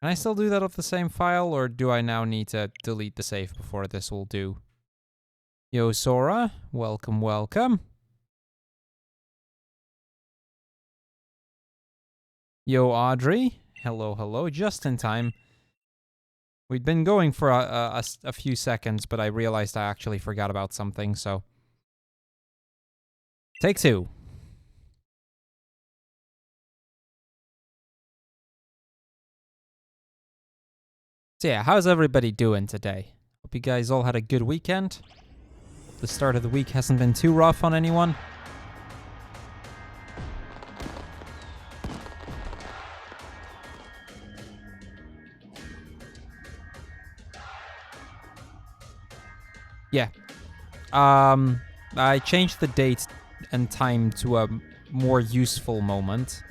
Can I still do that off the same file, or do I now need to delete the save before this will do? Yo, Sora. Welcome, welcome. Yo, Audrey. Hello, hello. Just in time. We'd been going for a few seconds, but I realized I actually forgot about something, so... Take two. So yeah, how's everybody doing today? Hope you guys all had a good weekend. Hope the start of the week hasn't been too rough on anyone. Yeah. I changed the date and time to a more useful moment.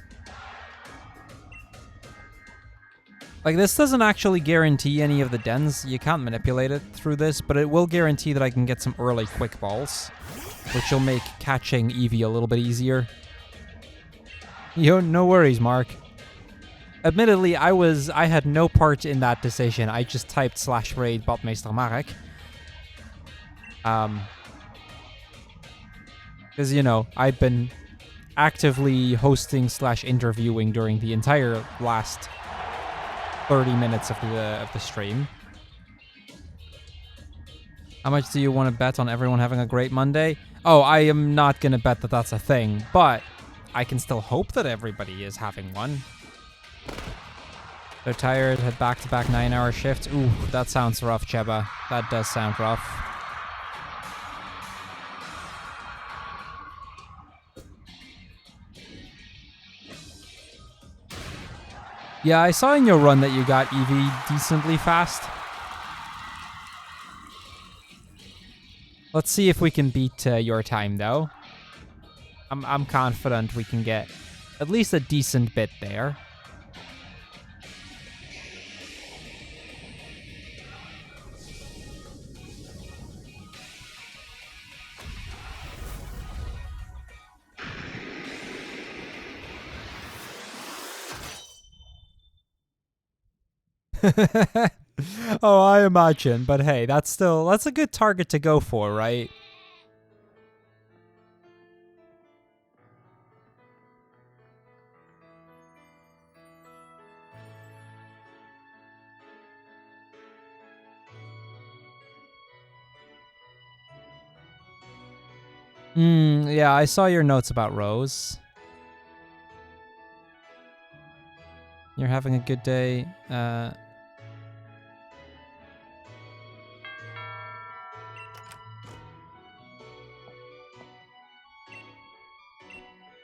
Like, this doesn't actually guarantee any of the dens. You can't manipulate it through this, but it will guarantee that I can get some early quick balls, which will make catching Eevee a little bit easier. Yo, no worries, Mark. Admittedly, I had no part in that decision. I just typed /raid Badmeester Mark. Because, you know, I've been actively hosting / interviewing during the entire last 30 minutes of the stream. How much do you want to bet on everyone having a great Monday? Oh, I am not going to bet that that's a thing, but I can still hope that everybody is having one. They're tired, had back-to-back 9-hour shifts. Ooh, that sounds rough, Cheba. That does sound rough. Yeah, I saw in your run that you got Eevee decently fast. Let's see if we can beat your time, though. I'm confident we can get at least a decent bit there. Oh, I imagine, but hey, that's a good target to go for, right? Yeah, I saw your notes about Rose. You're having a good day.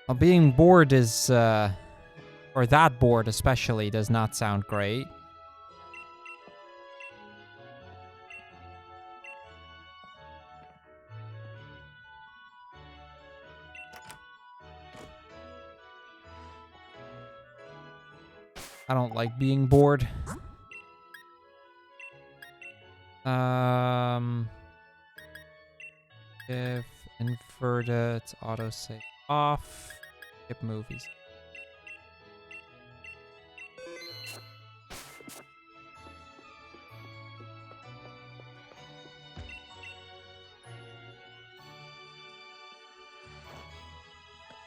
Well, being bored is, or that bored especially, does not sound great. I don't like being bored. If inverted autosave off, skip movies.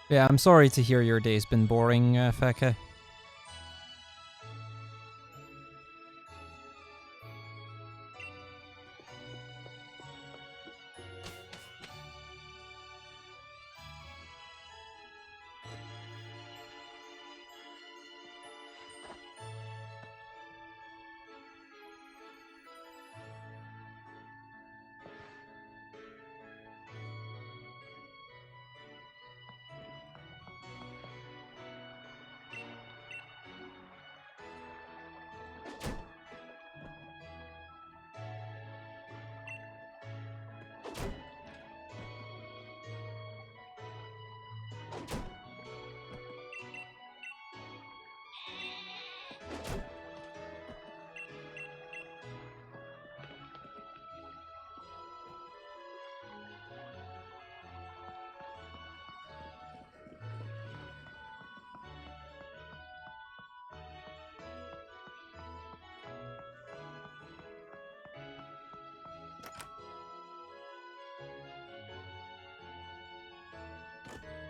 Yeah, I'm sorry to hear your day's been boring, Feka.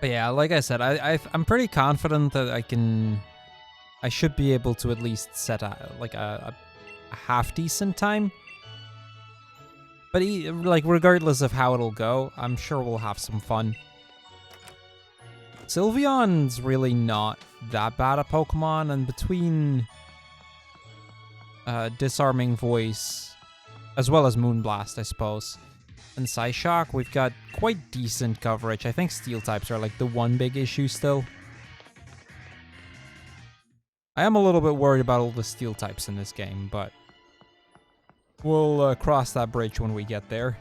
But yeah, like I said, I'm pretty confident that I should be able to at least set a half decent time. But like regardless of how it'll go, I'm sure we'll have some fun. Sylveon's really not that bad a Pokemon, and between Disarming Voice, as well as Moonblast, I suppose, and Psyshock, we've got quite decent coverage. I think Steel types are like the one big issue still. I am a little bit worried about all the Steel types in this game, but we'll cross that bridge when we get there.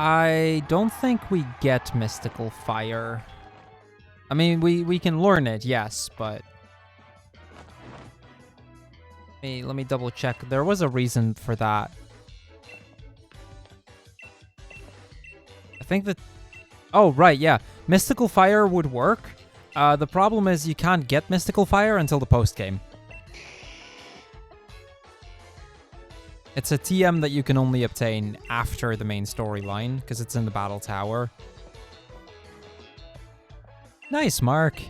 I don't think we get Mystical Fire. I mean, we can learn it, yes, but... Let me double check. There was a reason for that. I think that... Oh, right, yeah. Mystical Fire would work. The problem is you can't get Mystical Fire until the post-game. It's a TM that you can only obtain after the main storyline, because it's in the Battle Tower. Nice, Mark.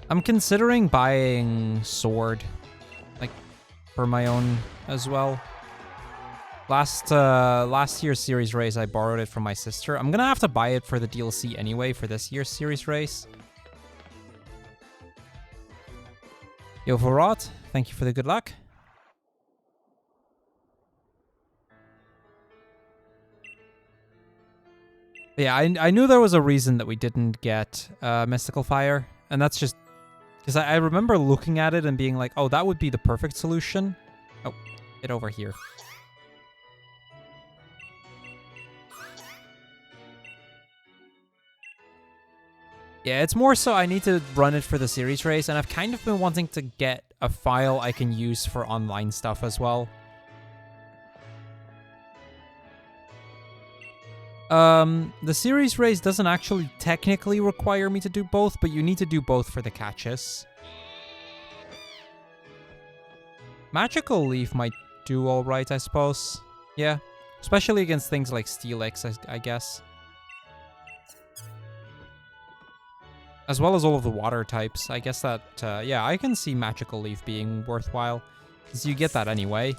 I'm considering buying Sword, like, for my own as well. Last year's series race, I borrowed it from my sister. I'm gonna have to buy it for the DLC anyway for this year's series race. Yo, Vorot, thank you for the good luck. Yeah, I knew there was a reason that we didn't get Mystical Fire, and that's just because I remember looking at it and being like, oh, that would be the perfect solution. Oh, get over here. Yeah, it's more so I need to run it for the series race, and I've kind of been wanting to get a file I can use for online stuff as well. The series race doesn't actually technically require me to do both, but you need to do both for the catches. Magical Leaf might do alright, I suppose. Yeah, especially against things like Steelix, I guess. As well as all of the water types. I guess that, yeah, I can see Magical Leaf being worthwhile, because you get that anyway.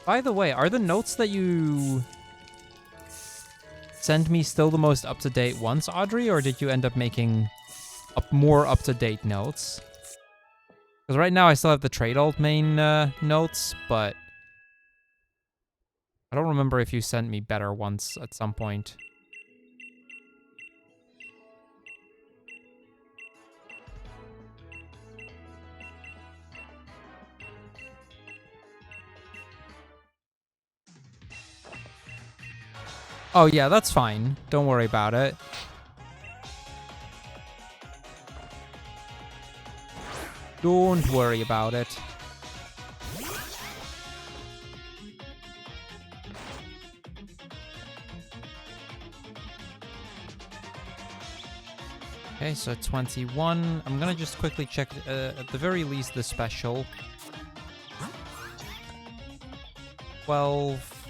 By the way, are the notes that you send me still the most up-to-date ones, Audrey, or did you end up making more up-to-date notes? Because right now I still have the Trade Alt main notes, but I don't remember if you sent me better ones at some point. Oh yeah, that's fine. Don't worry about it. Don't worry about it. Okay, so 21. I'm gonna just quickly check, at the very least, the special. 12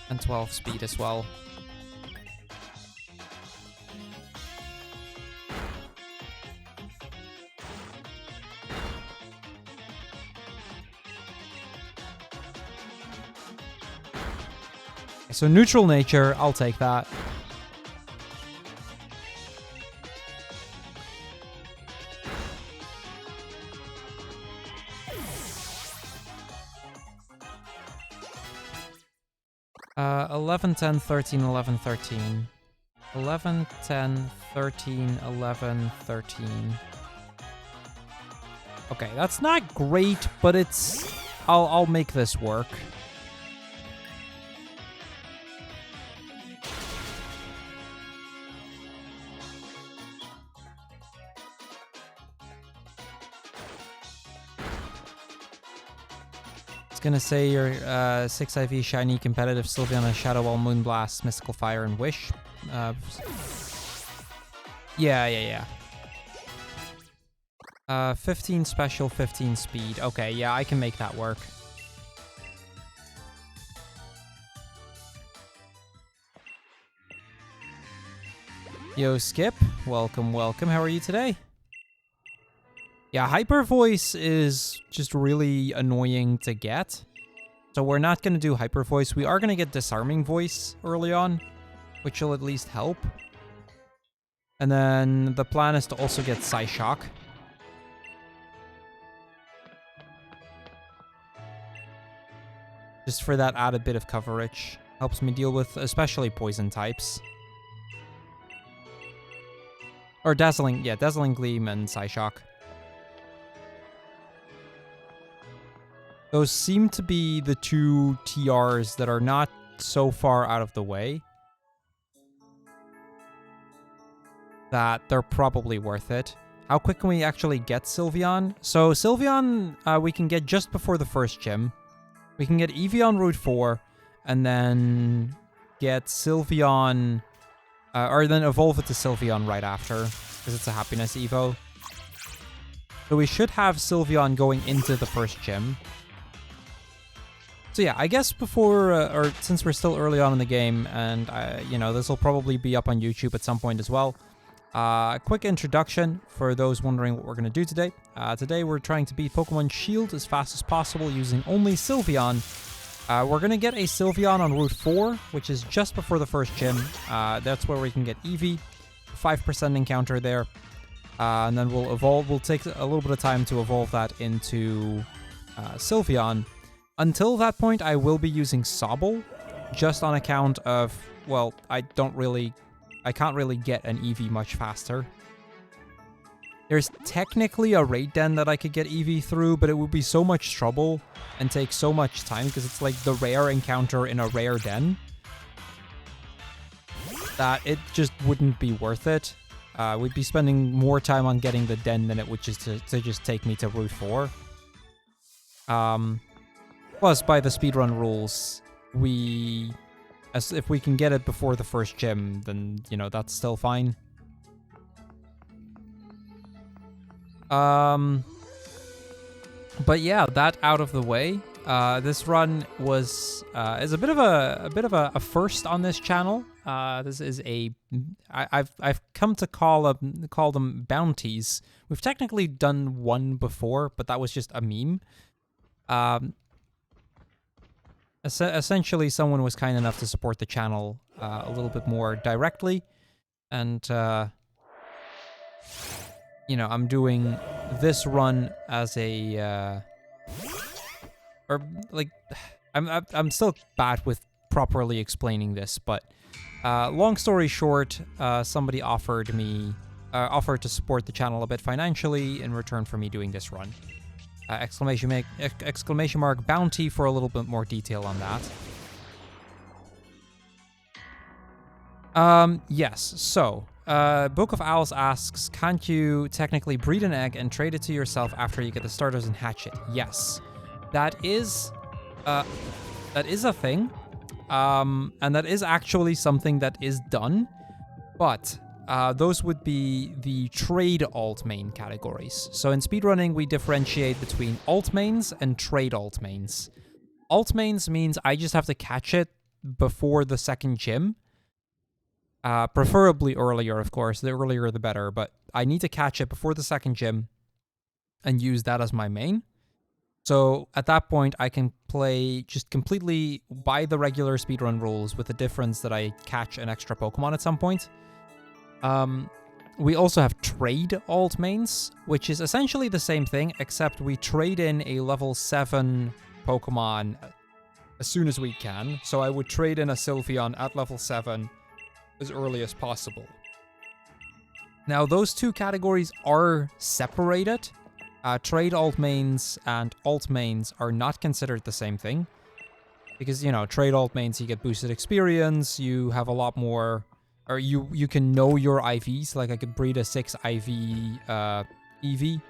and 12 speed as well. So neutral nature, I'll take that. Uh, 11, 10, 13, 11, 13. 11, 10, 13, 11, 13. Okay, that's not great, but it's... I'll make this work. It's gonna say your 6 IV shiny competitive Sylveon, Shadow Ball, Moonblast, Mystical Fire, and Wish. Yeah. 15 special, 15 speed. Okay, yeah, I can make that work. Yo, Skip. Welcome. How are you today? Yeah, Hyper Voice is just really annoying to get. So we're not going to do Hyper Voice. We are going to get Disarming Voice early on, which will at least help. And then the plan is to also get Psyshock. Just for that added bit of coverage. Helps me deal with especially poison types. Or Dazzling Gleam and Psyshock. Those seem to be the two TRs that are not so far out of the way that they're probably worth it. How quick can we actually get Sylveon? So Sylveon, we can get just before the first gym. We can get Eevee on Route 4, and then get Sylveon, or then evolve it to Sylveon right after, because it's a Happiness Evo. So we should have Sylveon going into the first gym. So yeah, I guess before, or since we're still early on in the game, and you know, this will probably be up on YouTube at some point as well. Quick introduction for those wondering what we're going to do today. Today we're trying to beat Pokémon Shield as fast as possible using only Sylveon. We're going to get a Sylveon on Route 4, which is just before the first gym. That's where we can get Eevee, 5% encounter there. And then we'll evolve. We'll take a little bit of time to evolve that into Sylveon. Until that point, I will be using Sobble, just on account of, well, I can't really get an Eevee much faster. There's technically a raid den that I could get Eevee through, but it would be so much trouble and take so much time because it's like the rare encounter in a rare den that it just wouldn't be worth it. We'd be spending more time on getting the den than it would just to just take me to Route 4. Plus, by the speedrun rules, if we can get it before the first gym, then, you know, that's still fine. But yeah, that out of the way. This run is a bit of a first on this channel. This is I've come to call them bounties. We've technically done one before, but that was just a meme. Essentially, someone was kind enough to support the channel a little bit more directly, and you know, I'm doing this run as a or like I'm still bad with properly explaining this, but long story short, somebody offered to support the channel a bit financially in return for me doing this run. Exclamation mark bounty for a little bit more detail on that. Yes, so, Book of Owls asks, can't you technically breed an egg and trade it to yourself after you get the starters and hatch it? Yes. That is a thing, and that is actually something that is done, but those would be the trade alt main categories. So in speedrunning, we differentiate between alt mains and trade alt mains. Alt mains means I just have to catch it before the second gym. Preferably earlier, of course. The earlier, the better. But I need to catch it before the second gym and use that as my main. So at that point, I can play just completely by the regular speedrun rules with the difference that I catch an extra Pokemon at some point. We also have trade alt mains, which is essentially the same thing, except we trade in a level 7 Pokemon as soon as we can. So I would trade in a Sylveon at level 7 as early as possible. Now, those two categories are separated. Trade alt mains and alt mains are not considered the same thing. Because, you know, trade alt mains, you get boosted experience, you have a lot more... Or you can know your IVs, like I could breed a 6 IV Eevee.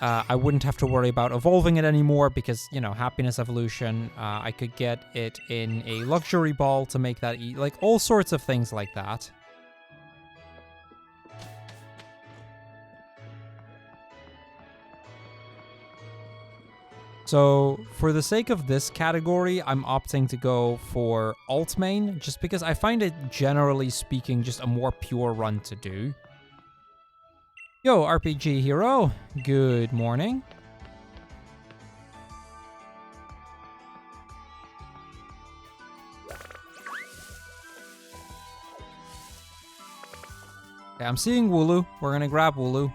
I wouldn't have to worry about evolving it anymore because, you know, happiness evolution. I could get it in a luxury ball to make that like all sorts of things like that. So for the sake of this category, I'm opting to go for alt main, just because I find it, generally speaking, just a more pure run to do. Yo, RPG Hero, good morning. Okay, I'm seeing Wooloo. We're gonna grab Wooloo.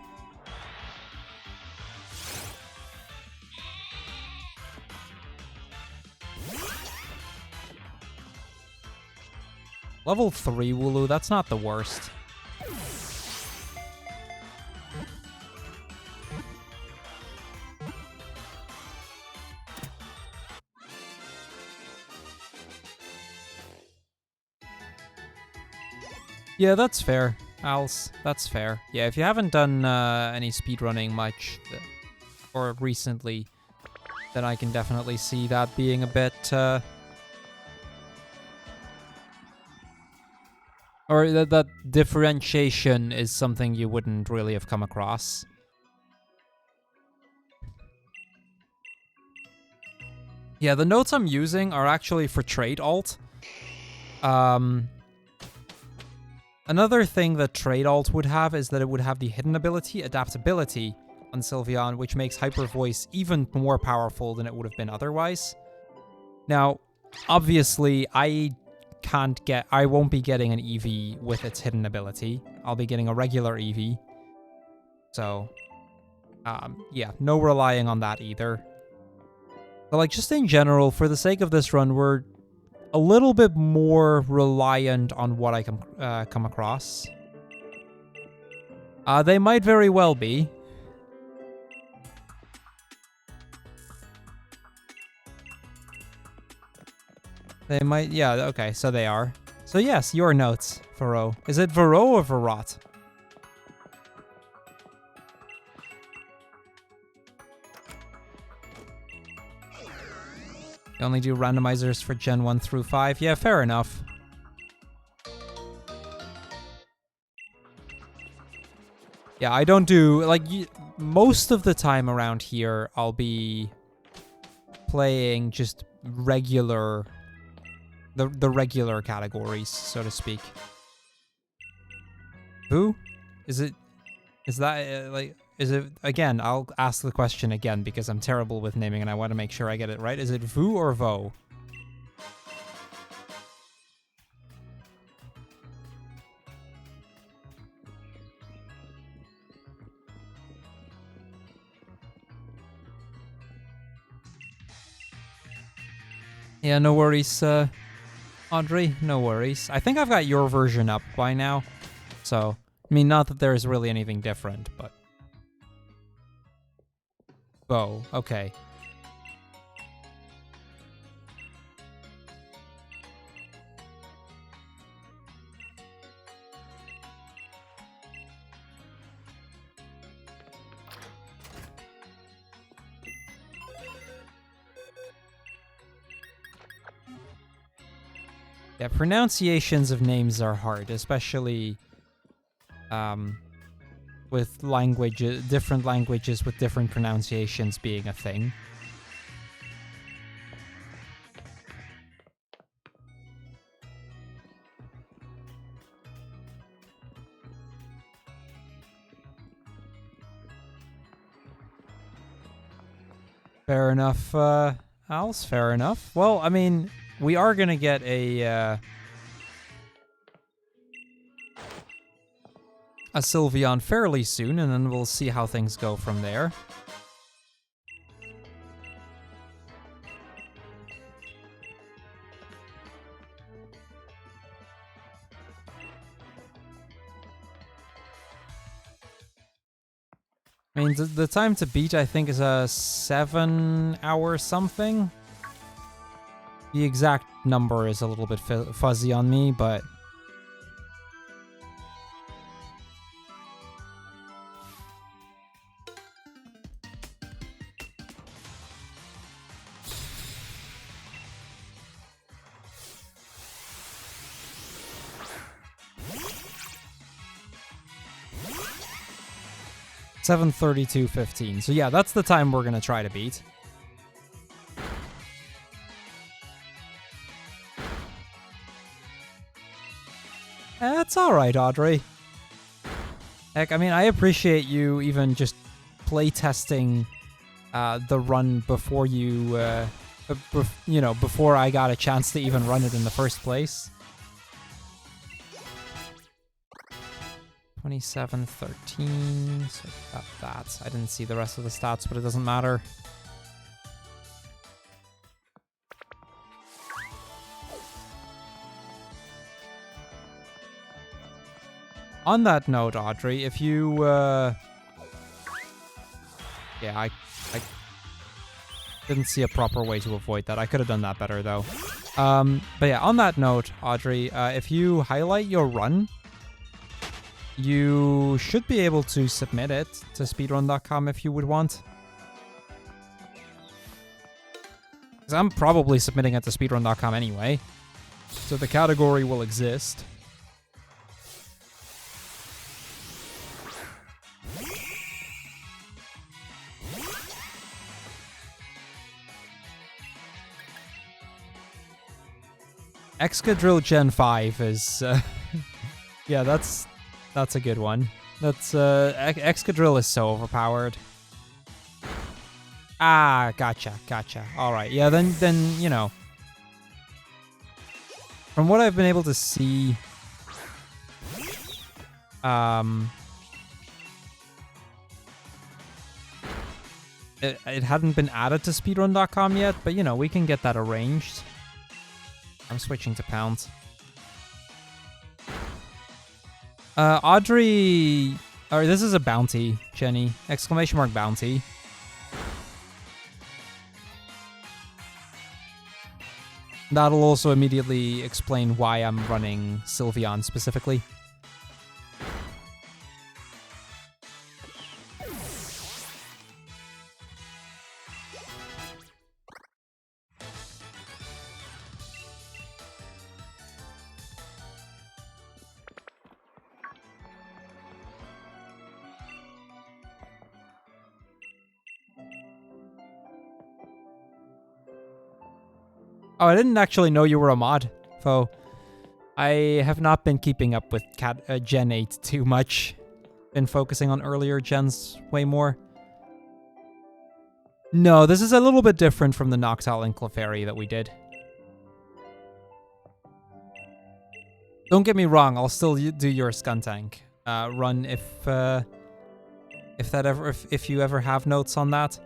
Level 3 Wooloo, that's not the worst. Yeah, that's fair, Als. That's fair. Yeah, if you haven't done any speedrunning much or recently, then I can definitely see that being a bit... or that differentiation is something you wouldn't really have come across. Yeah, the notes I'm using are actually for trade alt. Another thing that trade alt would have is that it would have the hidden ability, adaptability, on Sylveon, which makes Hyper Voice even more powerful than it would have been otherwise. Now, obviously, I won't be getting an EV with its hidden ability. I'll be getting a regular EV. So, yeah, no relying on that either. But, like, just in general, for the sake of this run, we're a little bit more reliant on what I can come across. They might very well be. They might, yeah, okay, so they are. So yes, your notes, Vero. Is it Vero or Verot? You only do randomizers for Gen 1 through 5? Yeah, fair enough. Yeah, I don't do, like, most of the time around here, I'll be playing just regular... The regular categories, so to speak. Who? Is that, like, is it, again, I'll ask the question again because I'm terrible with naming and I want to make sure I get it right. Is it Vu or Vo? Yeah, no worries, Audrey, no worries. I think I've got your version up by now, so, I mean, not that there's really anything different, but... Bo, okay. Yeah, pronunciations of names are hard, especially with languages, different languages with different pronunciations being a thing. Fair enough, Als, fair enough. Well, I mean, we are gonna get a Sylveon fairly soon, and then we'll see how things go from there. I mean, the time to beat, I think, is a 7 hour something. The exact number is a little bit fuzzy on me, but... 7:32:15. So yeah, that's the time we're going to try to beat. That's all right, Audrey. Heck, I mean, I appreciate you even just playtesting the run before you, before I got a chance to even run it in the first place. 27:13. So got that. I didn't see the rest of the stats, but it doesn't matter. On that note, Audrey, if you, yeah, I didn't see a proper way to avoid that. I could have done that better, though. But yeah, on that note, Audrey, if you highlight your run, you should be able to submit it to speedrun.com if you would want. Because I'm probably submitting it to speedrun.com anyway, so the category will exist. Excadrill Gen 5 is... yeah, that's a good one. That's... Excadrill is so overpowered. Ah, gotcha. Alright, yeah, then, you know... From what I've been able to see... It hadn't been added to speedrun.com yet, but, you know, we can get that arranged. I'm switching to pounds. Audrey... Alright, this is a bounty, Jenny. Exclamation mark bounty. That'll also immediately explain why I'm running Sylveon specifically. Oh, I didn't actually know you were a mod, Fo. I have not been keeping up with Gen 8 too much. Been focusing on earlier gens way more. No, this is a little bit different from the Noctowl and Clefairy that we did. Don't get me wrong, I'll still do your Skuntank run if you ever have notes on that.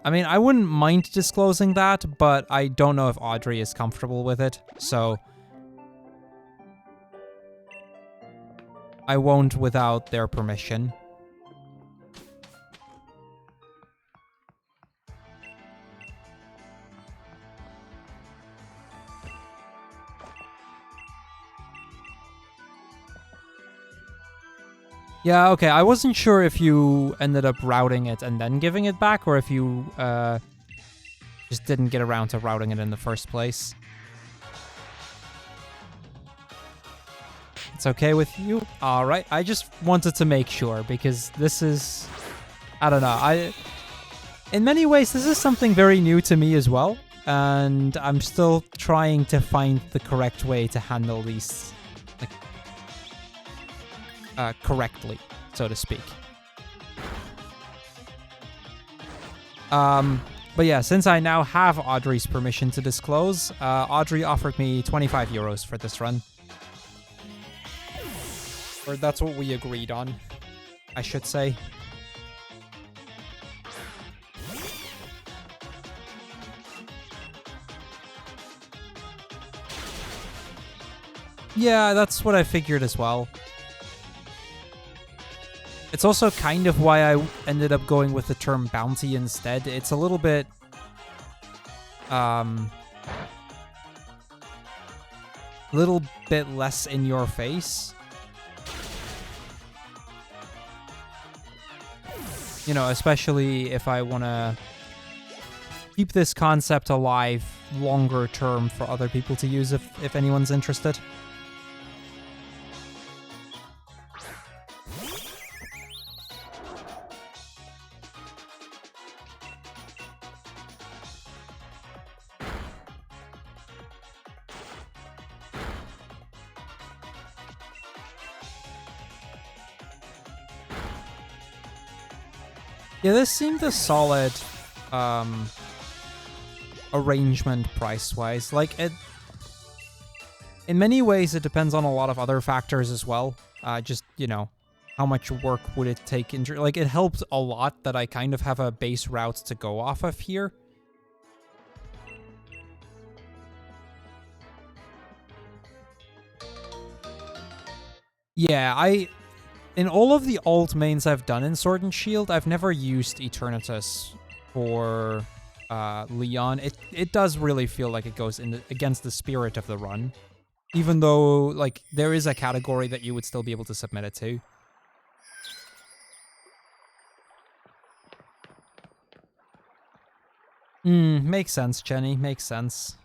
I mean, I wouldn't mind disclosing that, but I don't know if Audrey is comfortable with it, so I won't without their permission. Yeah, okay, I wasn't sure if you ended up routing it and then giving it back, or if you just didn't get around to routing it in the first place. It's okay with you? Alright, I just wanted to make sure, because this is... I don't know, in many ways, this is something very new to me as well, and I'm still trying to find the correct way to handle these... correctly, so to speak. But yeah, since I now have Audrey's permission to disclose, Audrey offered me 25 euros for this run. Or that's what we agreed on, I should say. Yeah, that's what I figured as well. It's also kind of why I ended up going with the term bounty instead. It's a little bit... less in your face. You know, especially if I want to keep this concept alive longer term for other people to use if anyone's interested. Yeah, this seemed a solid arrangement price-wise. Like, in many ways, it depends on a lot of other factors as well. Just, you know, how much work would it take? Like, it helped a lot that I kind of have a base route to go off of here. Yeah, in all of the alt mains I've done in Sword and Shield, I've never used Eternatus for Leon. It does really feel like it goes against the spirit of the run. Even though, like, there is a category that you would still be able to submit it to. Makes sense, Jenny. Makes sense.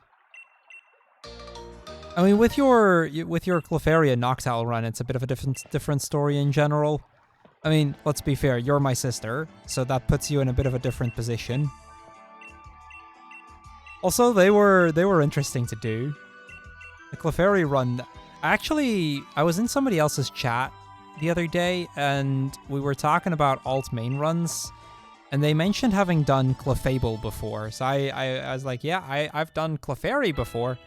I mean, with your Clefairy Noctowl run, it's a bit of a different story in general. I mean, let's be fair, you're my sister, so that puts you in a bit of a different position. Also, they were interesting to do. The Clefairy run, actually, I was in somebody else's chat the other day, and we were talking about alt main runs, and they mentioned having done Clefable before. So I was like, yeah, I've done Clefairy before.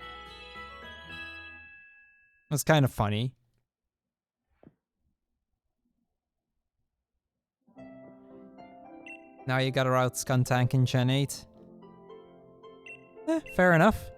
It was kind of funny. Now you gotta out Skuntank and Gen 8. Fair enough.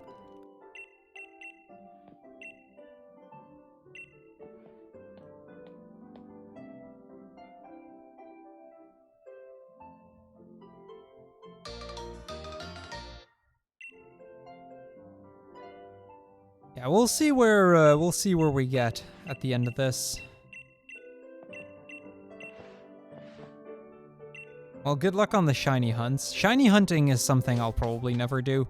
Yeah, we'll see where we get at the end of this. Well, good luck on the shiny hunts. Shiny hunting is something I'll probably never do.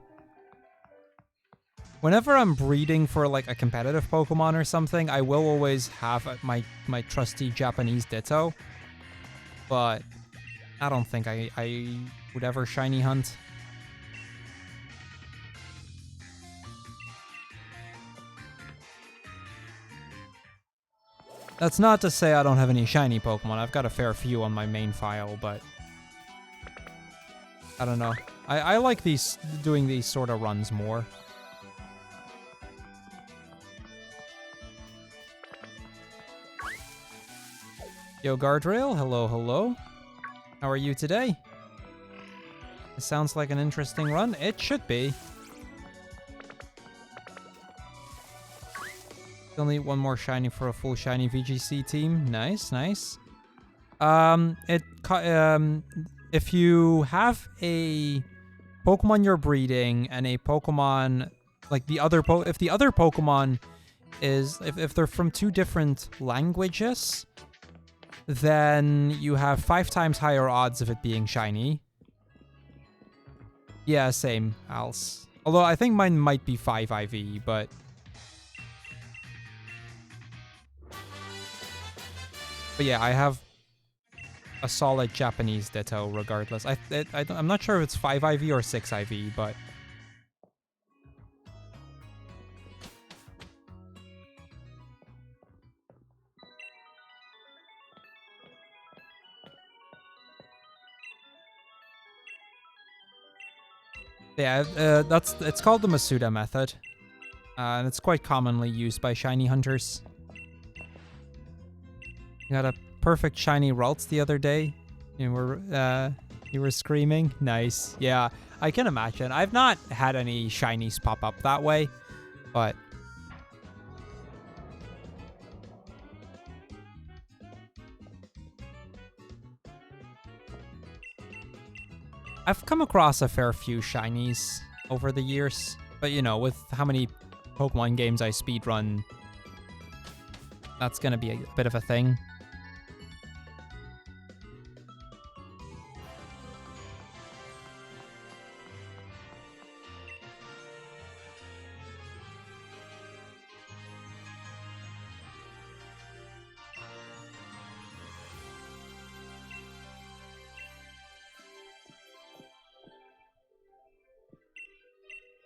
Whenever I'm breeding for like a competitive Pokemon or something, I will always have my trusty Japanese Ditto. But I don't think I would ever shiny hunt. That's not to say I don't have any shiny Pokemon. I've got a fair few on my main file, but I don't know. I like doing these sort of runs more. Yo, Guardrail. Hello, hello. How are you today? It sounds like an interesting run. It should be. Still need one more shiny for a full shiny VGC team. Nice, nice. If you have a Pokemon you're breeding and a Pokemon like if the other Pokemon is if they're from two different languages, then you have 5 times higher odds of it being shiny. Yeah, same, Als. Although I think mine might be 5 IV, but yeah, I have a solid Japanese Ditto regardless. I'm not sure if it's 5 IV or 6 IV, but yeah, it's called the Masuda method, and it's quite commonly used by shiny hunters. You got a perfect shiny Ralts the other day. You were screaming. Nice. Yeah, I can imagine. I've not had any shinies pop up that way, but I've come across a fair few shinies over the years. But you know, with how many Pokemon games I speedrun, that's gonna be a bit of a thing.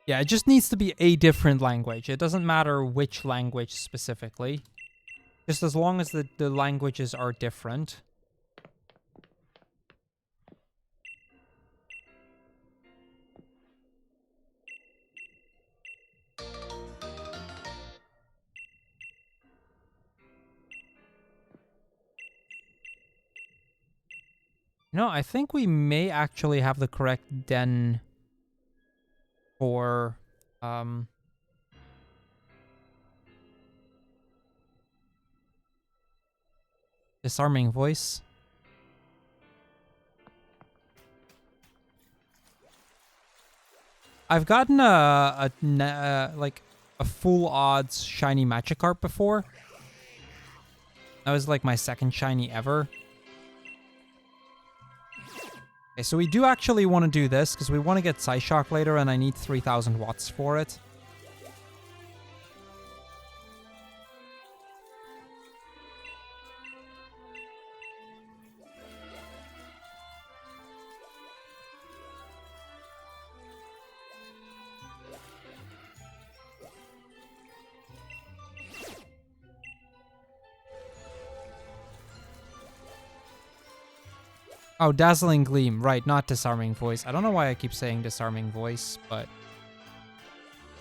Yeah, it just needs to be a different language. It doesn't matter which language specifically. Just as long as the languages are different. No, I think we may actually have the correct den for disarming voice. I've gotten like a full odds shiny Magikarp before. That was like my second shiny ever. Okay, so we do actually want to do this because we want to get Psyshock later and I need 3000 watts for it. Oh, Dazzling Gleam. Right, not Disarming Voice. I don't know why I keep saying Disarming Voice, but...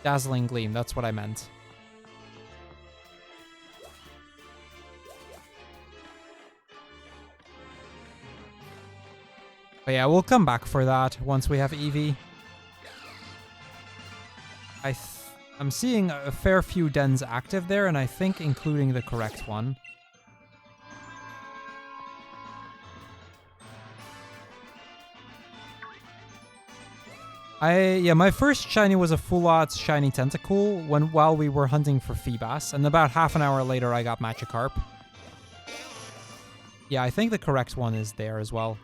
Dazzling Gleam, that's what I meant. But yeah, we'll come back for that once we have Eevee. I'm seeing a fair few dens active there, and I think including the correct one. Yeah, my first shiny was a full odds shiny Tentacool while we were hunting for Feebas, and about half an hour later I got Magikarp. Yeah, I think the correct one is there as well.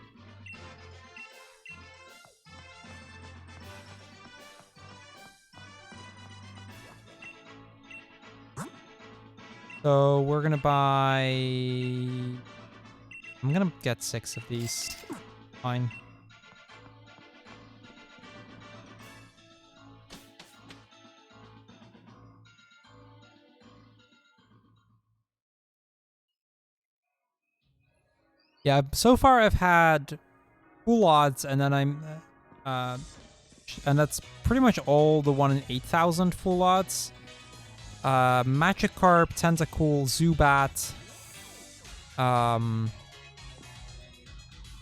So we're gonna buy... I'm gonna get 6 of these. Fine. Yeah, so far I've had full odds, and then and that's pretty much all the 1 in 8,000 full odds. Magikarp, Tentacool, Zubat,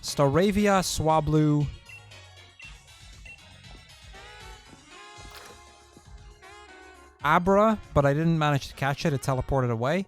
Staravia, Swablu, Abra, but I didn't manage to catch it. It teleported away.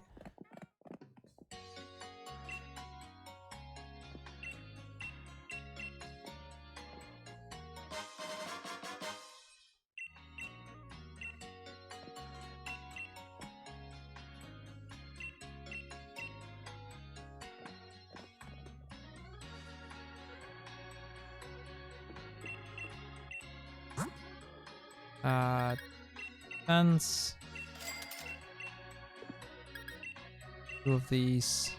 Defense. 2 of these.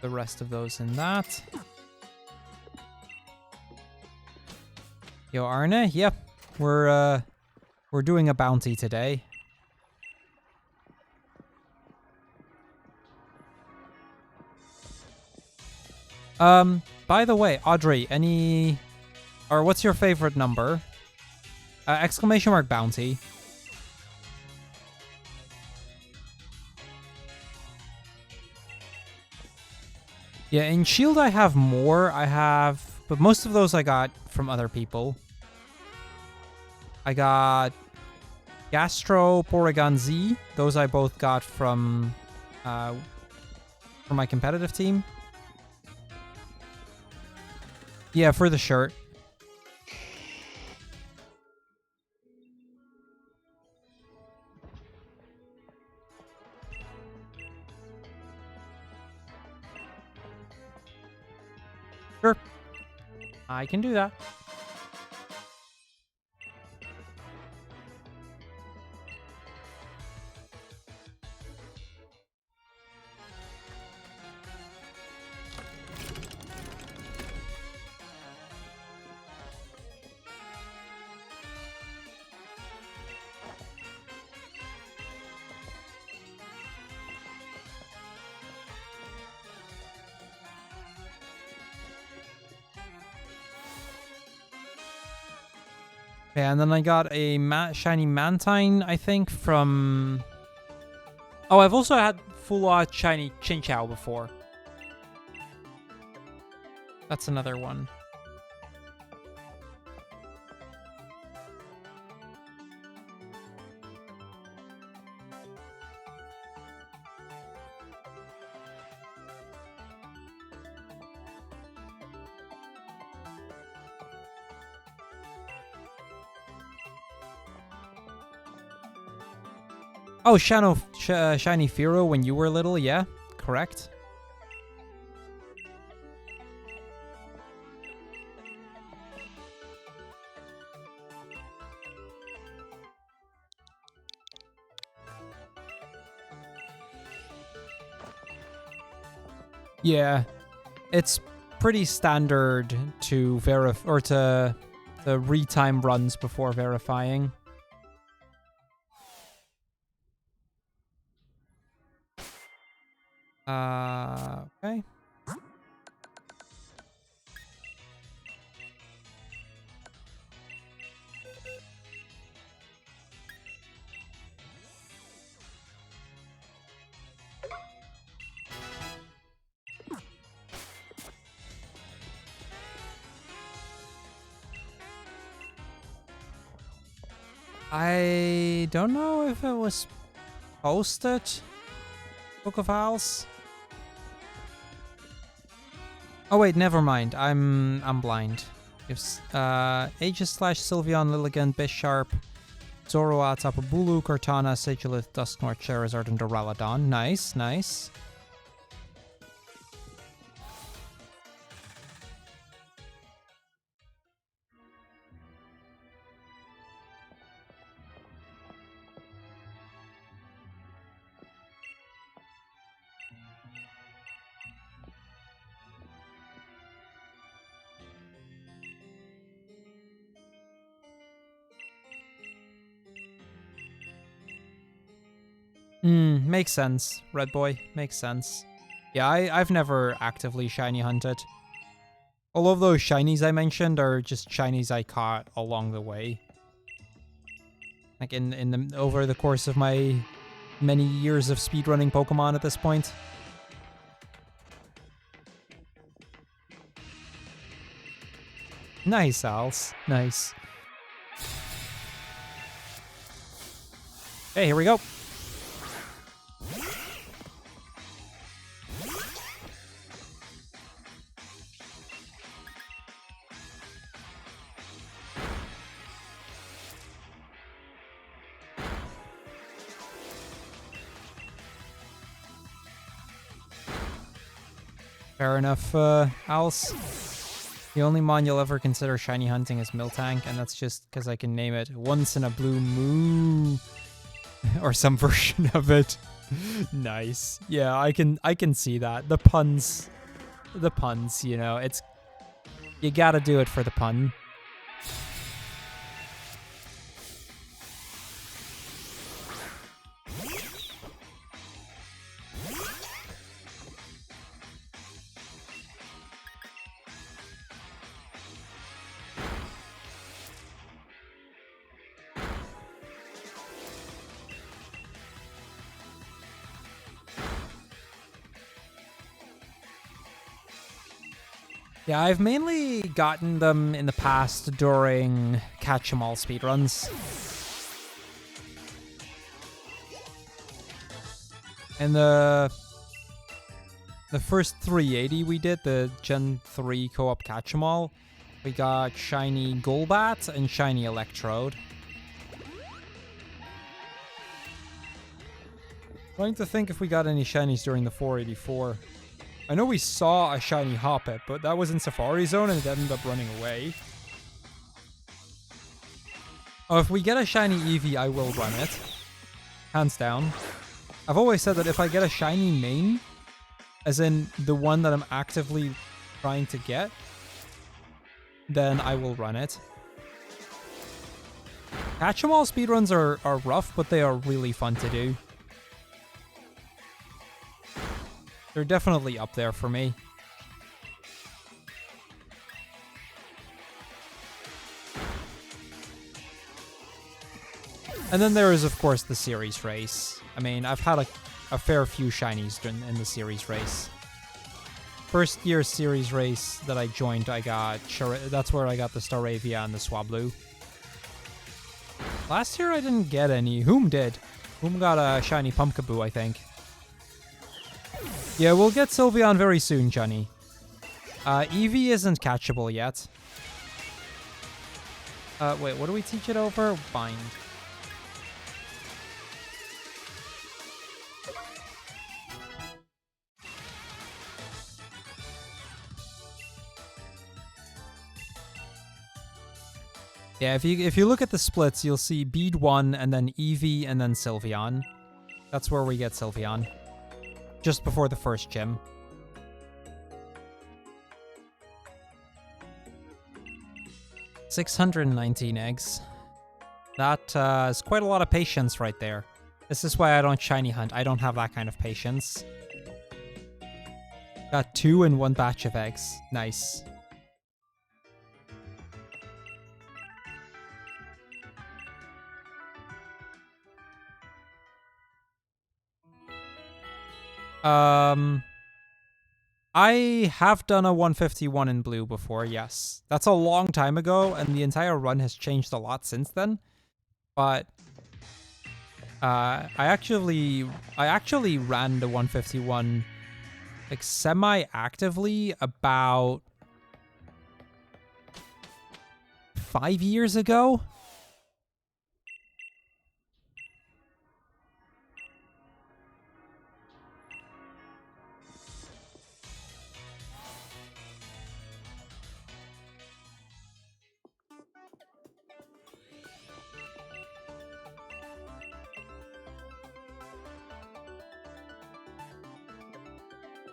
The rest of those in that. Yo, Arne, yep. We're doing a bounty today. By the way, Audrey, what's your favorite number? Exclamation mark bounty. Yeah, in Shield I have more. But most of those I got from other people. I got Gastro, Porygon Z. Those I both got from my competitive team. Yeah, for the shirt. Sure. I can do that. Okay, and then I got a shiny Mantine, I think, from... Oh, I've also had full art shiny Chinchou before. That's another one. Oh, Shiny Fearow when you were little, yeah, correct. Yeah, it's pretty standard to to retime runs before verifying. Okay. I don't know if it was posted. Book of Owls. Oh wait, never mind. I'm blind. It's Aegis slash Sylveon, Lilligant, Bisharp, Zoroark, Tapu Bulu, Cortana, Sigilith, Dusknoir, Charizard, and Duraludon. Nice, nice. Makes sense, Red Boy. Makes sense. Yeah, I've never actively shiny hunted. All of those shinies I mentioned are just shinies I caught along the way. Like over the course of my many years of speedrunning Pokemon at this point. Nice, Als. Nice. Hey, here we go. Fair enough, Als. The only mon you'll ever consider shiny hunting is Miltank, and that's just because I can name it once in a blue moon. Or some version of it. Nice. Yeah, I can see that. The puns, you know, it's... You gotta do it for the pun. Yeah, I've mainly gotten them in the past during catch-em-all speedruns. And the first 380 we did, the Gen 3 co-op catch-em-all, we got shiny Golbat and shiny Electrode. Trying to think if we got any shinies during the 484. I know we saw a shiny Hoppip, but that was in Safari Zone and it ended up running away. Oh, if we get a shiny Eevee, I will run it. Hands down. I've always said that if I get a shiny main, as in the one that I'm actively trying to get, then I will run it. Catch-em-all speedruns are rough, but they are really fun to do. They're definitely up there for me. And then there is, of course, the series race. I mean, I've had a fair few shinies in the series race. First year series race that I joined, I got that's where I got the Staravia and the Swablu. Last year I didn't get any. Whom did? Whom got a shiny Pumpkaboo, I think. Yeah, we'll get Sylveon very soon, Johnny. Eevee isn't catchable yet. Wait, what do we teach it over? Bind. Yeah, if you look at the splits, you'll see Bead 1 and then Eevee and then Sylveon. That's where we get Sylveon. Just before the first gym. $619 eggs. That is quite a lot of patience right there. This is why I don't shiny hunt. I don't have that kind of patience. Got 2 in 1 batch of eggs. Nice. I have done a 151 in blue before, yes. That's a long time ago, and the entire run has changed a lot since then. But I actually ran the 151 like semi-actively about 5 years ago.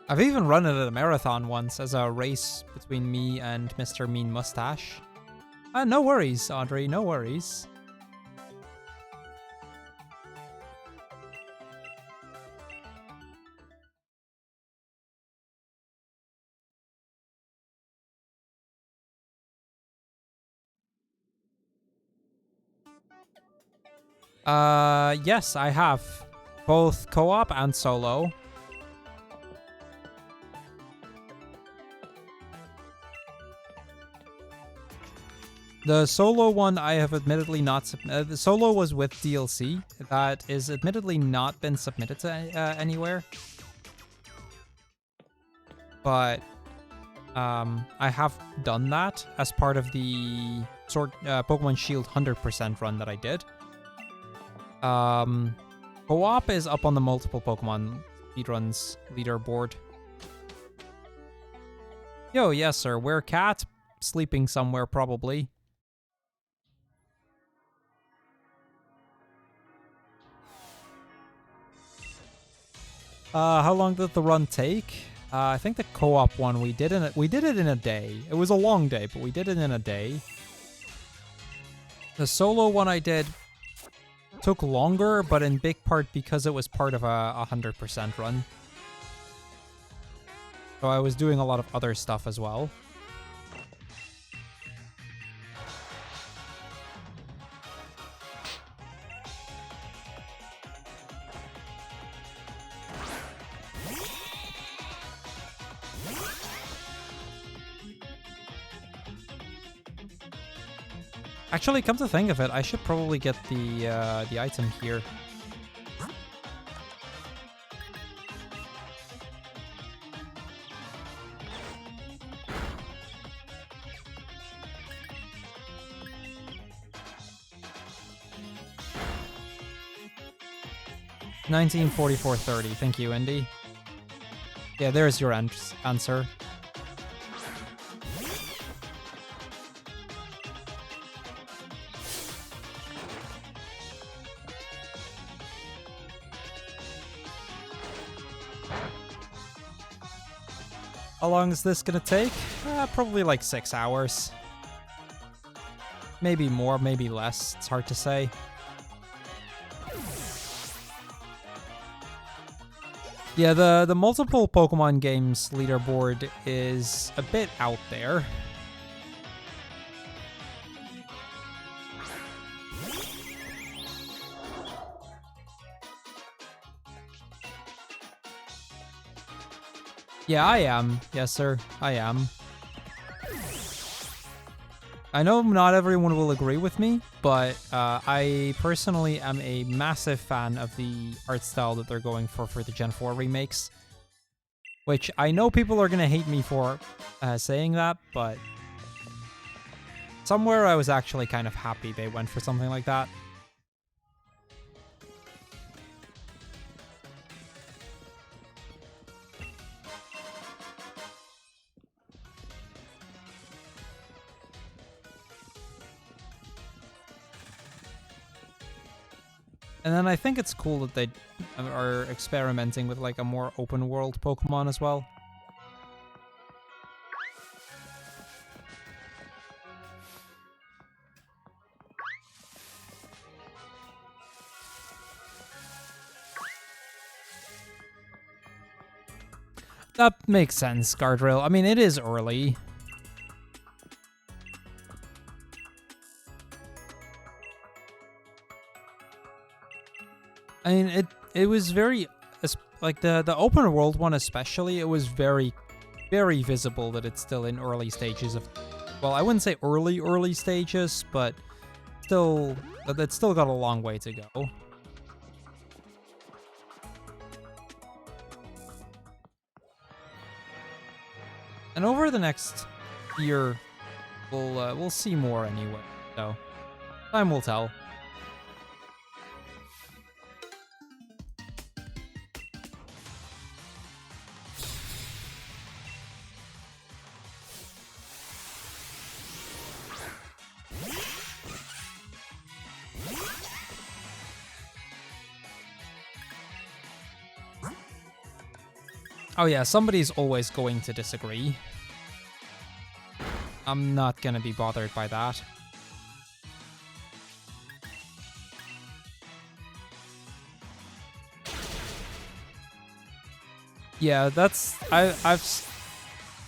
I've even run it at a marathon once as a race between me and Mr. Mean Mustache. No worries, Audrey, no worries. Yes, I have. Both co-op and solo. The solo one I have admittedly not submitted. The solo was with DLC. That is admittedly not been submitted to anywhere. But I have done that as part of the Pokemon Shield 100% run that I did. Co-op is up on the multiple Pokemon speedruns leaderboard. Yo, yes, sir. We're cat sleeping somewhere probably. How long did the run take? I think the co-op one we did it in a day. It was a long day, but we did it in a day. The solo one I did took longer, but in big part because it was part of a 100% run. So I was doing a lot of other stuff as well. Actually, come to think of it, I should probably get the item here. $19.44.30. Thank you, Indy. Yeah, there's your answer. How long is this gonna take? Probably like 6 hours. Maybe more, maybe less. It's hard to say. Yeah, the multiple Pokemon games leaderboard is a bit out there. Yeah, I am. Yes, sir. I am. I know not everyone will agree with me, but I personally am a massive fan of the art style that they're going for the Gen 4 remakes. Which I know people are going to hate me for saying that, but somewhere I was actually kind of happy they went for something like that. And then I think it's cool that they are experimenting with like a more open world Pokemon as well. That makes sense, Guardrail. I mean, it is early. I mean, it was very, like the open world one especially, it was very, very visible that it's still in early stages of, well, I wouldn't say early stages, but still, it's still got a long way to go. And over the next year, we'll see more anyway, so time will tell. Oh yeah, somebody's always going to disagree. I'm not gonna be bothered by that. Yeah, I've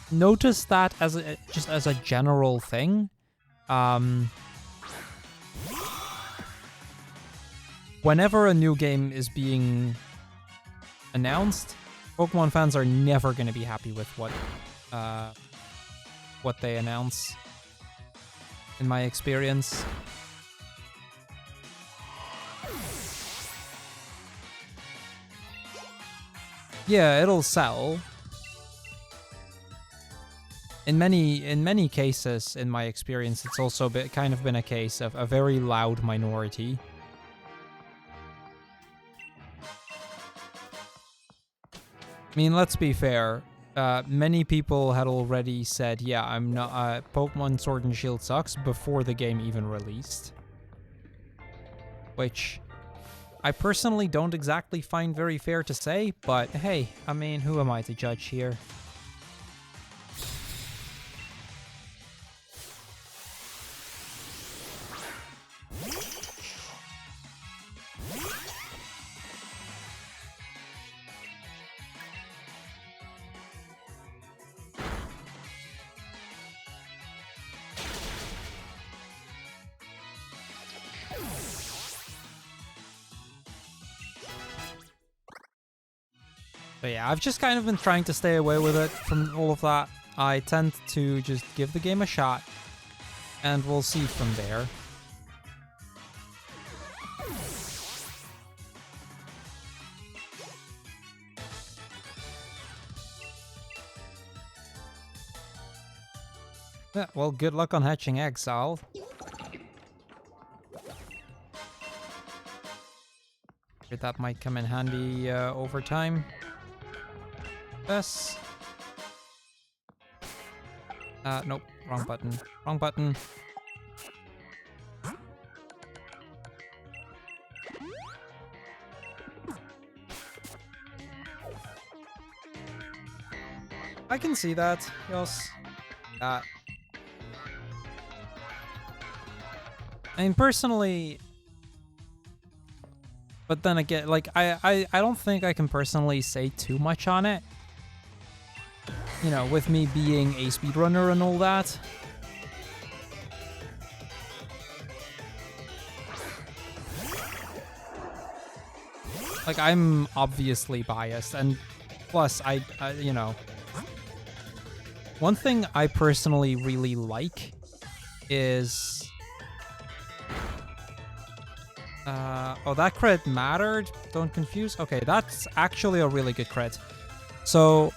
noticed that as just as a general thing. Whenever a new game is being announced, Pokemon fans are never going to be happy with what they announce, in my experience. Yeah, it'll sell. In many cases, in my experience, it's also kind of been a case of a very loud minority. I mean, let's be fair. Many people had already said, yeah, I'm not, Pokemon Sword and Shield sucks before the game even released. Which I personally don't exactly find very fair to say, but hey, I mean, who am I to judge here? But yeah, I've just kind of been trying to stay away with it from all of that. I tend to just give the game a shot, and we'll see from there. Yeah, well, good luck on hatching eggs, Sal. That might come in handy over time. Yes. Nope. Wrong button. Wrong button. I can see that. Yes. I mean, personally... But then again, like, I don't think I can personally say too much on it. You know, with me being a speedrunner and all that. Like, I'm obviously biased, and plus, you know, One thing I personally really like is... oh, that crit mattered. Don't confuse. Okay, that's actually a really good crit. So,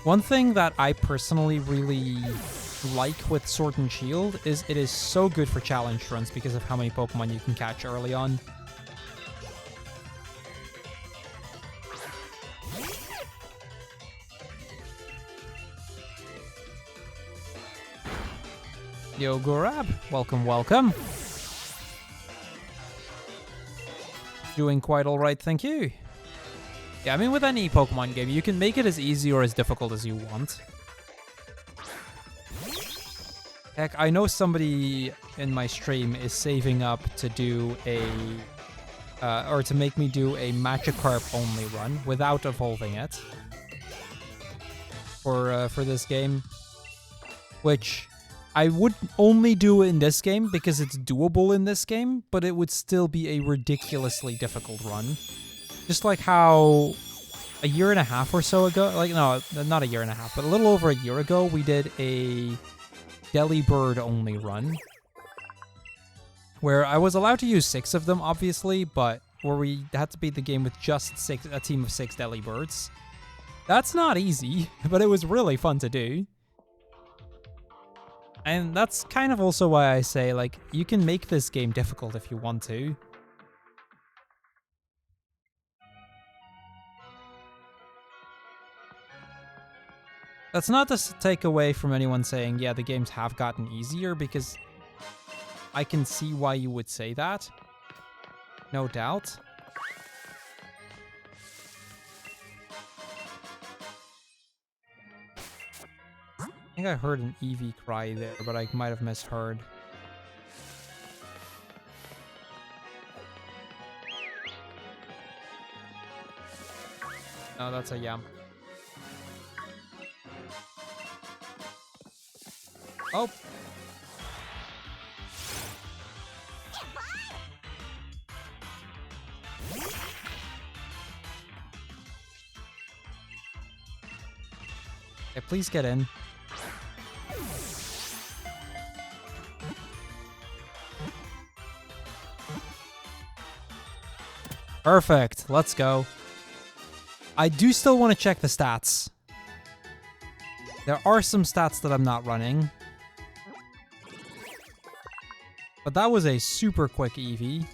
one thing that I personally really like with Sword and Shield is it is so good for challenge runs because of how many Pokemon you can catch early on. Yo, Gorab. Welcome, welcome. Doing quite alright, thank you. Yeah, I mean, with any Pokemon game, you can make it as easy or as difficult as you want. Heck, I know somebody in my stream is saving up to do a... or to make me do a Magikarp-only run without evolving it. For this game. Which... I would only do it in this game because it's doable in this game, but it would still be a ridiculously difficult run. Just like how a year and a half or so ago, like, no, not a year and a half, but a little over a year ago, we did a Delibird only run. Where I was allowed to use 6 of them, obviously, but where we had to beat the game with just a team of 6 Delibirds. That's not easy, but it was really fun to do. And that's kind of also why I say, like, you can make this game difficult if you want to. That's not to take away from anyone saying, yeah, the games have gotten easier, because I can see why you would say that. No doubt. I think I heard an Eevee cry there, but I might have misheard. No, that's a Yam. Oh! Okay, please get in. Perfect. Let's go. I do still want to check the stats. There are some stats that I'm not running. But that was a super quick Eevee.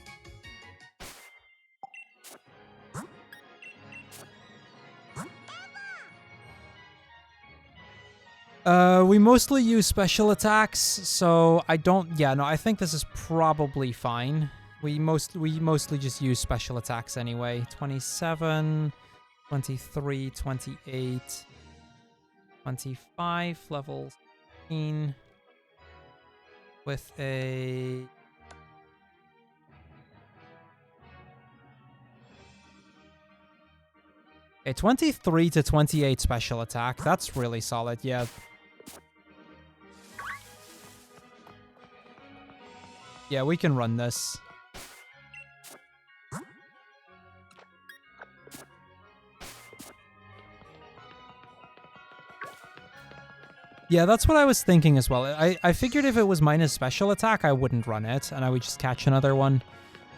We mostly use special attacks, so I don't... Yeah, no, I think this is probably fine. We mostly just use special attacks anyway. 27, 23, 28, 25, level 15. With a... A 23 to 28 special attack. That's really solid, yeah. Yeah, we can run this. Yeah, that's what I was thinking as well. I figured if it was minus special attack, I wouldn't run it, and I would just catch another one.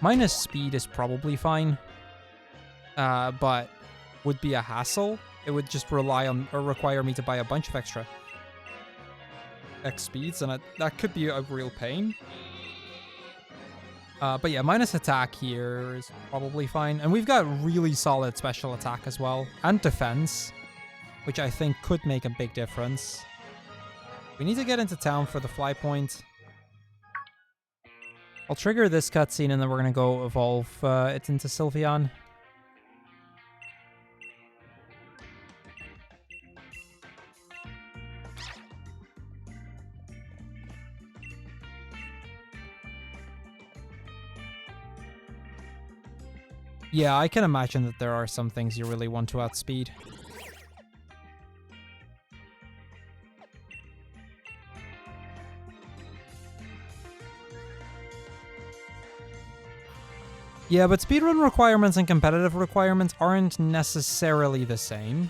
Minus speed is probably fine, but would be a hassle. It would just rely on, or require me to buy a bunch of extra X speeds, and that could be a real pain. But yeah, minus attack here is probably fine. And we've got really solid special attack as well, and defense, which I think could make a big difference. We need to get into town for the fly point. I'll trigger this cutscene and then we're going to go evolve it into Sylveon. Yeah, I can imagine that there are some things you really want to outspeed. Yeah, but speedrun requirements and competitive requirements aren't necessarily the same.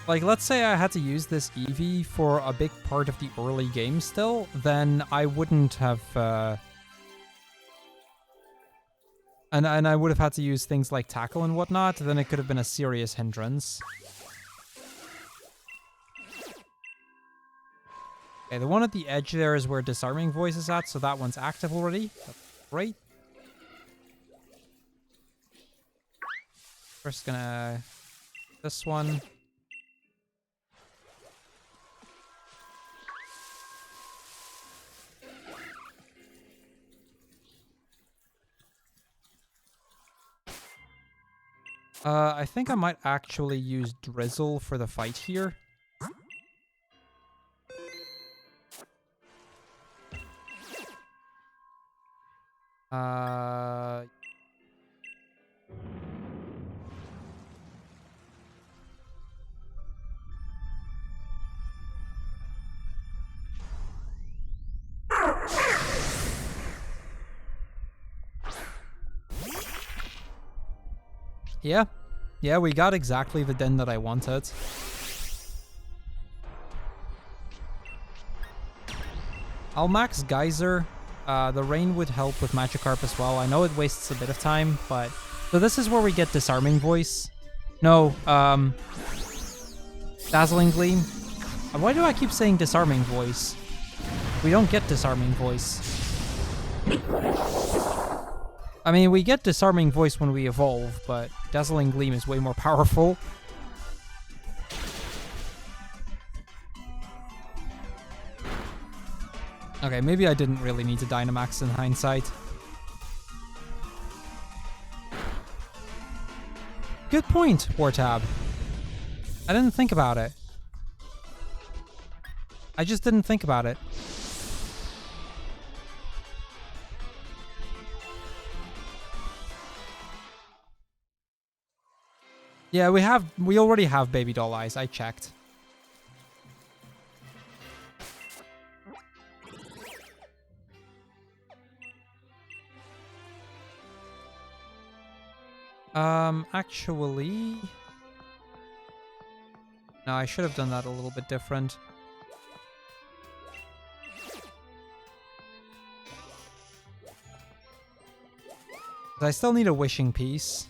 Like, let's say I had to use this Eevee for a big part of the early game still, then I wouldn't have... And I would have had to use things like Tackle and whatnot, then it could have been a serious hindrance. Okay, the one at the edge there is where Disarming Voice is at, so that one's active already. That's great. First gonna... this one. I think I might actually use Drizzle for the fight here. Yeah. Yeah, we got exactly the den that I wanted. I'll max Geyser. The rain would help with Magikarp as well. I know it wastes a bit of time, but... So this is where we get Disarming Voice. No, Dazzling Gleam. Why do I keep saying Disarming Voice? We don't get Disarming Voice. I mean, we get Disarming Voice when we evolve, but Dazzling Gleam is way more powerful. Okay, maybe I didn't really need to Dynamax in hindsight. Good point, Wartab. I didn't think about it. I just didn't think about it. Yeah, we already have Baby Doll Eyes. I checked. Actually... No, I should have done that a little bit different. I still need a Wishing Piece.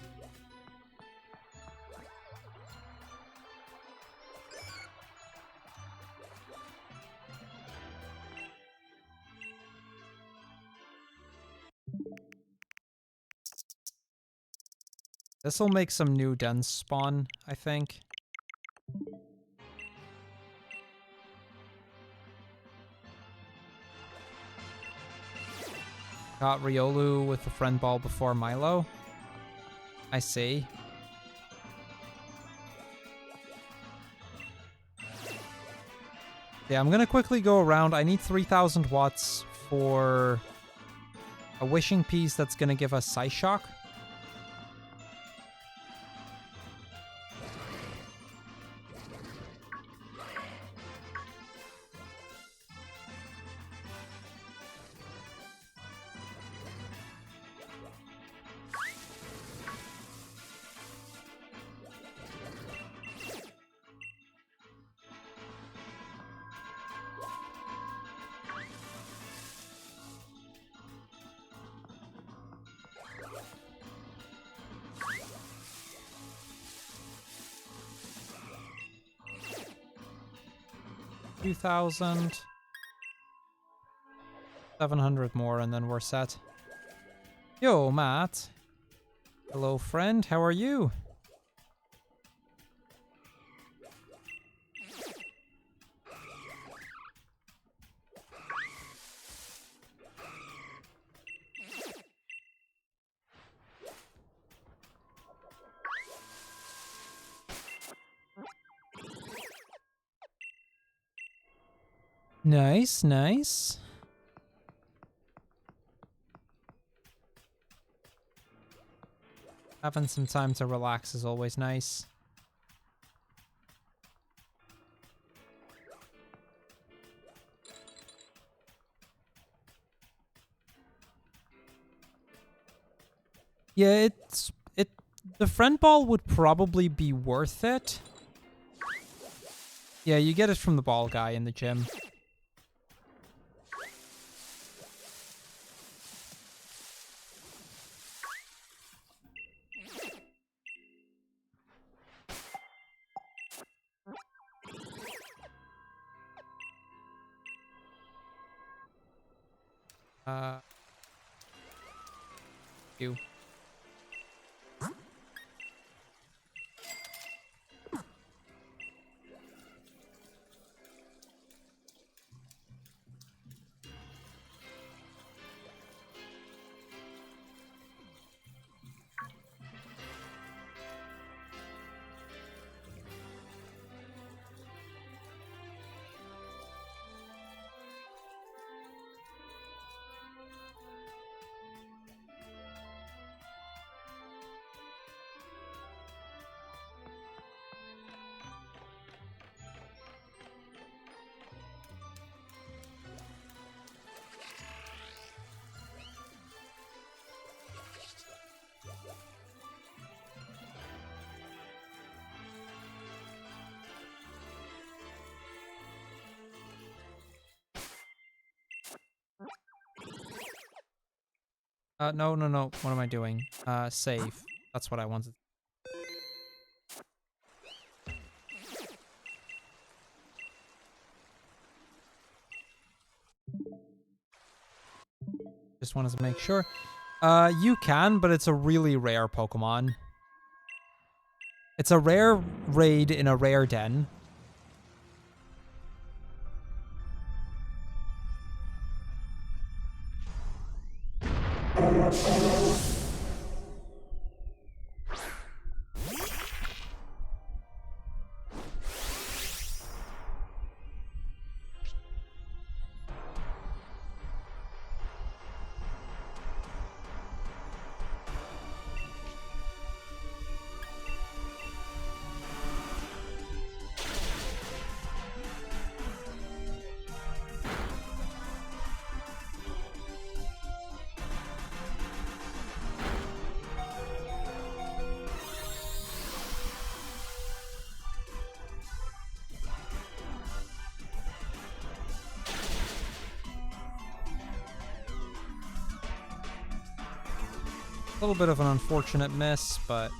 This'll make some new dens spawn, I think. Got Riolu with the friend ball before Milo. I see. Yeah, I'm gonna quickly go around. I need 3,000 watts for a Wishing Piece that's gonna give us Psyshock. $2,000. 700 more and then we're set. Yo, Matt. Hello, friend. How are you? Nice, nice. Having some time to relax is always nice. Yeah, the friend ball would probably be worth it. Yeah, you get it from the ball guy in the gym. You. No. What am I doing? Save. That's what I wanted. Just wanted to make sure. You can, but it's a really rare Pokemon. It's a rare raid in a rare den. A little bit of an unfortunate miss, but...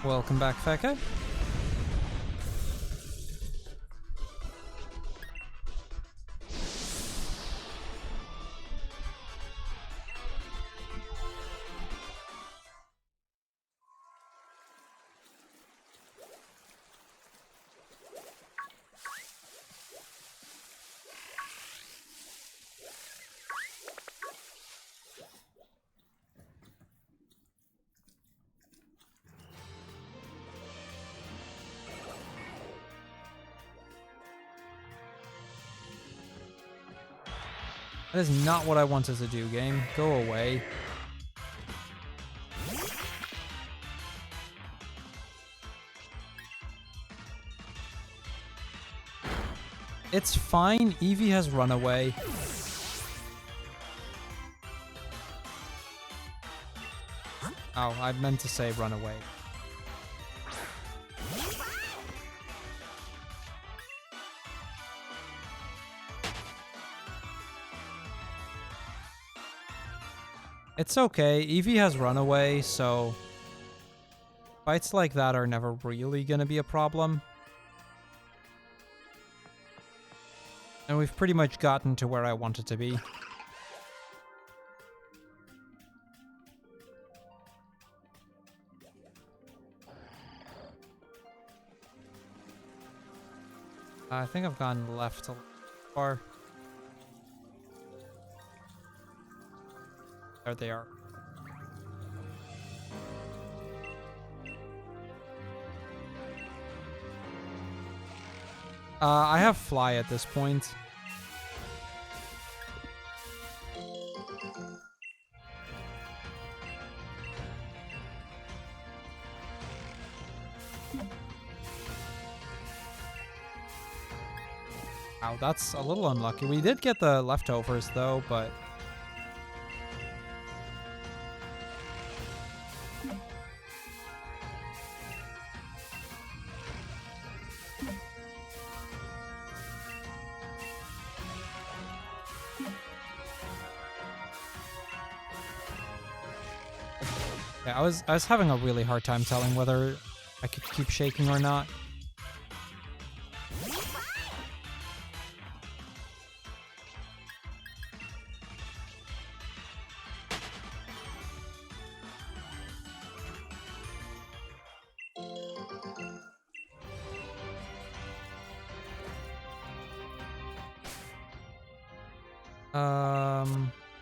Welcome back, Feka. That is not what I wanted to do, game. Go away. It's fine. Eevee has run away. Oh, I meant to say run away. It's okay. Eevee has run away, so fights like that are never really gonna be a problem. And we've pretty much gotten to where I wanted to be. I think I've gone left a little far. There they are. I have Fly at this point. Wow, that's a little unlucky. We did get the leftovers though, but... Yeah, I was having a really hard time telling whether I could keep shaking or not.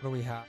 What do we have?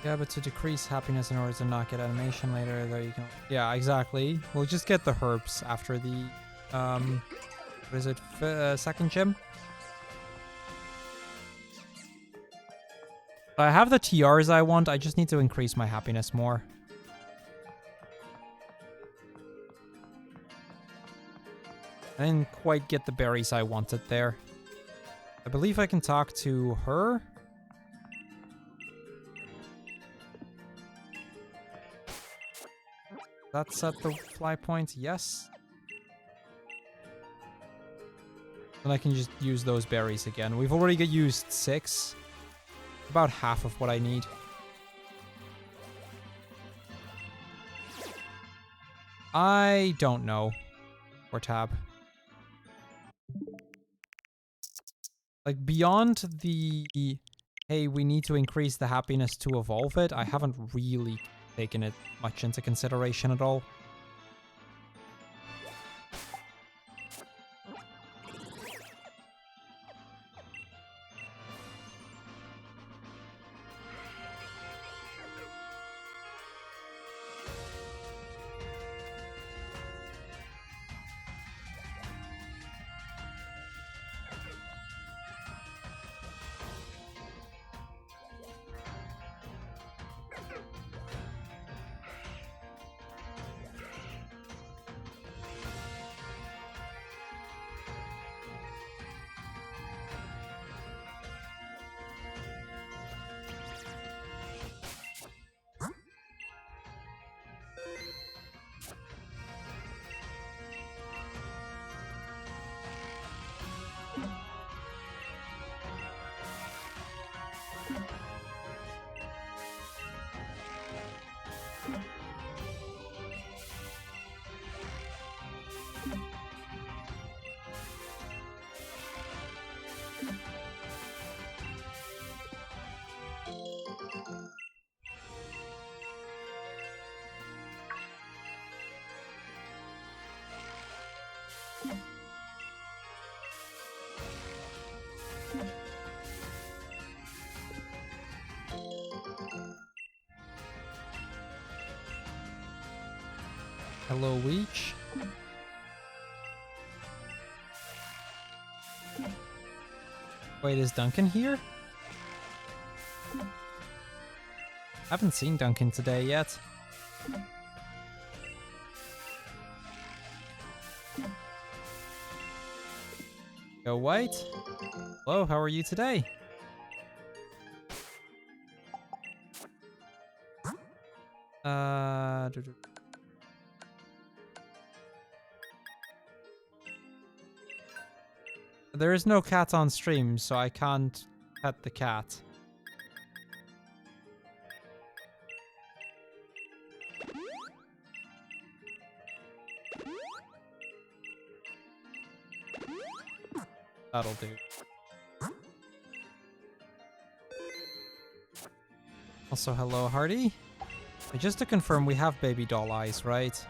Yeah, but to decrease happiness in order to not get animation later, though you can... Yeah, exactly. We'll just get the herbs after the, what is it, second gym? I have the TRs I want, I just need to increase my happiness more. I didn't quite get the berries I wanted there. I believe I can talk to her. That's at the fly point, yes. Then I can just use those berries again. We've already used 6. About half of what I need. I don't know. Or tab. Like, beyond the... Hey, we need to increase the happiness to evolve it, I haven't really taken it much into consideration at all. Hello, Weech. Wait, is Duncan here? Haven't seen Duncan today yet. Go White. Hello, how are you today? There is no cat on stream, so I can't pet the cat. That'll do. Also, hello, Hardy. Just to confirm, we have baby doll eyes, right?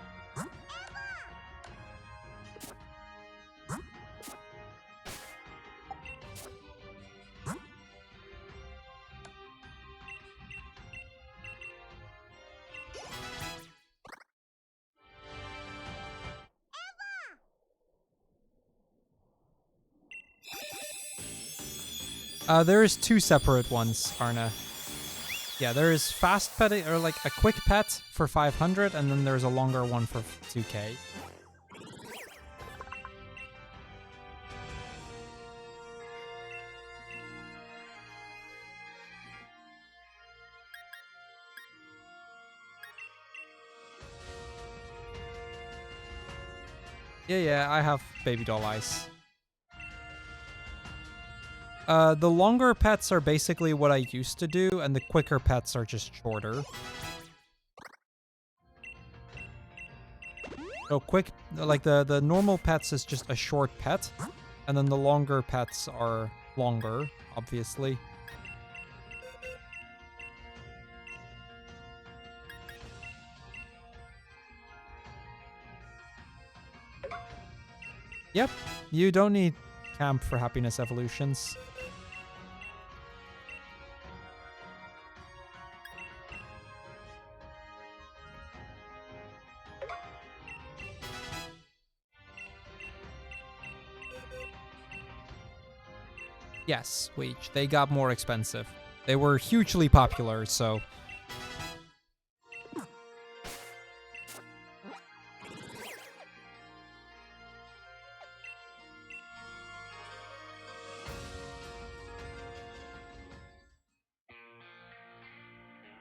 There's 2 separate ones, Arna. Yeah, there is fast pet, or like a quick pet for 500, and then there's a longer one for 2k. Yeah, I have baby doll eyes. The longer pets are basically what I used to do, and the quicker pets are just shorter. So quick, like the normal pets is just a short pet, and then the longer pets are longer, obviously. Yep, you don't need camp for happiness evolutions. Yes, they got more expensive. They were hugely popular, so...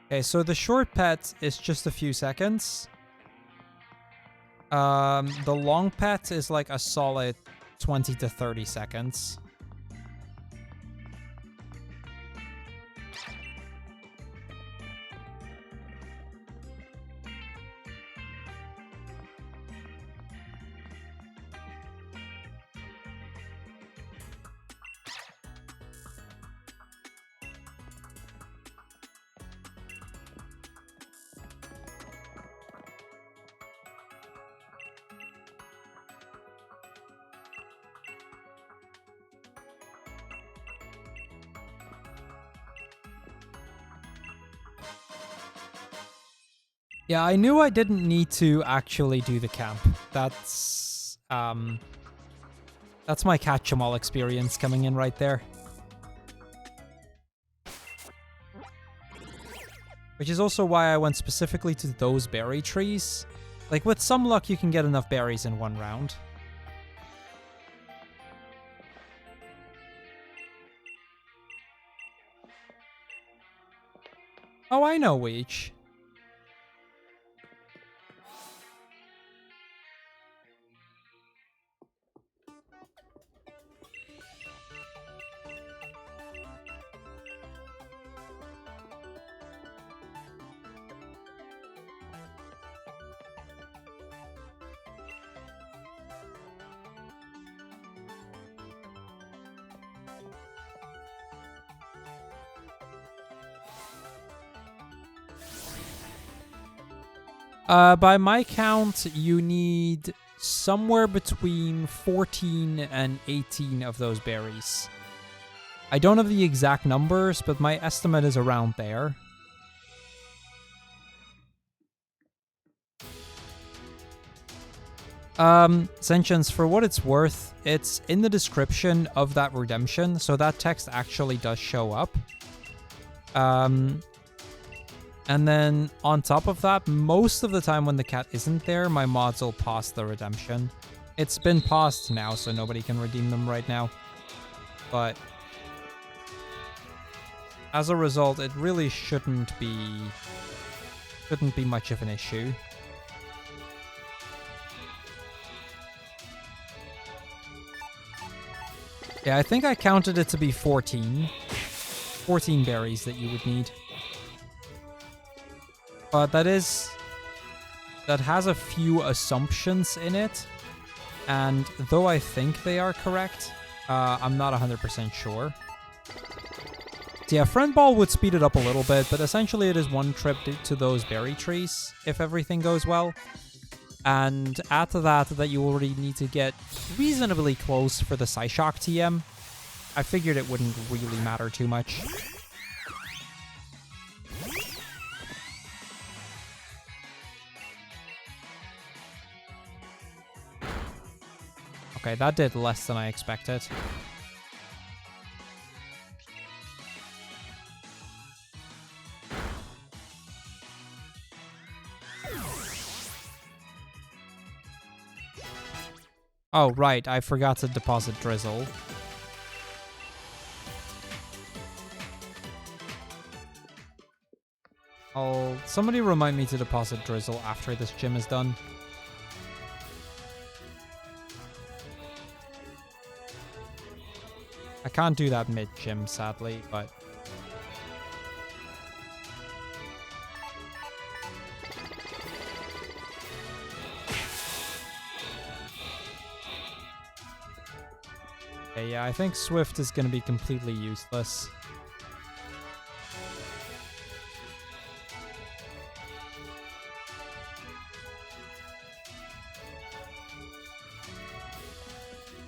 Okay, so the short pet is just a few seconds. The long pet is like a solid 20 to 30 seconds. Yeah, I knew I didn't need to actually do the camp. That's my catch-em-all experience coming in right there. Which is also why I went specifically to those berry trees. Like, with some luck, you can get enough berries in one round. Oh, I know Weech. By my count, you need somewhere between 14 and 18 of those berries. I don't have the exact numbers, but my estimate is around there. Sentience, for what it's worth, it's in the description of that redemption, so that text actually does show up. And then on top of that, most of the time when the cat isn't there, my mods will pause the redemption. It's been paused now, so nobody can redeem them right now. But as a result, it really shouldn't be much of an issue. Yeah, I think I counted it to be 14. 14 berries that you would need. But that has a few assumptions in it. And though I think they are correct, I'm not 100% sure. So yeah, Friend Ball would speed it up a little bit, but essentially it is one trip to those berry trees, if everything goes well. And after that you already need to get reasonably close for the Psyshock TM. I figured it wouldn't really matter too much. Okay, that did less than I expected. Oh, right. I forgot to deposit Drizzle. Somebody remind me to deposit Drizzle after this gym is done. I can't do that mid-gym, sadly, but... Okay, yeah, I think Swift is going to be completely useless.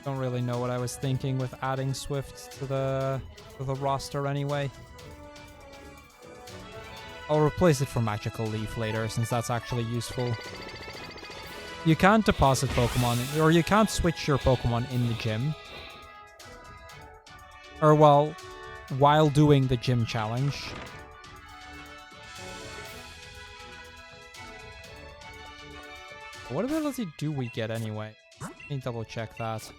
Don't really know what I was thinking with adding Swift to the roster anyway. I'll replace it for Magical Leaf later, since that's actually useful. You can't deposit Pokemon, or you can't switch your Pokemon in the gym. Or, well, while doing the gym challenge. What ability do we get anyway? Let me double check that.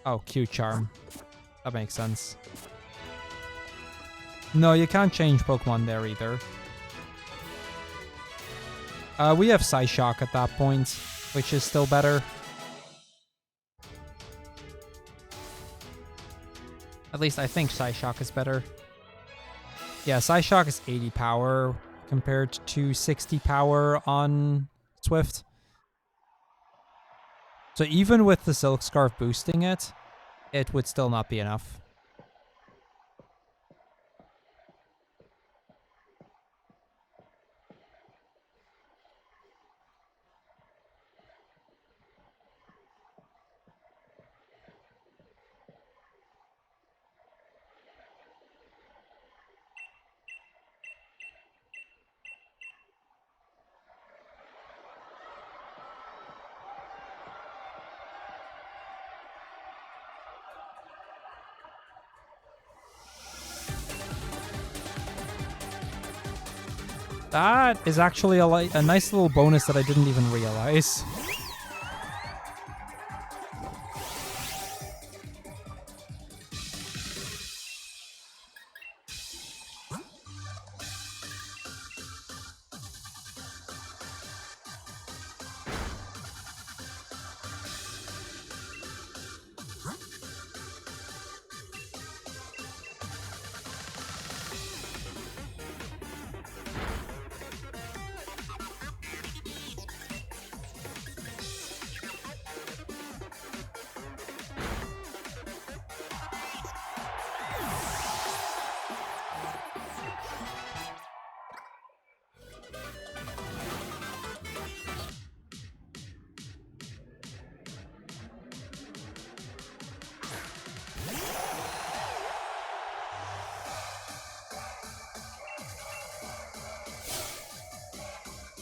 Oh, Q-Charm. That makes sense. No, you can't change Pokemon there either. We have Psyshock at that point, which is still better. At least I think Psyshock is better. Yeah, Psyshock is 80 power compared to 60 power on Swift. So even with the Silk Scarf boosting it, it would still not be enough. That is actually a nice little bonus that I didn't even realize.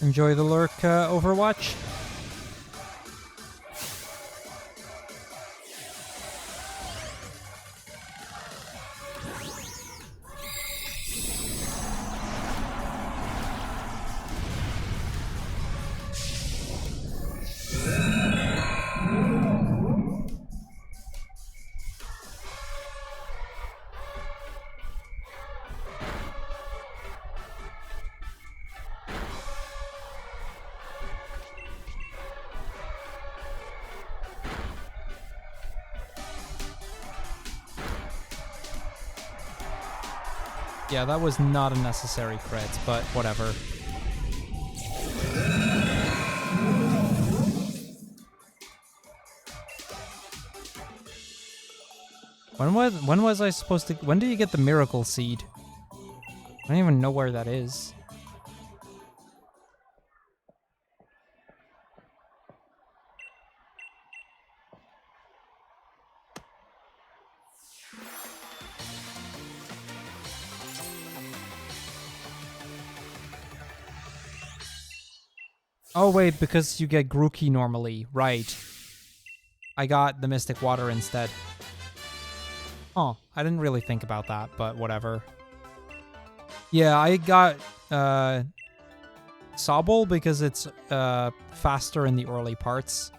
Enjoy the lurk, Overwatch. Yeah, that was not a necessary crit, but whatever. When was I supposed to... When do you get the Miracle Seed? I don't even know where that is. Oh, wait, because you get Grookey normally. Right. I got the Mystic Water instead. Oh, I didn't really think about that, but whatever. Yeah, I got Sobble because it's faster in the early parts.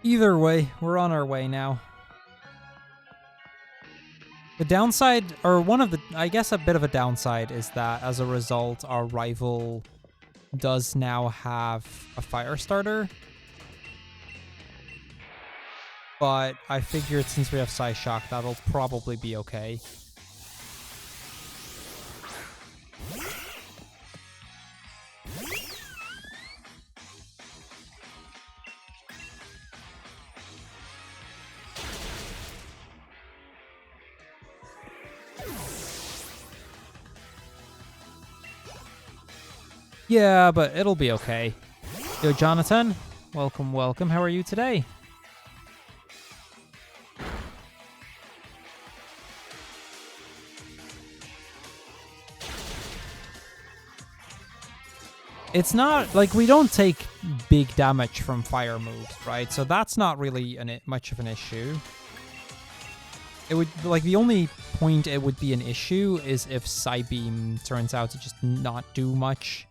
Either way, we're on our way now. The downside, or one of the, I guess a bit of a downside, is that as a result, our rival does now have a fire starter. But I figured since we have Psyshock, that'll probably be okay. Yeah, but it'll be okay. Yo, Jonathan, welcome, welcome. How are you today? It's not, like, we don't take big damage from fire moves, right? So that's not really much of an issue. It would, like, the only point it would be an issue is if Psybeam turns out to just not do much.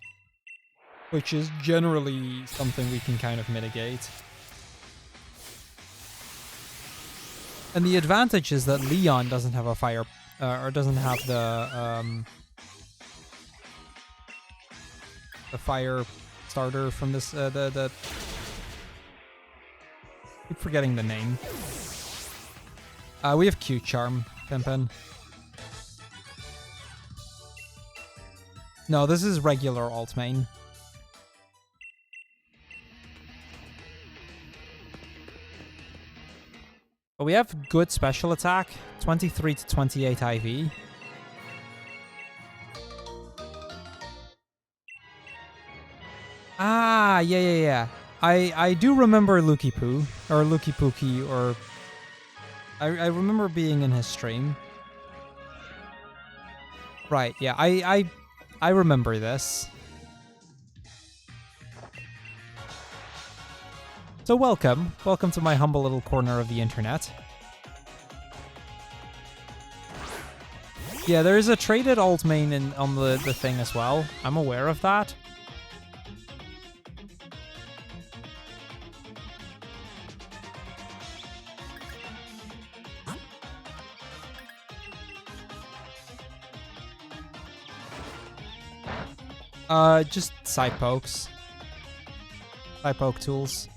Which is generally something we can kind of mitigate. And the advantage is that Leon doesn't have a fire, or doesn't have the fire starter from this, keep forgetting the name. We have Q-Charm, Pimpin. No, this is regular alt main. But we have good special attack, 23 to 28 IV. Ah, yeah. I do remember Lucky Poo, or Lucky Pookie, or... I remember being in his stream. Right, yeah, I remember this. So welcome to my humble little corner of the internet. Yeah, there is a traded alt main on the thing as well. I'm aware of that. Just side pokes. Side poke tools.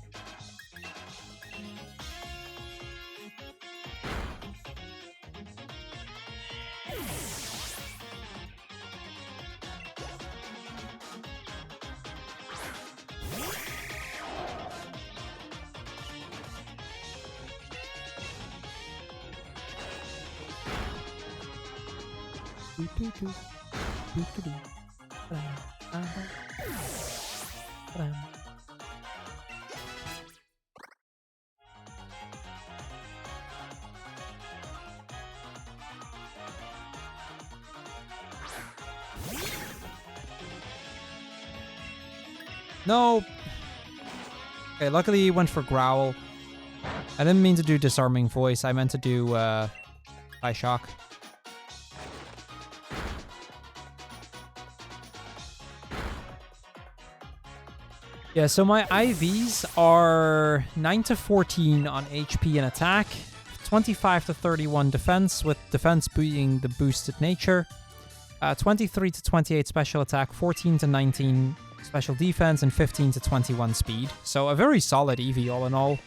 No. Okay, luckily he went for Growl. I didn't mean to do Disarming Voice. I meant to do Eye Shock. Yeah, so my IVs are 9 to 14 on HP and attack, 25 to 31 defense, with defense being the boosted nature, 23 to 28 special attack, 14 to 19 special defense, and 15 to 21 speed. So a very solid Eevee all in all.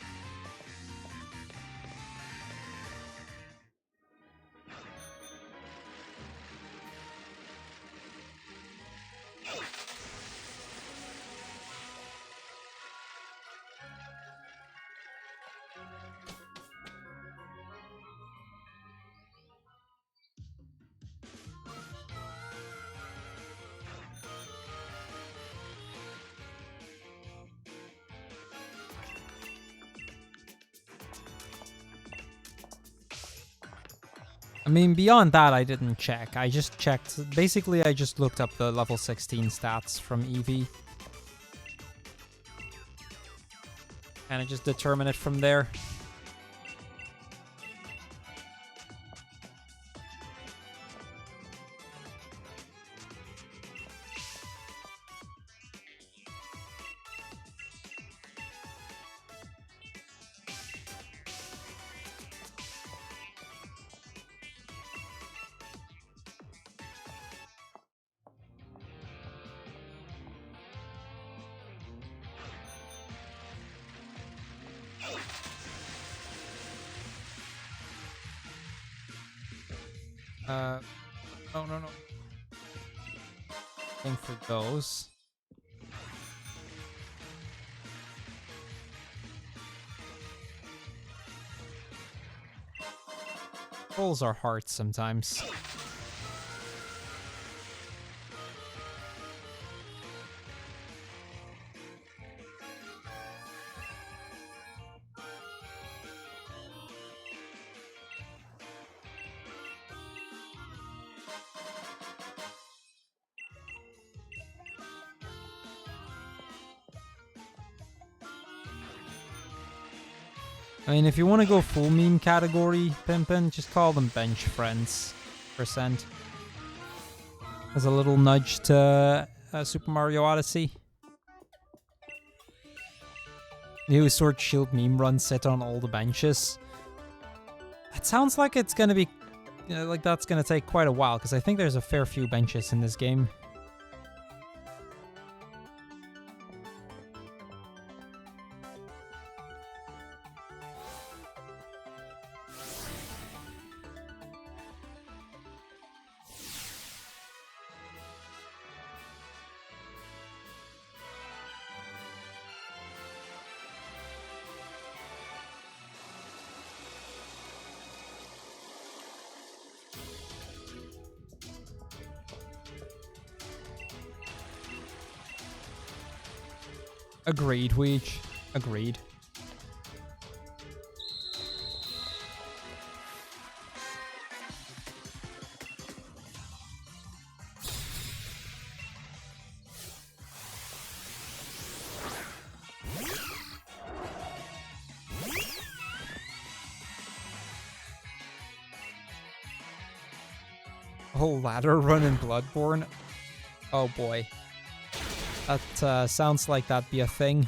I mean, beyond that, I didn't check. I just checked. Basically, I just looked up the level 16 stats from Eevee. And I just determine it from there. No. Going for those. Rolls are hard sometimes. I mean, if you want to go full meme category, Pimpin', just call them bench friends. %. As a little nudge to Super Mario Odyssey. New Sword Shield meme run sit on all the benches. It sounds like it's gonna be, like that's gonna take quite a while, because I think there's a fair few benches in this game. Agreed, Weech. Agreed. Whole ladder run in Bloodborne? Oh boy. That sounds like that'd be a thing.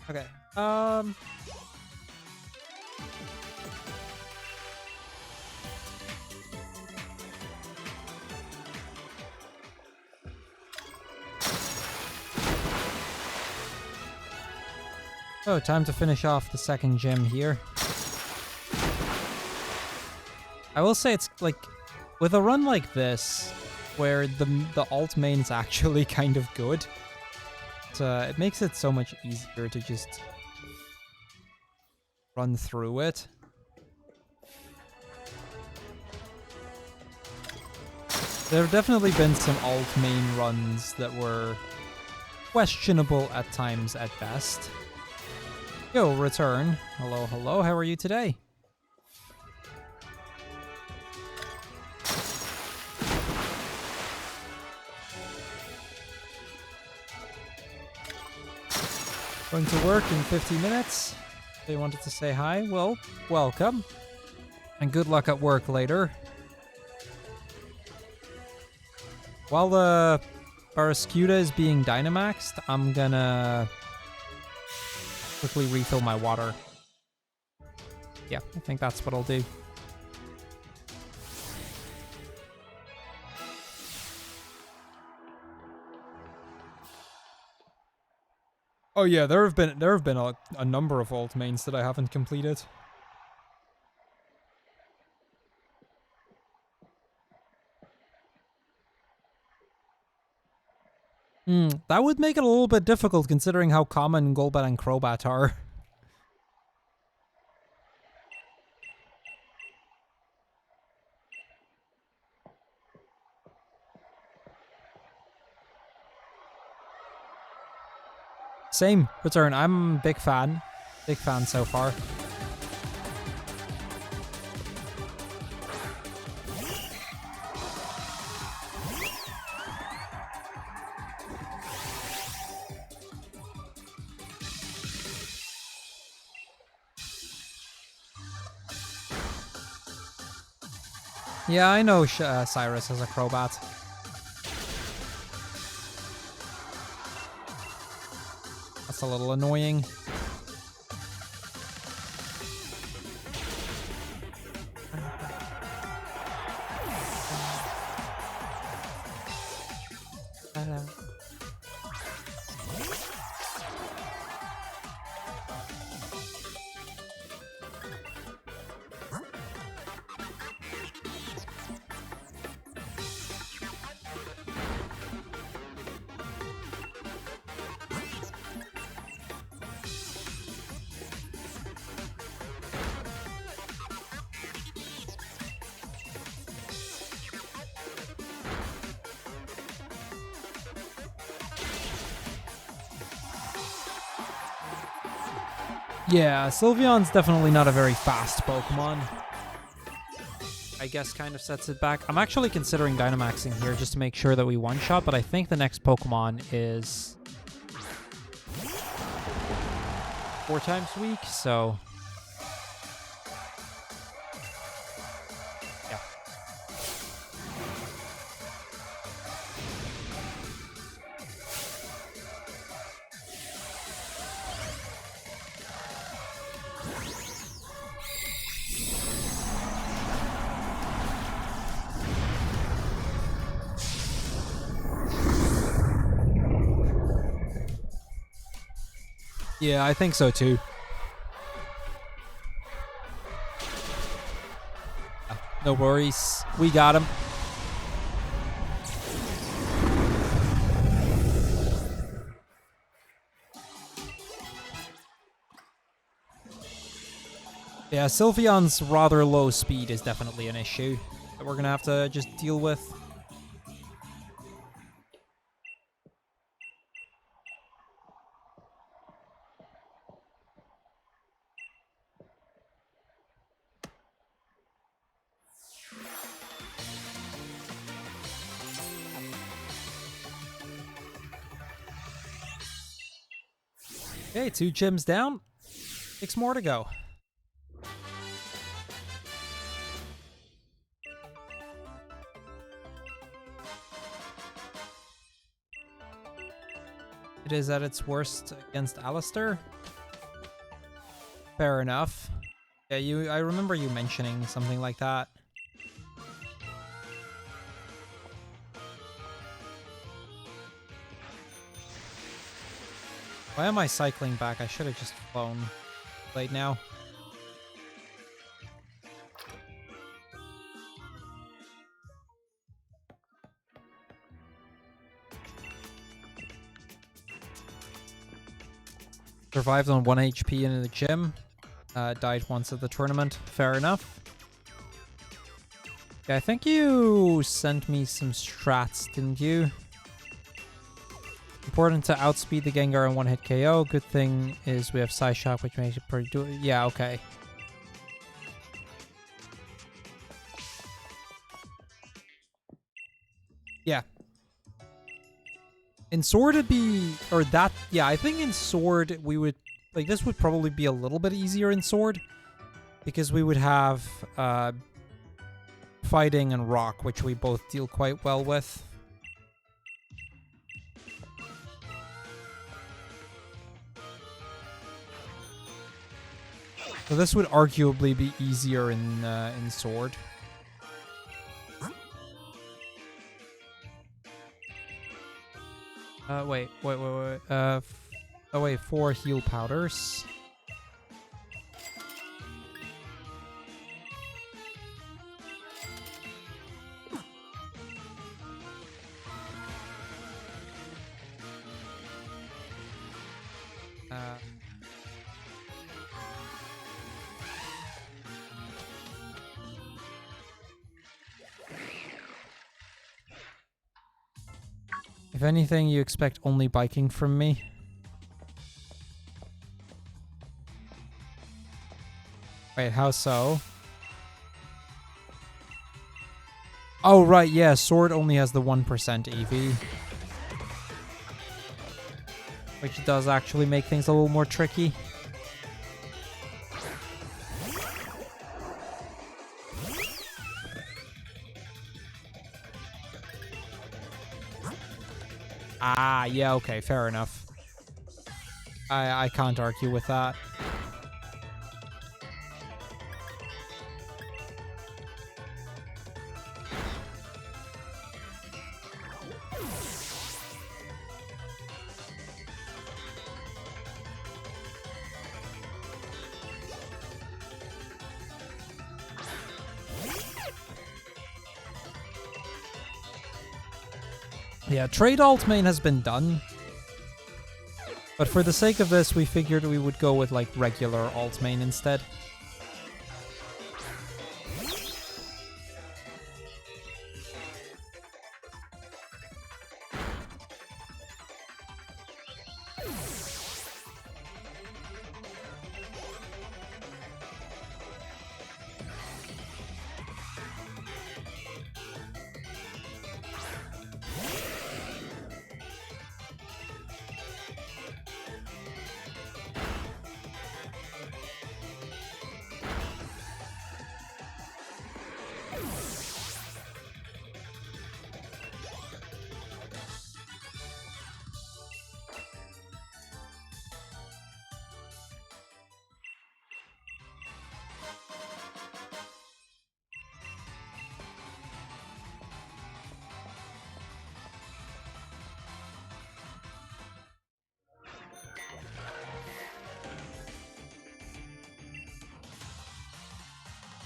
Okay. Oh, time to finish off the second gym here. I will say it's like, with a run like this, where the alt main is actually kind of good, it makes it so much easier to just run through it. There have definitely been some alt main runs that were questionable at times at best. Yo, return. Hello, hello. How are you today? Going to work in 50 minutes. They wanted to say hi. Well, welcome. And good luck at work later. While the Barraskewda is being Dynamaxed, I'm gonna quickly refill my water. Yeah, I think that's what I'll do. Oh yeah, there have been a number of alt mains that I haven't completed. That would make it a little bit difficult considering how common Golbat and Crobat are. Same, return. I'm a big fan. Big fan so far. Yeah, I know Cyrus has a Crobat. That's a little annoying. Yeah, Sylveon's definitely not a very fast Pokemon. I guess kind of sets it back. I'm actually considering Dynamaxing here just to make sure that we one-shot, but I think the next Pokemon is 4 times weak, so... yeah. Yeah, I think so too. No worries. We got him. Yeah, Sylveon's rather low speed is definitely an issue that we're gonna have to just deal with. Okay, 2 gyms down. 6 more to go. It is at its worst against Alistair. Fair enough. Yeah, I remember you mentioning something like that. Why am I cycling back? I should have just flown. Late now. Survived on 1 HP in the gym. Died once at the tournament. Fair enough. Yeah, I think you sent me some strats, didn't you? Important to outspeed the Gengar in 1-hit KO. Good thing is we have Psy Shock, which makes it pretty yeah, okay. Yeah. In Sword it'd be... Or that... Yeah, I think in Sword we would... Like, this would probably be a little bit easier in Sword. Because we would have... Fighting and Rock, which we both deal quite well with. So this would arguably be easier in Sword. Wait. Oh wait, 4 heal powders. If anything, you expect only biking from me. Wait, how so? Oh, right, yeah, Sword only has the 1% EV. Which does actually make things a little more tricky. Ah, yeah, okay, fair enough. I can't argue with that. Yeah, trade alt main has been done. But for the sake of this, we figured we would go with, like, regular alt main instead.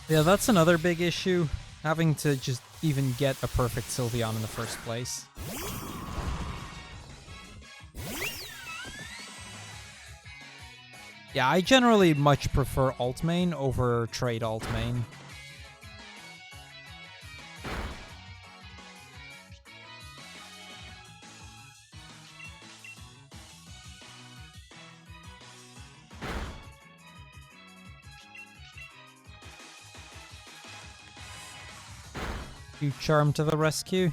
Yeah, that's another big issue. Having to just even get a perfect Sylveon in the first place. Yeah, I generally much prefer alt main over trade alt main. You Charm to the rescue.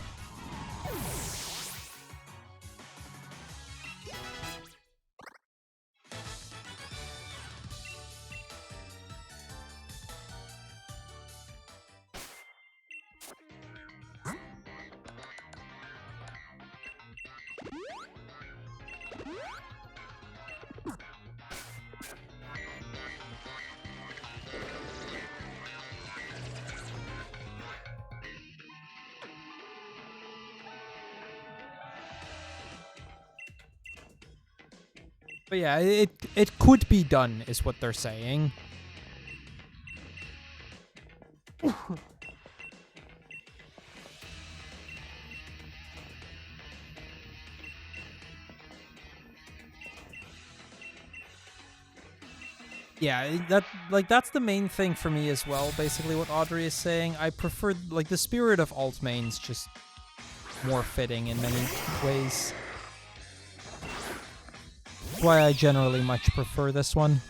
But yeah, it could be done, is what they're saying. Yeah, that's the main thing for me as well. Basically, what Audrey is saying, I prefer like the spirit of alt mains, just more fitting in many ways. That's why I generally much prefer this one.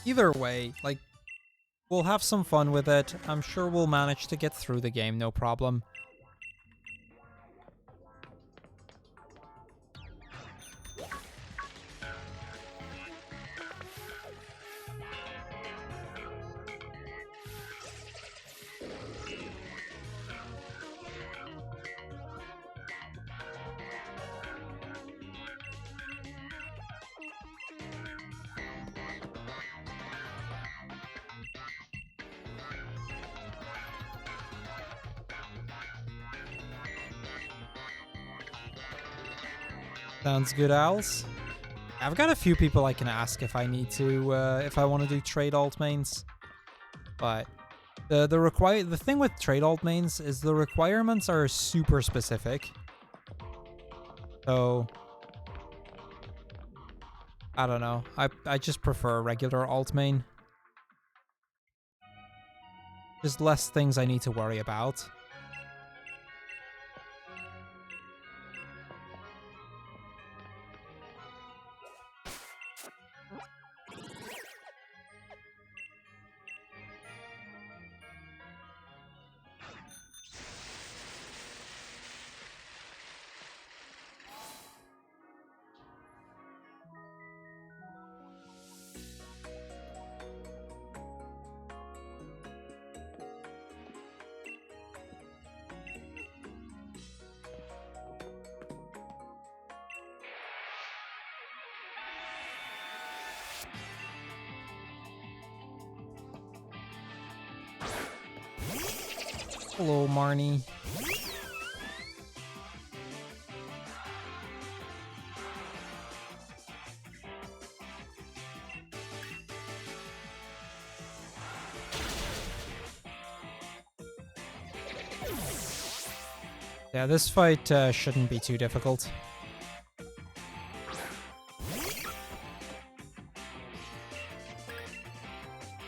Either way, like, we'll have some fun with it. I'm sure we'll manage to get through the game, no problem. Sounds good, Owls. I've got a few people I can ask if I need to, if I want to do trade alt mains. But the thing with trade alt mains is the requirements are super specific. So I don't know. I just prefer a regular alt main. Just less things I need to worry about. Hello, Marnie. Yeah, this fight shouldn't be too difficult.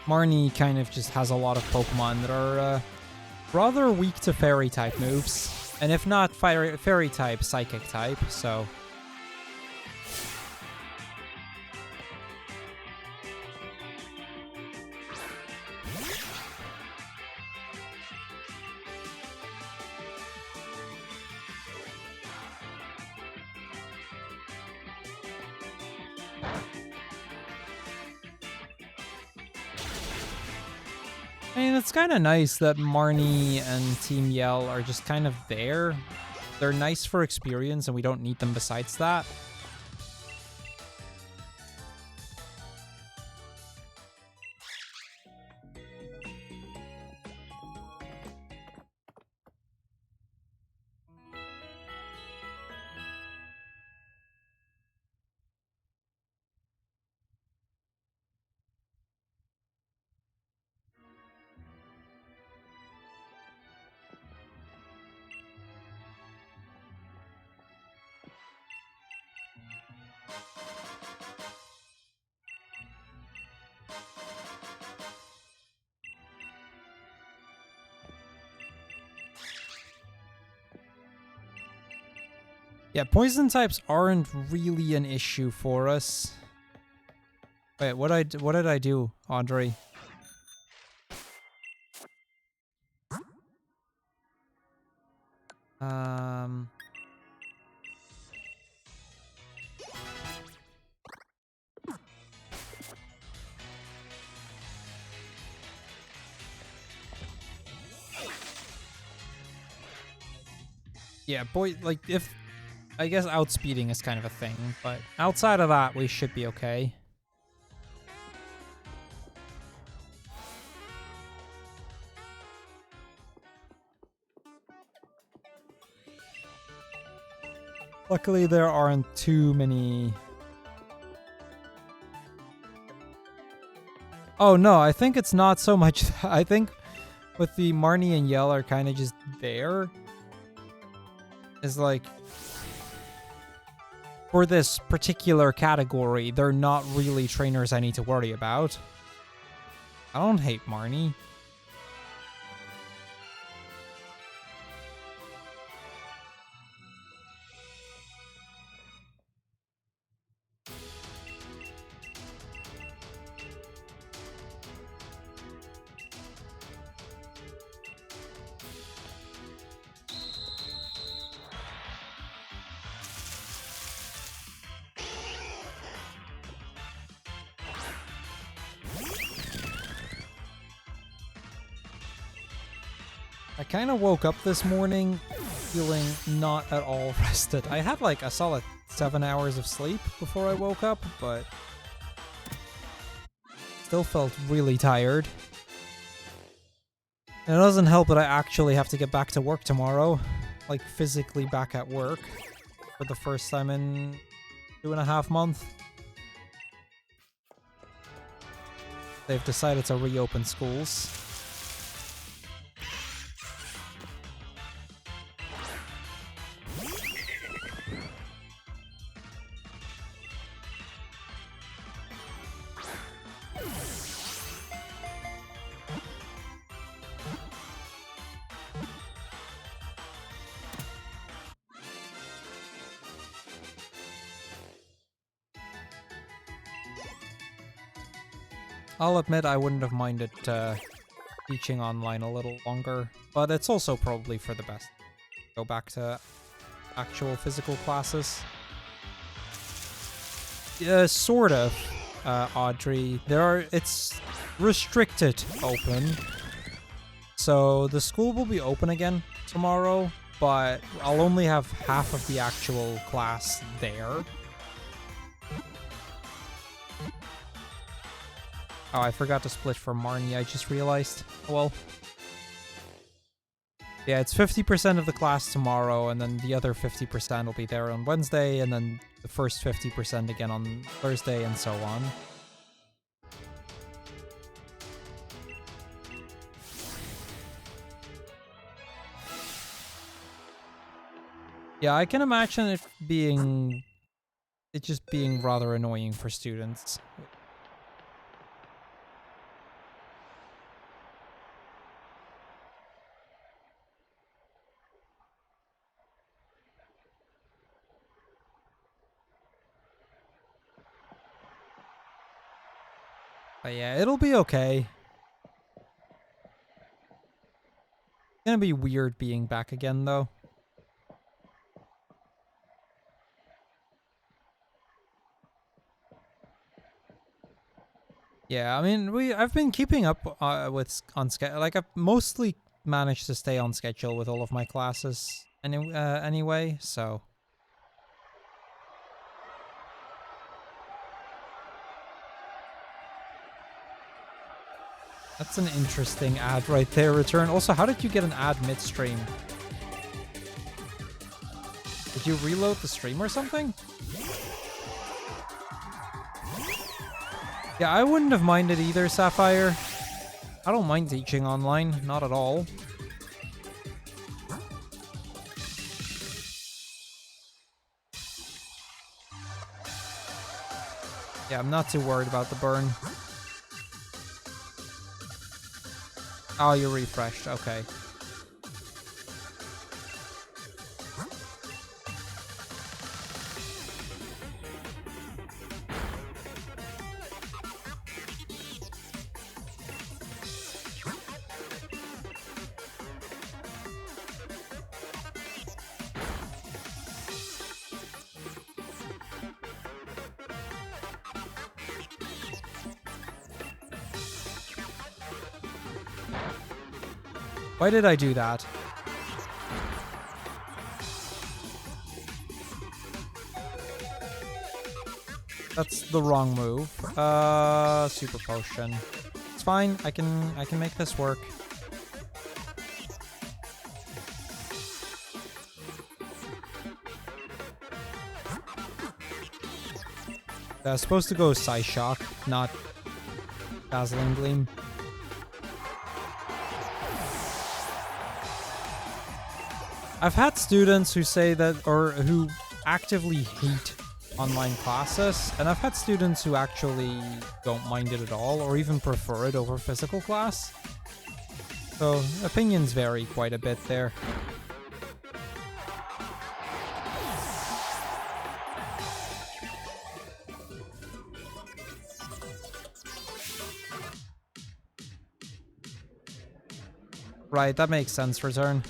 Marnie kind of just has a lot of Pokemon that are rather weak to Fairy type moves. And if not Fairy type, Psychic type, so... I mean, it's kind of nice that Marnie and Team Yell are just kind of there. They're nice for experience, and we don't need them besides that. Yeah, poison types aren't really an issue for us. Wait, what did I do, Audrey? Yeah, boy, like, if... I guess outspeeding is kind of a thing, but outside of that, we should be okay. Luckily, there aren't too many... Oh, no, I think it's not so much... I think with the Marnie and Yell are kind of just there. Is like... For this particular category, they're not really trainers I need to worry about. I don't hate Marnie. I kind of woke up this morning feeling not at all rested. I had like a solid 7 hours of sleep before I woke up, but still felt really tired. And it doesn't help that I actually have to get back to work tomorrow. Like physically back at work for the first time in 2.5 months. They've decided to reopen schools. I'll admit I wouldn't have minded teaching online a little longer, but it's also probably for the best. Go back to actual physical classes. Sort of, Audrey. It's restricted open. So the school will be open again tomorrow, but I'll only have half of the actual class there. Oh, I forgot to split for Marnie, I just realized. Well. Yeah, it's 50% of the class tomorrow, and then the other 50% will be there on Wednesday, and then the first 50% again on Thursday, and so on. Yeah, I can imagine it just being rather annoying for students. But yeah, it'll be okay. It's gonna be weird being back again, though. Yeah, I mean, I've been keeping up on schedule. Like, I've mostly managed to stay on schedule with all of my classes anyway, so. That's an interesting ad right there, Return. Also, how did you get an ad midstream? Did you reload the stream or something? Yeah, I wouldn't have minded either, Sapphire. I don't mind teaching online, not at all. Yeah, I'm not too worried about the burn. Oh, you're refreshed. Okay. Why did I do that? That's the wrong move. Super potion. It's fine. I can make this work. I was supposed to go Psy Shock, not Dazzling Gleam. I've had students who say that, or who actively hate online classes, and I've had students who actually don't mind it at all, or even prefer it over physical class. So, opinions vary quite a bit there. Right, that makes sense, Return.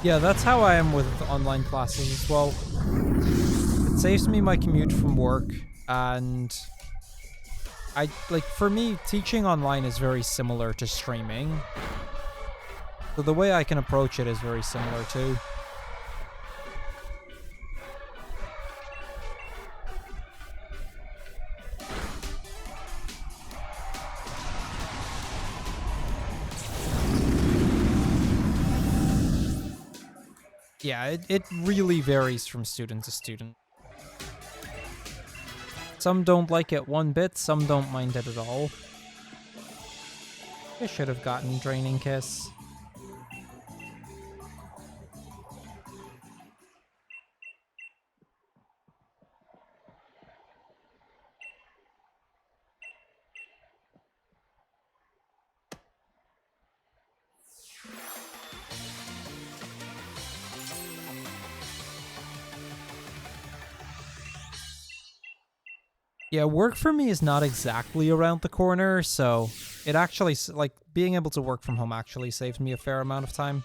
Yeah, that's how I am with online classes as well. It saves me my commute from work, and for me, teaching online is very similar to streaming. So the way I can approach it is very similar too. Yeah, it really varies from student to student. Some don't like it one bit, some don't mind it at all. I should have gotten Draining Kiss. Yeah, work for me is not exactly around the corner, so it actually, like, being able to work from home actually saves me a fair amount of time.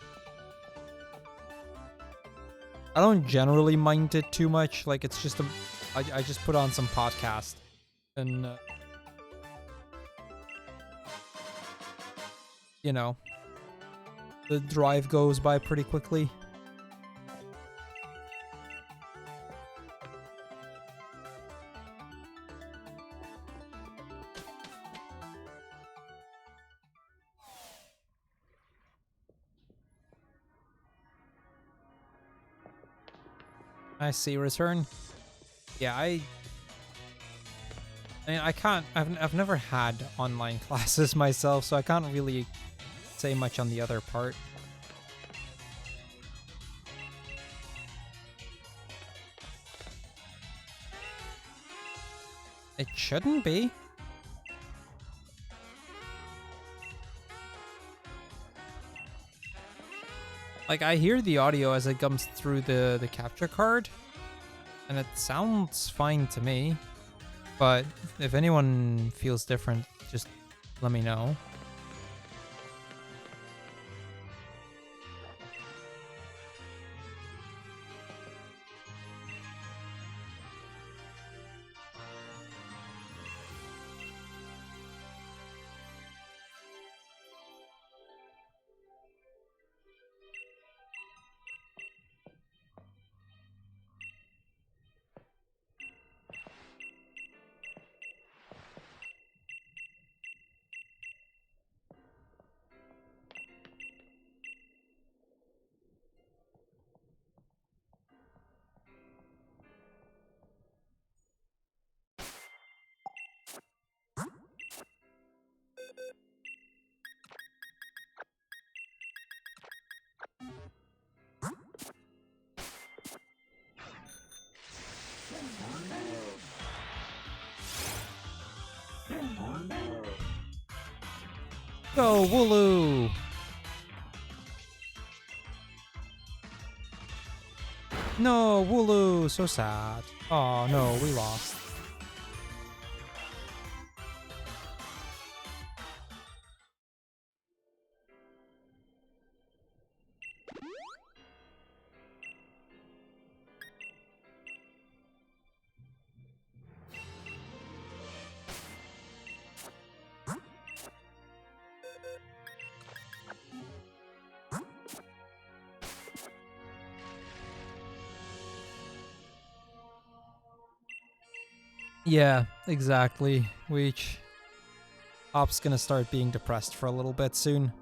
I don't generally mind it too much, like, it's just I just put on some podcast, and, you know, the drive goes by pretty quickly. I see, Return. Yeah, I mean, I can't. I've never had online classes myself, so I can't really say much on the other part. It shouldn't be. Like, I hear the audio as it comes through the capture card, and it sounds fine to me. But if anyone feels different, just let me know. Go, Wooloo! No, Wooloo! So sad. Oh no, we lost. Yeah, exactly. Hop's gonna start being depressed for a little bit soon.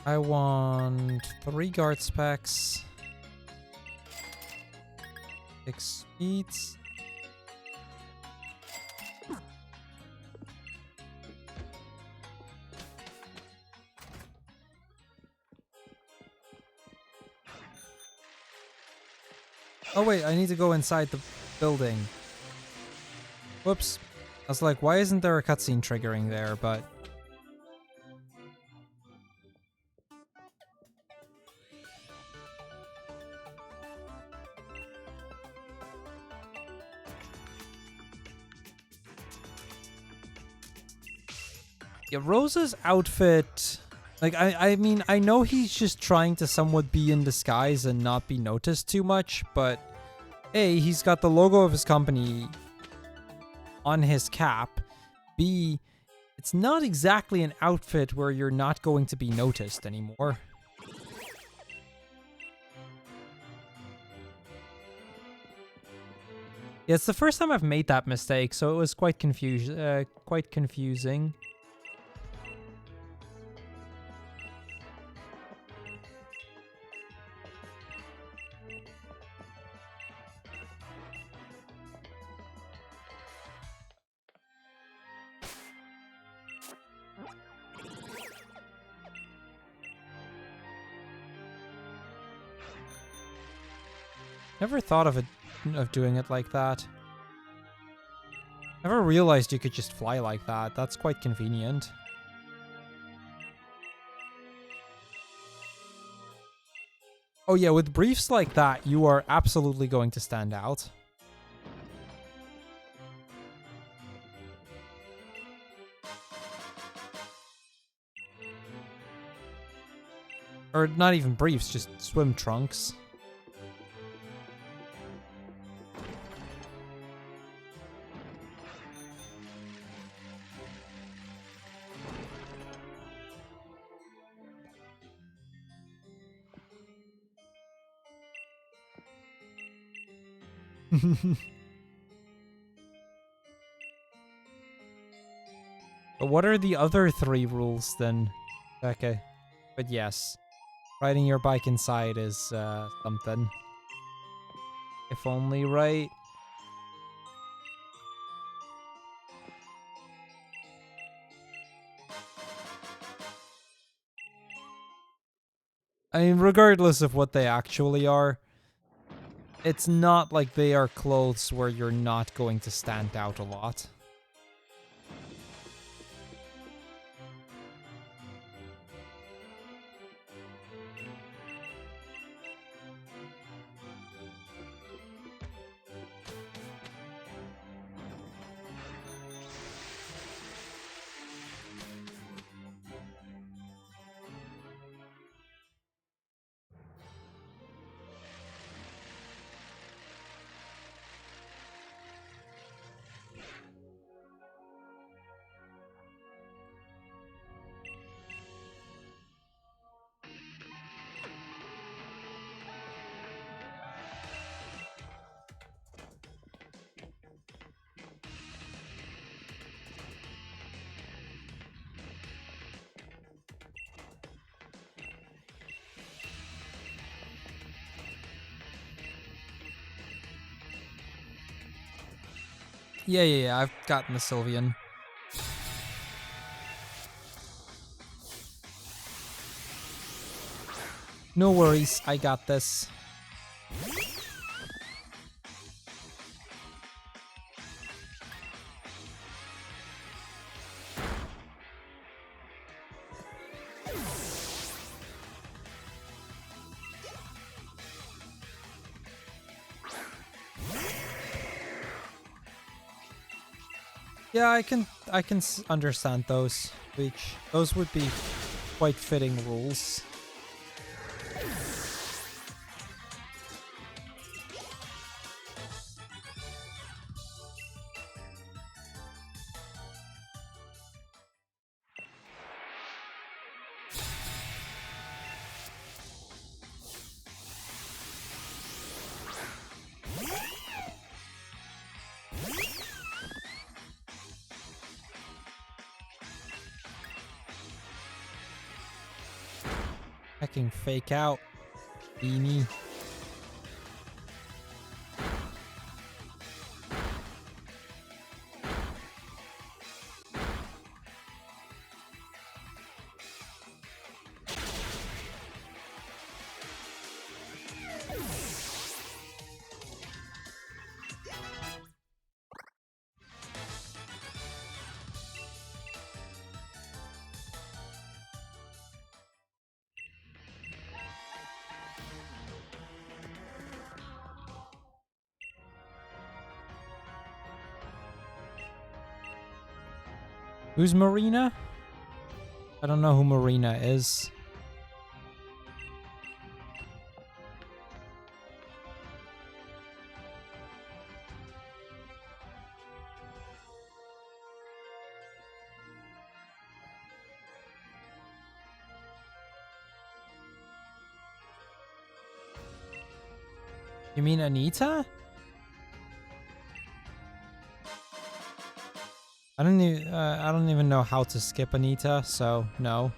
I want 3 guard specs, 6 speeds. Oh wait, I need to go inside the building. Whoops. I was like, why isn't there a cutscene triggering there? But yeah, Rose's outfit, like, I mean, I know he's just trying to somewhat be in disguise and not be noticed too much, but A, he's got the logo of his company on his cap. B, it's not exactly an outfit where you're not going to be noticed anymore. Yeah, it's the first time I've made that mistake, so it was quite confusing. Never thought of doing it like that. Never realized you could just fly like that. That's quite convenient. Oh yeah, with briefs like that, you are absolutely going to stand out. Or not even briefs, just swim trunks. But what are the other 3 rules then? Okay. But yes, riding your bike inside is something. If only right. I mean, regardless of what they actually are, it's not like they are clothes where you're not going to stand out a lot. Yeah, I've gotten the Sylveon. No worries, I got this. Yeah, I can understand those, Bleach. Those would be quite fitting rules. I can fake out. Beanie. Who's Marina? I don't know who Marina is. You mean Anita? I don't even know how to skip Anita, so no.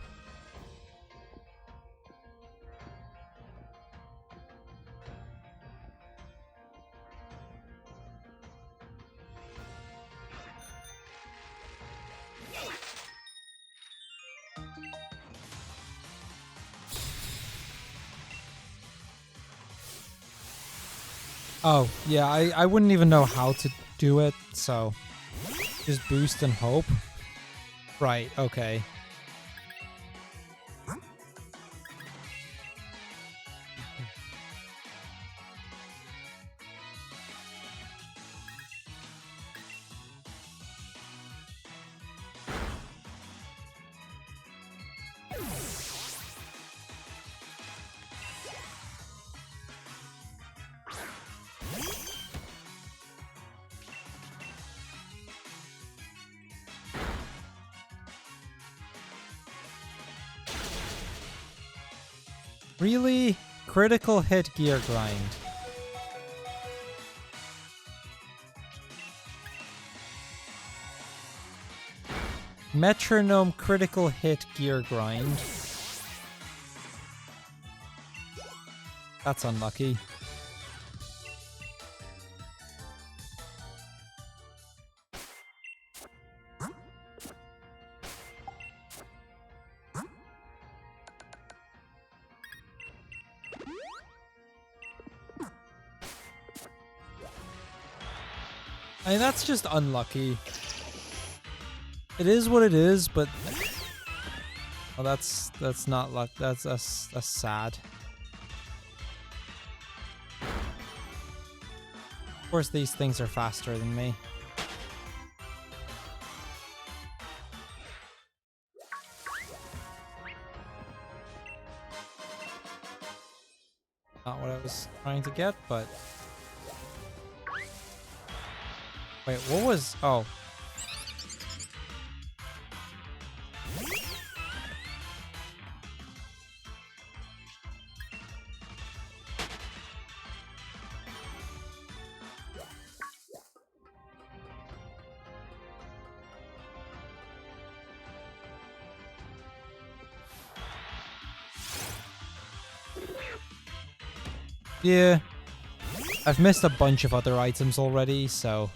Oh, yeah, I wouldn't even know how to do it, so just boost and hope. Right, okay. Really? Critical hit gear grind. Metronome critical hit gear grind. That's unlucky. I mean, that's just unlucky. It is what it is, but well, that's not luck. That's sad. Of course, these things are faster than me. Not what I was trying to get, but wait, what was? Oh. Yeah, I've missed a bunch of other items already, so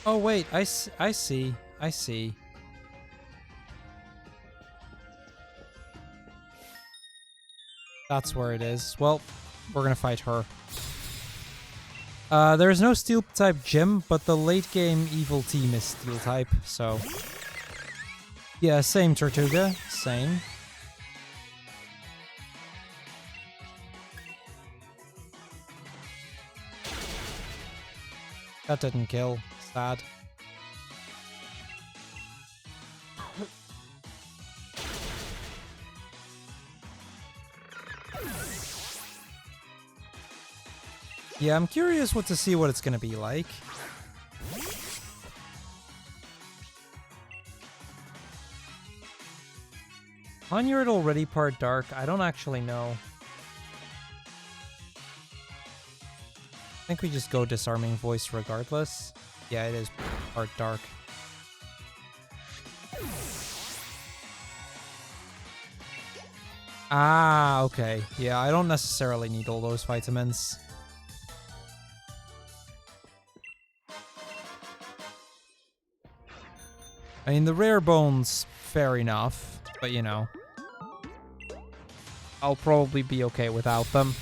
Oh, wait. I see. I see. That's where it is. Well, we're gonna fight her. There's no Steel-type gym, but the late-game evil team is Steel-type, so... Yeah, same Tortuga. Same. That didn't kill. Sad. Yeah, I'm curious to see what it's gonna be like. Onyard already part dark? I don't actually know. I think we just go Disarming Voice regardless. Yeah, it is part dark. Ah, okay. Yeah, I don't necessarily need all those vitamins. I mean, the rare bones, fair enough, but you know. I'll probably be okay without them.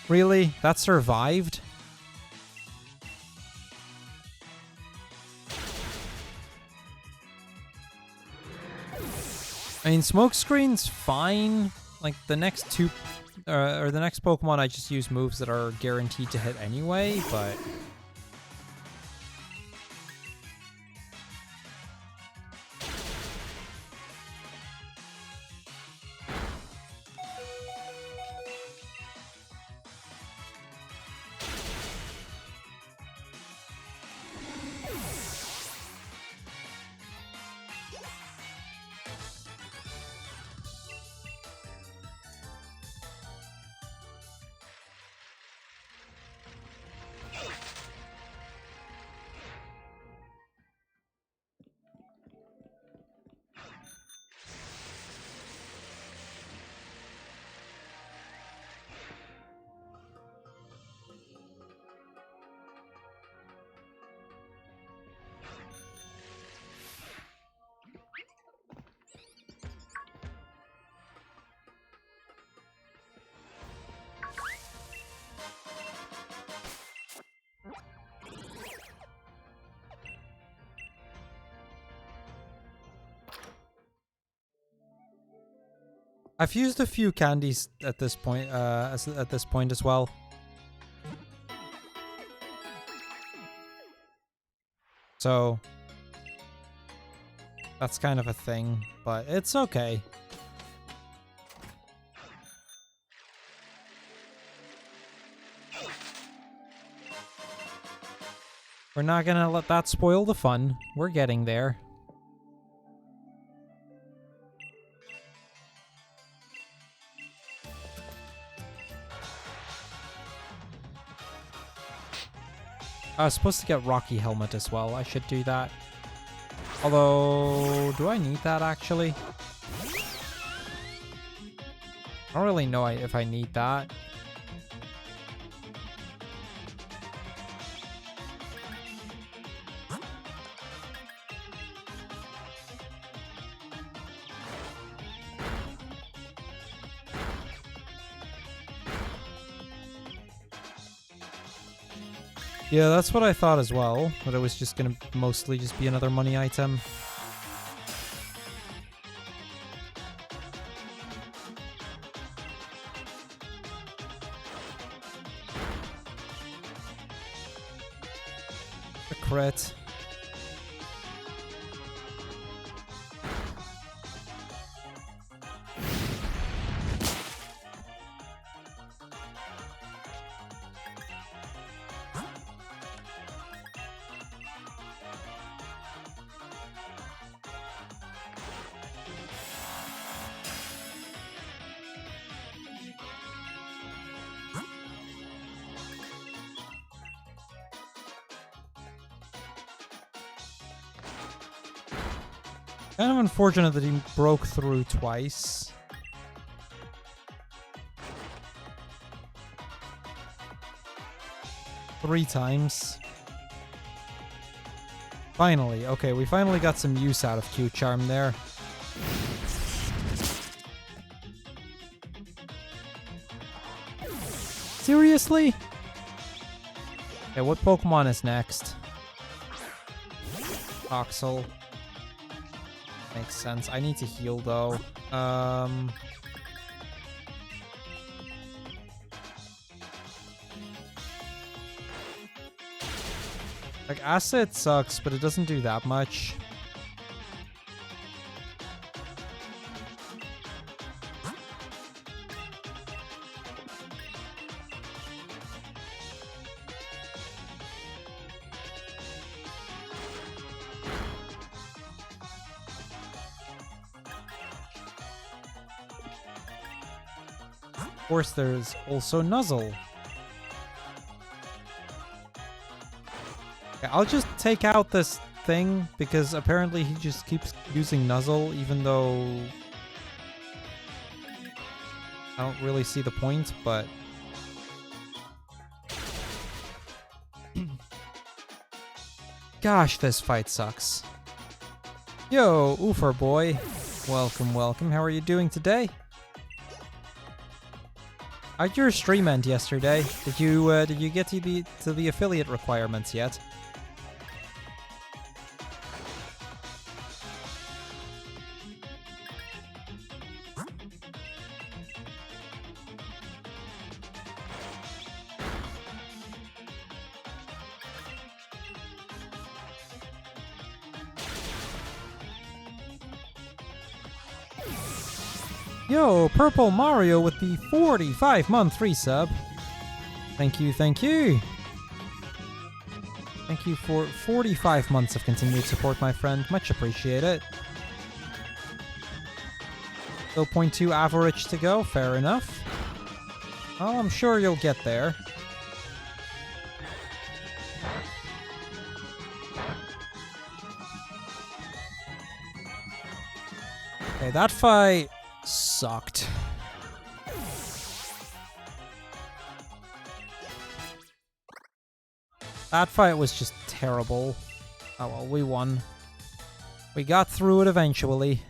Really? That survived? I mean, Smokescreen's fine. Like, the next two... or the next Pokemon, I just use moves that are guaranteed to hit anyway, but... I've used a few candies at this point, as well. So that's kind of a thing, but it's okay. We're not gonna let that spoil the fun. We're getting there. I was supposed to get Rocky Helmet as well. I should do that. Although, do I need that actually? I don't really know if I need that. Yeah, that's what I thought as well, that it was just gonna mostly just be another money item. A crit. Kind of unfortunate that he broke through twice. Three times. Finally. Okay, we finally got some use out of Q-Charm there. Seriously? Okay, what Pokemon is next? Toxel. Makes sense. I need to heal, though. Like, Acid sucks, but it doesn't do that much. Of course, there's also Nuzzle. Okay, I'll just take out this thing, because apparently he just keeps using Nuzzle, even though I don't really see the point, but... Gosh, this fight sucks. Yo, Oofer boy. Welcome, welcome. How are you doing today? How'd your stream end yesterday? Did you get to the affiliate requirements yet? Yo, Purple Mario with the 45-month resub. Thank you, thank you. Thank you for 45 months of continued support, my friend. Much appreciated. Still 0.2 average to go, fair enough. Oh, I'm sure you'll get there. Okay, that fight sucked. That fight was just terrible. Oh well, we won. We got through it eventually.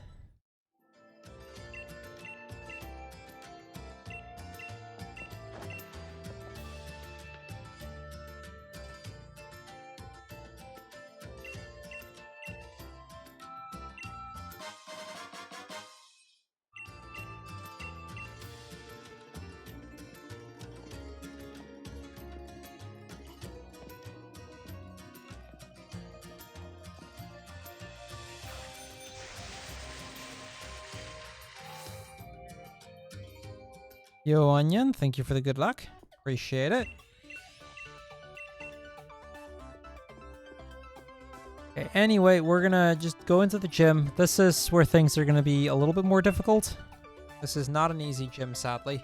Yo, Onion, thank you for the good luck. Appreciate it. Okay, anyway, we're gonna just go into the gym. This is where things are gonna be a little bit more difficult. This is not an easy gym, sadly.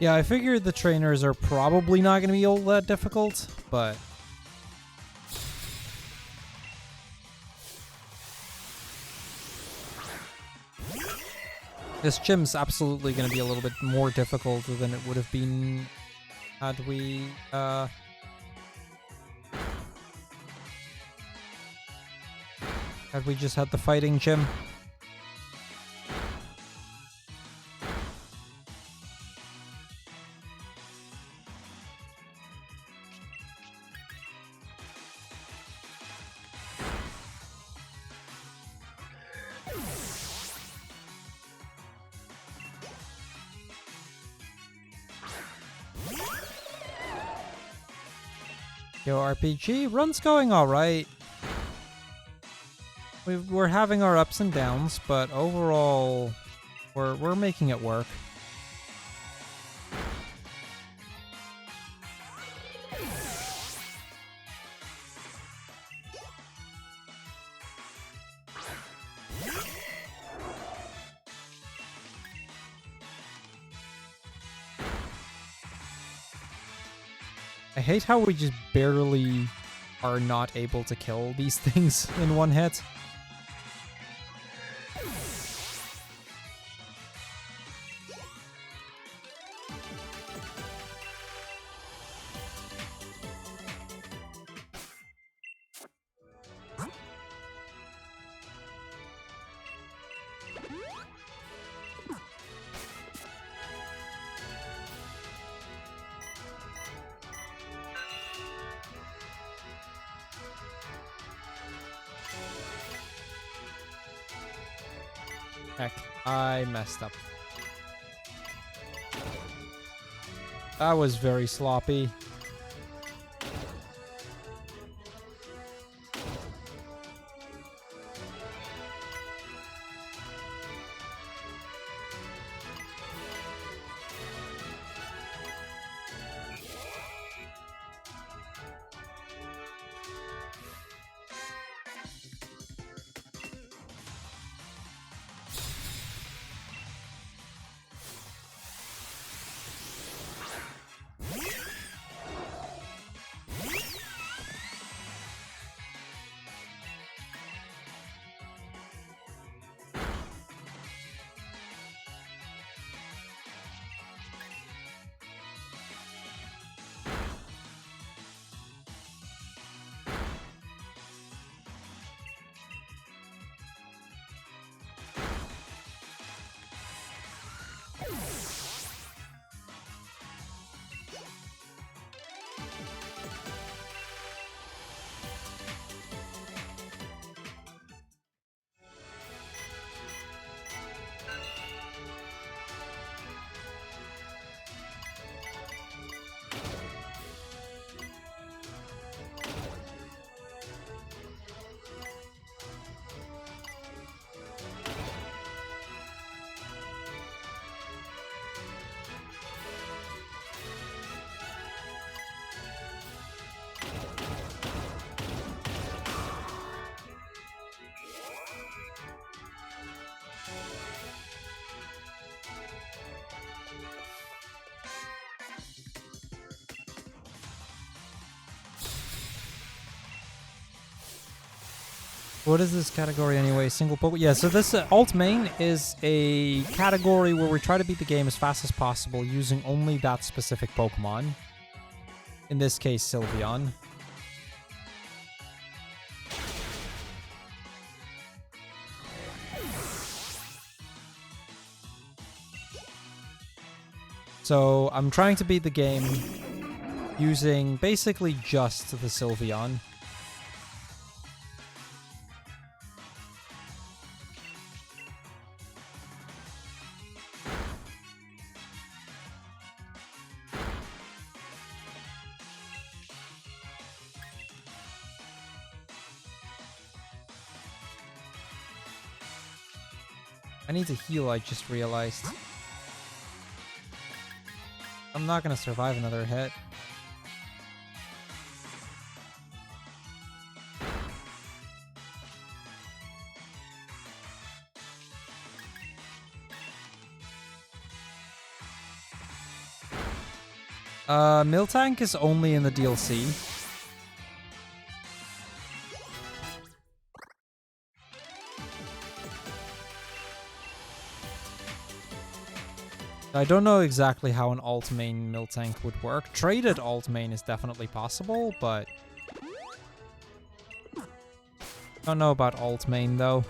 Yeah, I figured the trainers are probably not going to be all that difficult, but... This gym's absolutely going to be a little bit more difficult than it would have been had we, had we just had the fighting gym. Yo, RPG, run's going alright. We're having our ups and downs, but overall, we're making it work. I hate how we just barely are not able to kill these things in one hit. Heck, I messed up. That was very sloppy. What is this category anyway? Single Pokemon? Yeah, so this alt main is a category where we try to beat the game as fast as possible using only that specific Pokemon. In this case, Sylveon. So I'm trying to beat the game using basically just the Sylveon. I need to heal, I just realized. I'm not gonna survive another hit. Miltank is only in the DLC. I don't know exactly how an alt main Miltank would work. Traded alt main is definitely possible, but don't know about alt main though.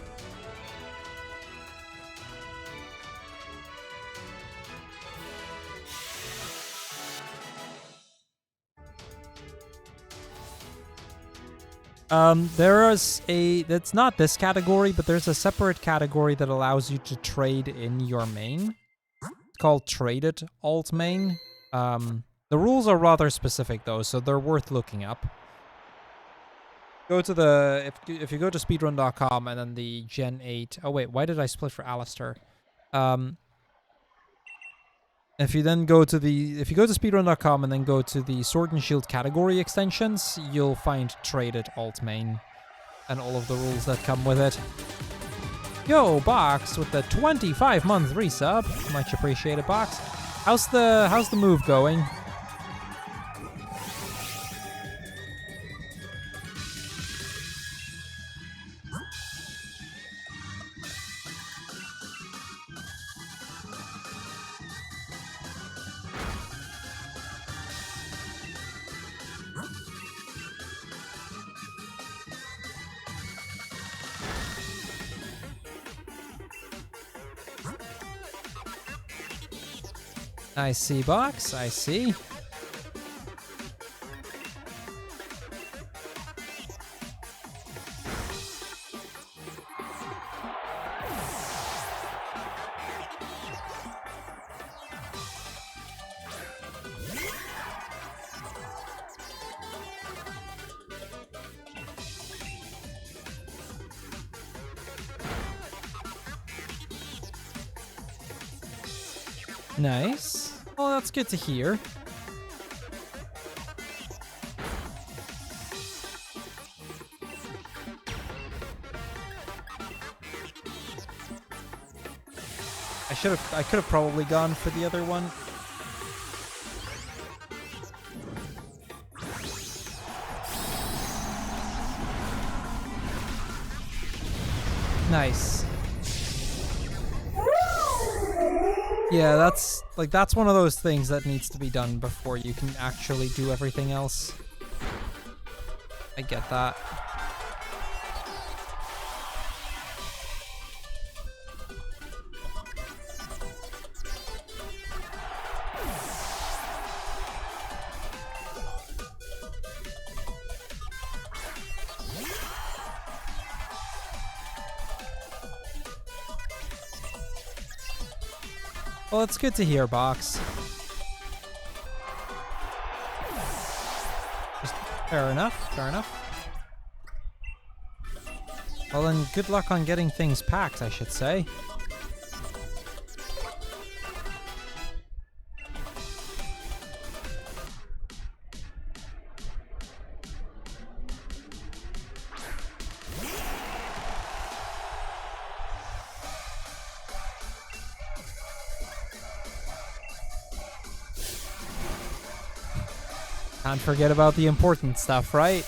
That's not this category, but there's a separate category that allows you to trade in your main. It's called Traded Alt Main. The rules are rather specific though, so they're worth looking up. Go to the if you go to speedrun.com and then the Gen 8. Oh wait, why did I split for Alistair? If you then go to if you go to speedrun.com and then go to the Sword and Shield category extensions, you'll find traded alt main and all of the rules that come with it. Yo, Box with the 25-month resub. Much appreciated, Box. How's the move going? I see, Box. I see. Nice. Well, that's good to hear. I could have probably gone for the other one. Nice. Yeah, that's one of those things that needs to be done before you can actually do everything else. I get that. Well, it's good to hear, Box. Just fair enough, fair enough. Well, then good luck on getting things packed, I should say. Can't forget about the important stuff, right?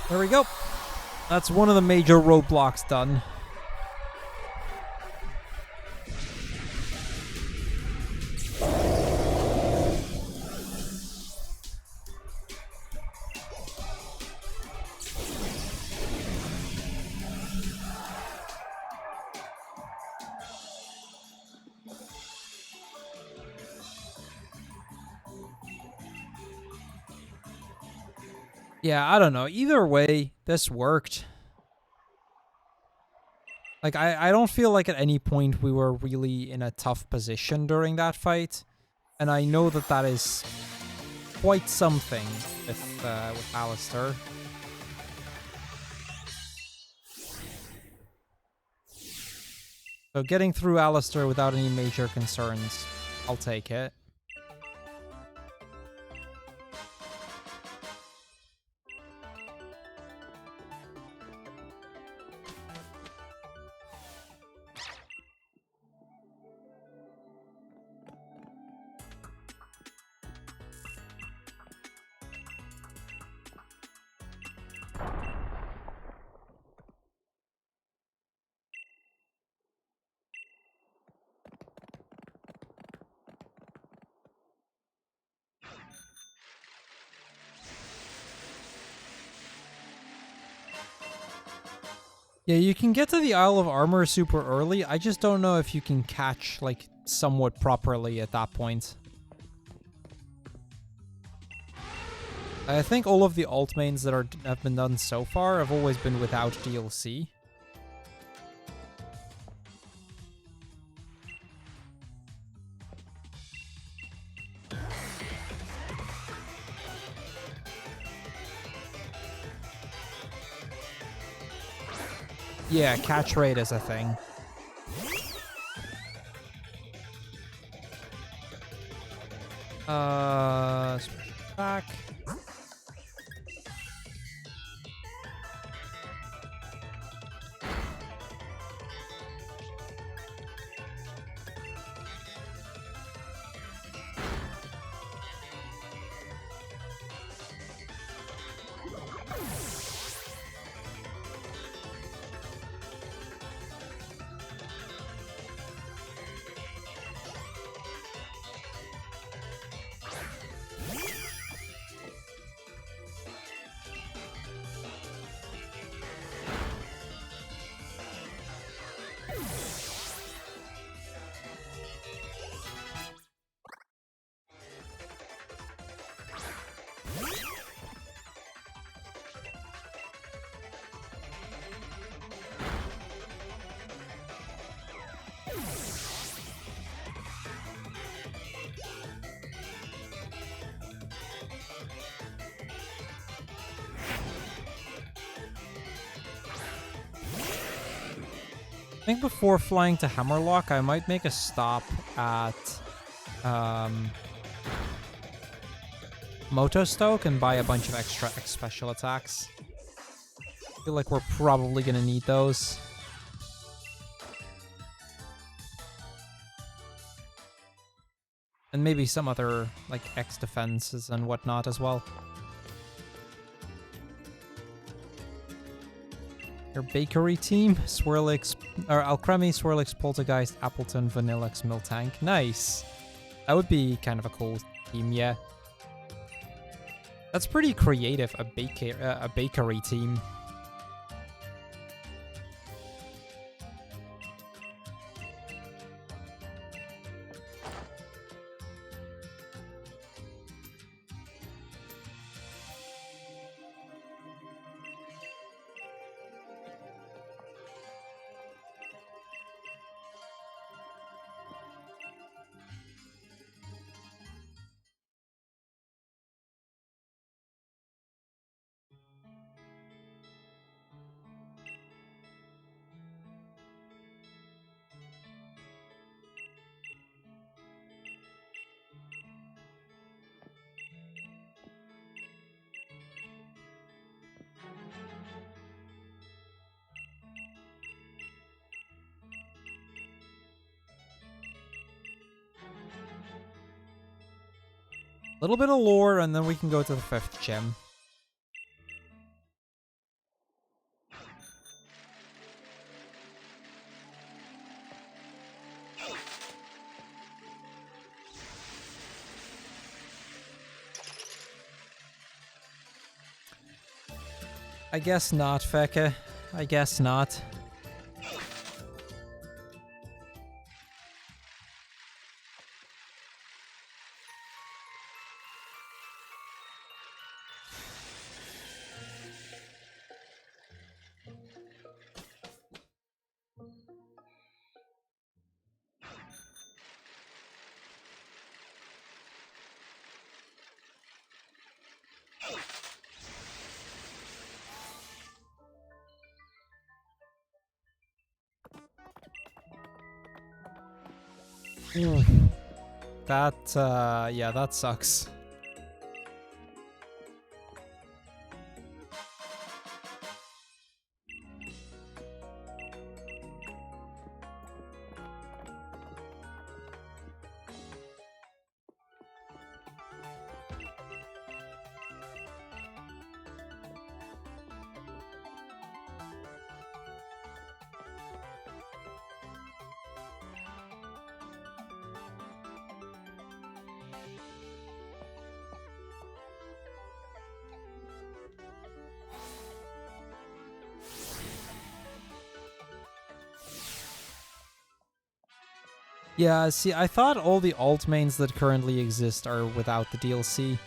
There we go. That's one of the major roadblocks done. Yeah, I don't know. Either way, this worked. Like, I don't feel like at any point we were really in a tough position during that fight. And I know that that is quite something with Alistair. So getting through Alistair without any major concerns, I'll take it. Yeah, you can get to the Isle of Armor super early. I just don't know if you can catch, like, somewhat properly at that point. I think all of the alt mains that have been done so far have always been without DLC. Yeah, catch rate is a thing. Back. I think before flying to Hammerlock, I might make a stop at Motostoke and buy a bunch of extra special attacks. I feel like we're probably going to need those. And maybe some other, like, X defenses and whatnot as well. Your bakery team, Swirlix, or Alcremie, Swirlix, Poltergeist, Appleton, Vanillix, Miltank. Nice. That would be kind of a cool team, yeah. That's pretty creative, a bakery team. A little bit of lore, and then we can go to the 5th gym. I guess not, Feke. I guess not. That, yeah, that sucks. Yeah, see, I thought all the alt mains that currently exist are without the DLC.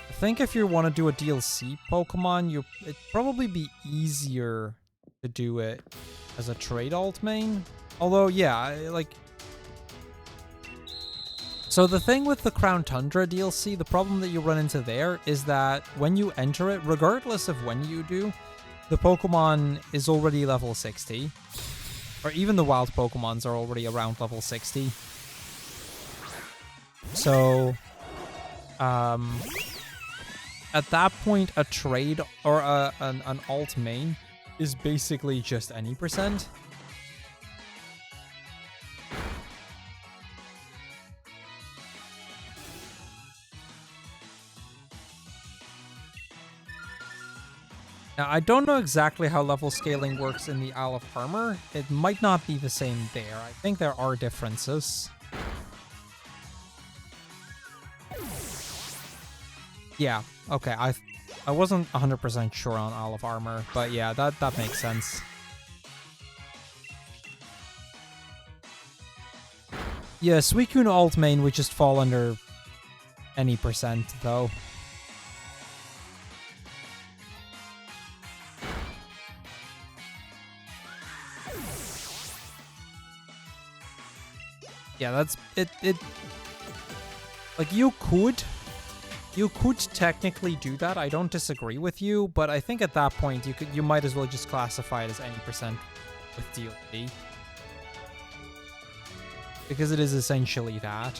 I think if you want to do a DLC Pokemon, it'd probably be easier to do it as a trade alt main. Although, yeah, so the thing with the Crown Tundra DLC, the problem that you run into there is that when you enter it, regardless of when you do, the Pokemon is already level 60. Or even the wild Pokemons are already around level 60. So, at that point, a trade or an alt main is basically just any percent. Now, I don't know exactly how level scaling works in the Isle of Armor. It might not be the same there. I think there are differences. Yeah, okay. I wasn't 100% sure on Isle of Armor, but yeah, that makes sense. Yeah, Suicune alt main would just fall under any percent, though. Yeah, that's it. Like, you could technically do that. I don't disagree with you, but I think at that point you might as well just classify it as any percent with DLC. Because it is essentially that.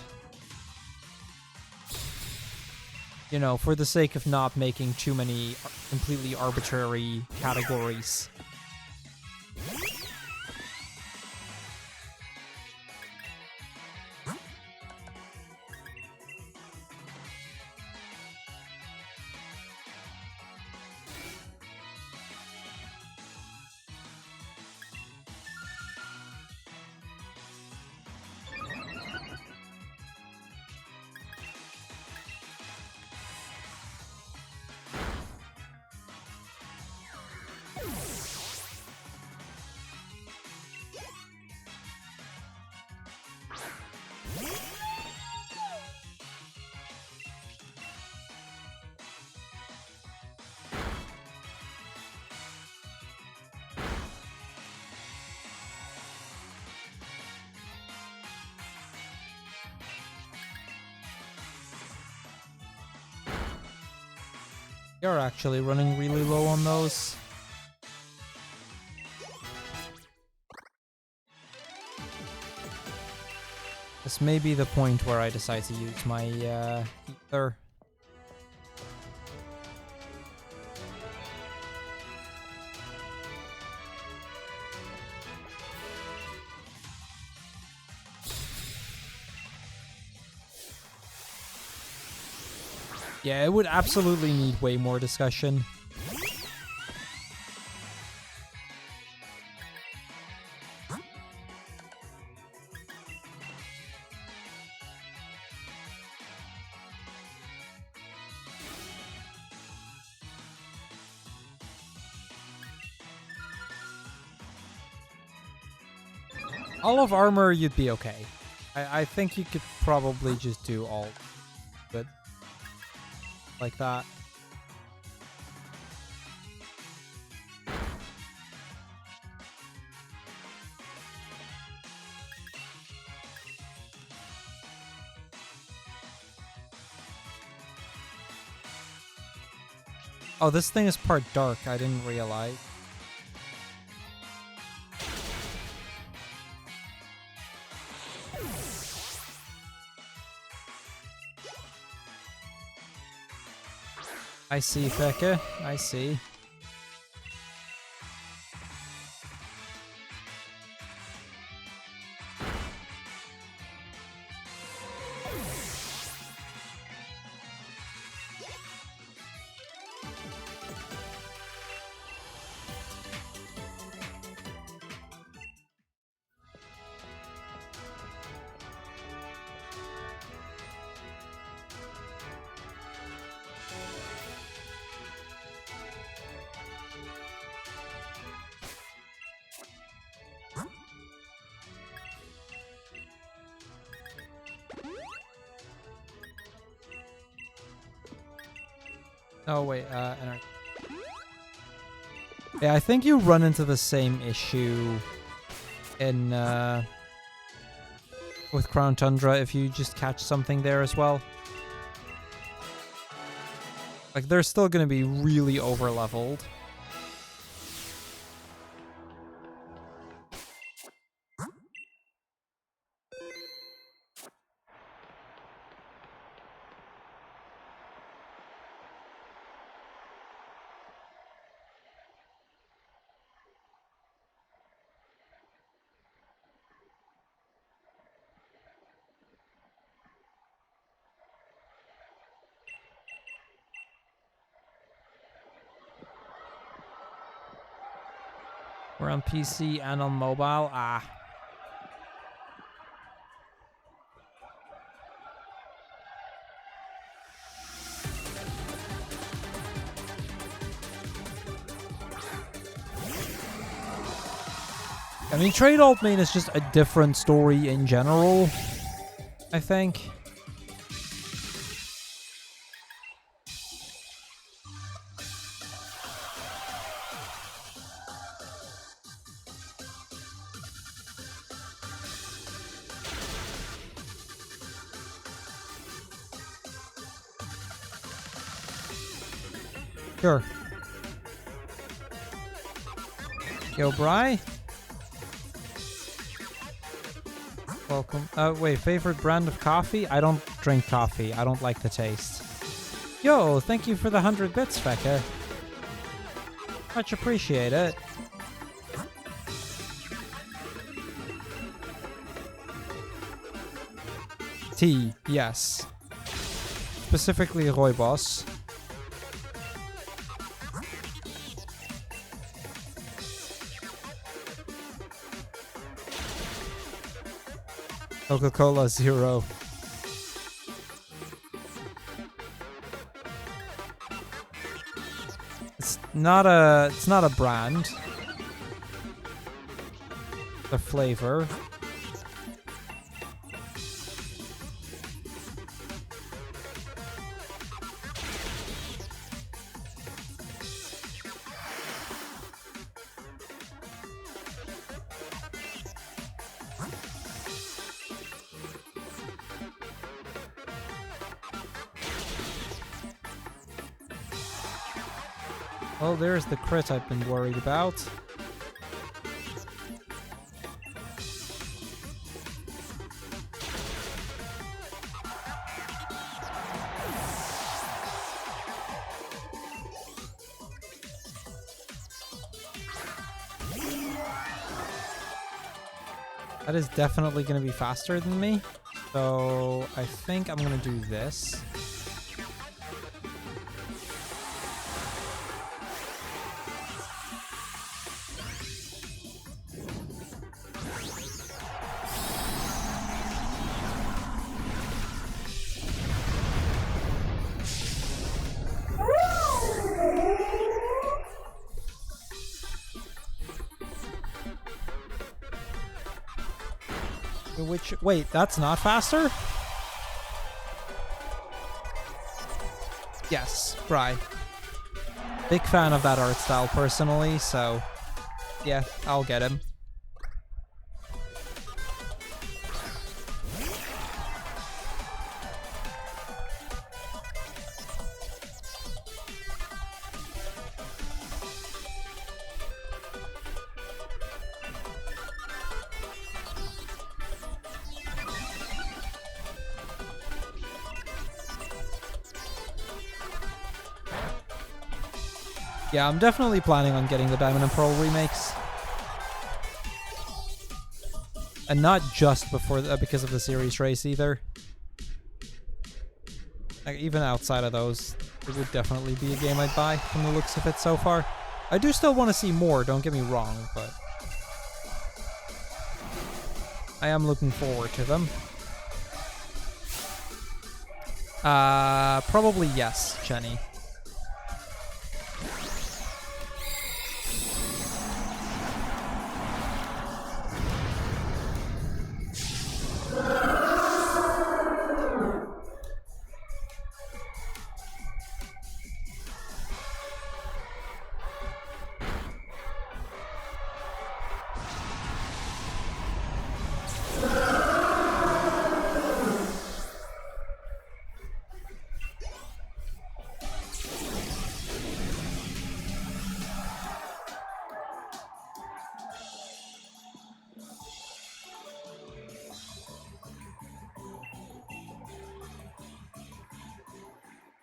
You know, for the sake of not making too many completely arbitrary categories. You're actually running really low on those. This may be the point where I decide to use my ether. Yeah, it would absolutely need way more discussion. All of Armor, you'd be okay. I think you could probably just do all good. Like that. Oh, this thing is part dark. I didn't realize. I see, Feke. I see. Oh, wait, yeah, I think you run into the same issue in, with Crown Tundra if you just catch something there as well. Like, they're still gonna be really over-leveled. We're on PC and on mobile. Ah. I mean, Trade Alt Main is just a different story in general, I think. Sure. Yo, Bri? Welcome. Wait, favorite brand of coffee? I don't drink coffee. I don't like the taste. Yo, thank you for the 100 bits, Feka. Much appreciate it. Tea, yes. Specifically Rooibos. Coca-Cola Zero. It's not a brand. The flavor. Well, there's the crit I've been worried about. That is definitely going to be faster than me. So I think I'm going to do this. Wait, that's not faster? Yes, Bri. Big fan of that art style personally, so yeah, I'll get him. Yeah, I'm definitely planning on getting the Diamond and Pearl remakes. And not just before because of the series race either. Like, even outside of those, it would definitely be a game I'd buy from the looks of it so far. I do still want to see more, don't get me wrong, but I am looking forward to them. Probably yes, Jenny.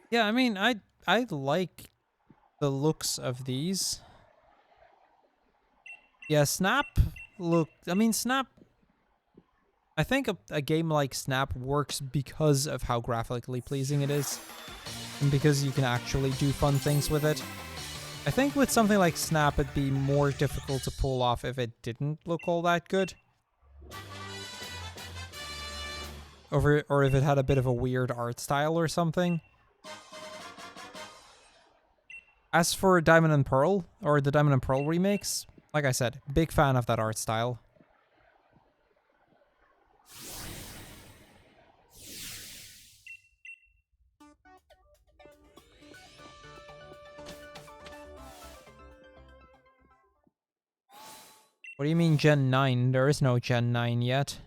Yeah, I mean, I like the looks of these. Yeah, Snap I mean, Snap, I think a game like Snap works because of how graphically pleasing it is, and because you can actually do fun things with it. I think with something like Snap, it'd be more difficult to pull off if it didn't look all that good. Or if it had a bit of a weird art style or something. As for Diamond and Pearl, or the Diamond and Pearl remakes, like I said, big fan of that art style. What do you mean Gen 9? There is no Gen 9 yet.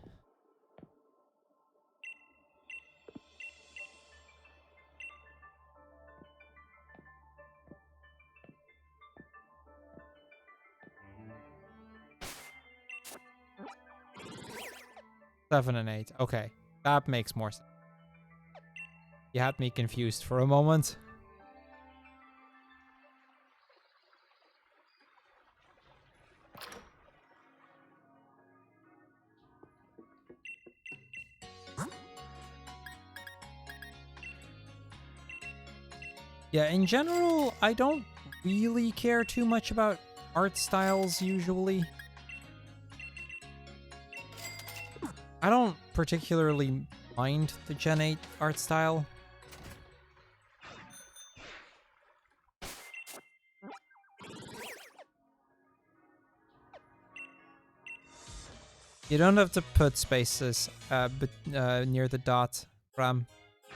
Seven and 8. Okay, that makes more sense. You had me confused for a moment. Yeah, in general, I don't really care too much about art styles usually. I don't particularly mind the Gen 8 art style. You don't have to put spaces near the dot, Ram.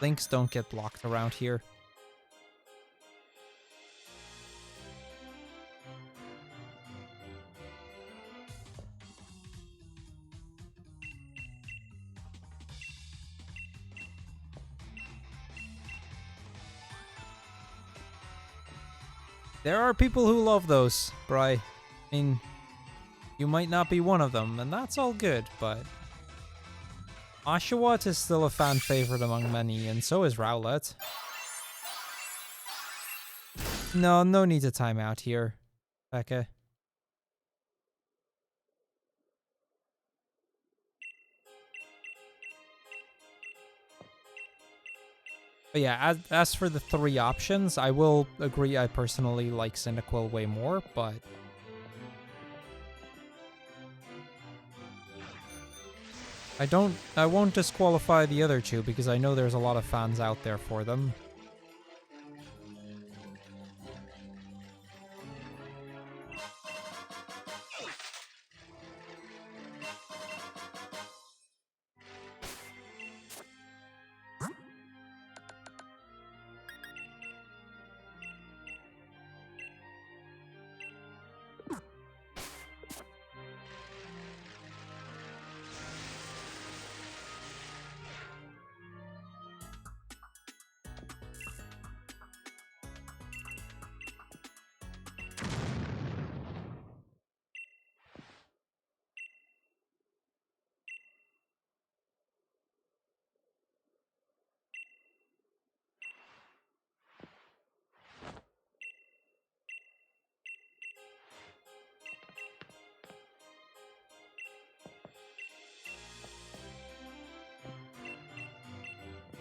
Links don't get blocked around here. There are people who love those, Bri. I mean, you might not be one of them, and that's all good, but Oshawott is still a fan favorite among many, and so is Rowlet. No need to time out here, Becca. But yeah, as for the three options, I will agree I personally like Cyndaquil way more, but I won't disqualify the other two because I know there's a lot of fans out there for them.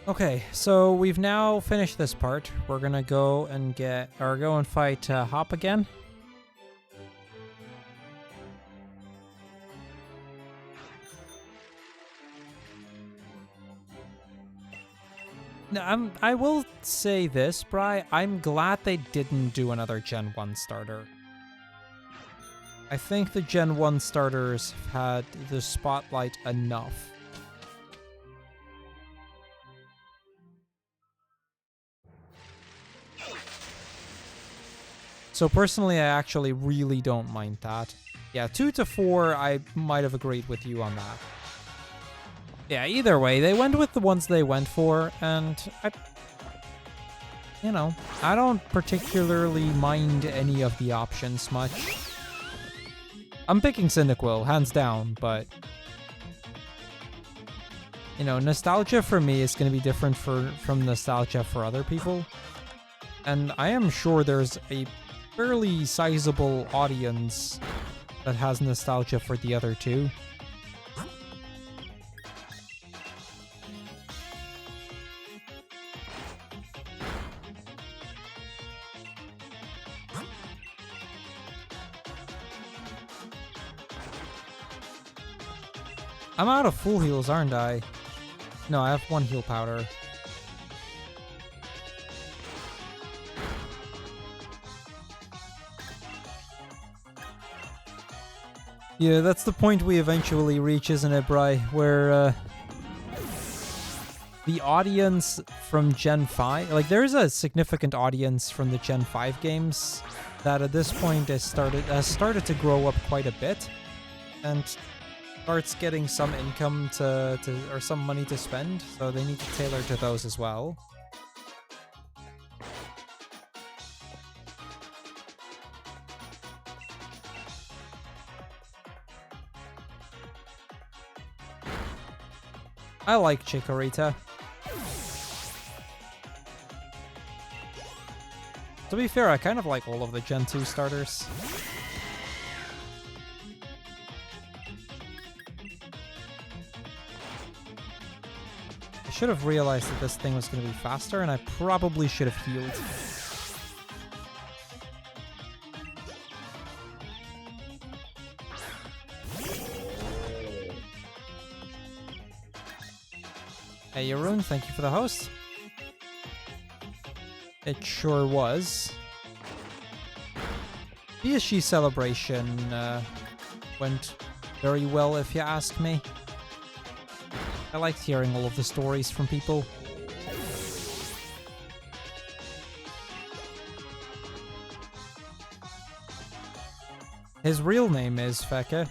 Okay, so we've now finished this part. We're gonna go and go and fight Hop again. Now, I will say this, Bri. I'm glad they didn't do another Gen 1 starter. I think the Gen 1 starters had the spotlight enough. So personally, I actually really don't mind that. Yeah, 2 to 4, I might have agreed with you on that. Yeah, either way, they went with the ones they went for, and I don't particularly mind any of the options much. I'm picking Cyndaquil, hands down, but You know, nostalgia for me is going to be different from nostalgia for other people. And I am sure there's a fairly sizable audience that has nostalgia for the other two. I'm out of full heals, aren't I? No, I have 1 heal powder. Yeah, that's the point we eventually reach, isn't it, Bri? Where the audience from Gen 5... Like, there's a significant audience from the Gen 5 games that at this point has started to grow up quite a bit. And starts getting some income or some money to spend, so they need to tailor to those as well. I like Chikorita. To be fair, I kind of like all of the Gen 2 starters. I should have realized that this thing was going to be faster, and I probably should have healed. Hey, Jeroen, thank you for the host. It sure was. PSG celebration went very well, if you ask me. I liked hearing all of the stories from people. His real name is Feke.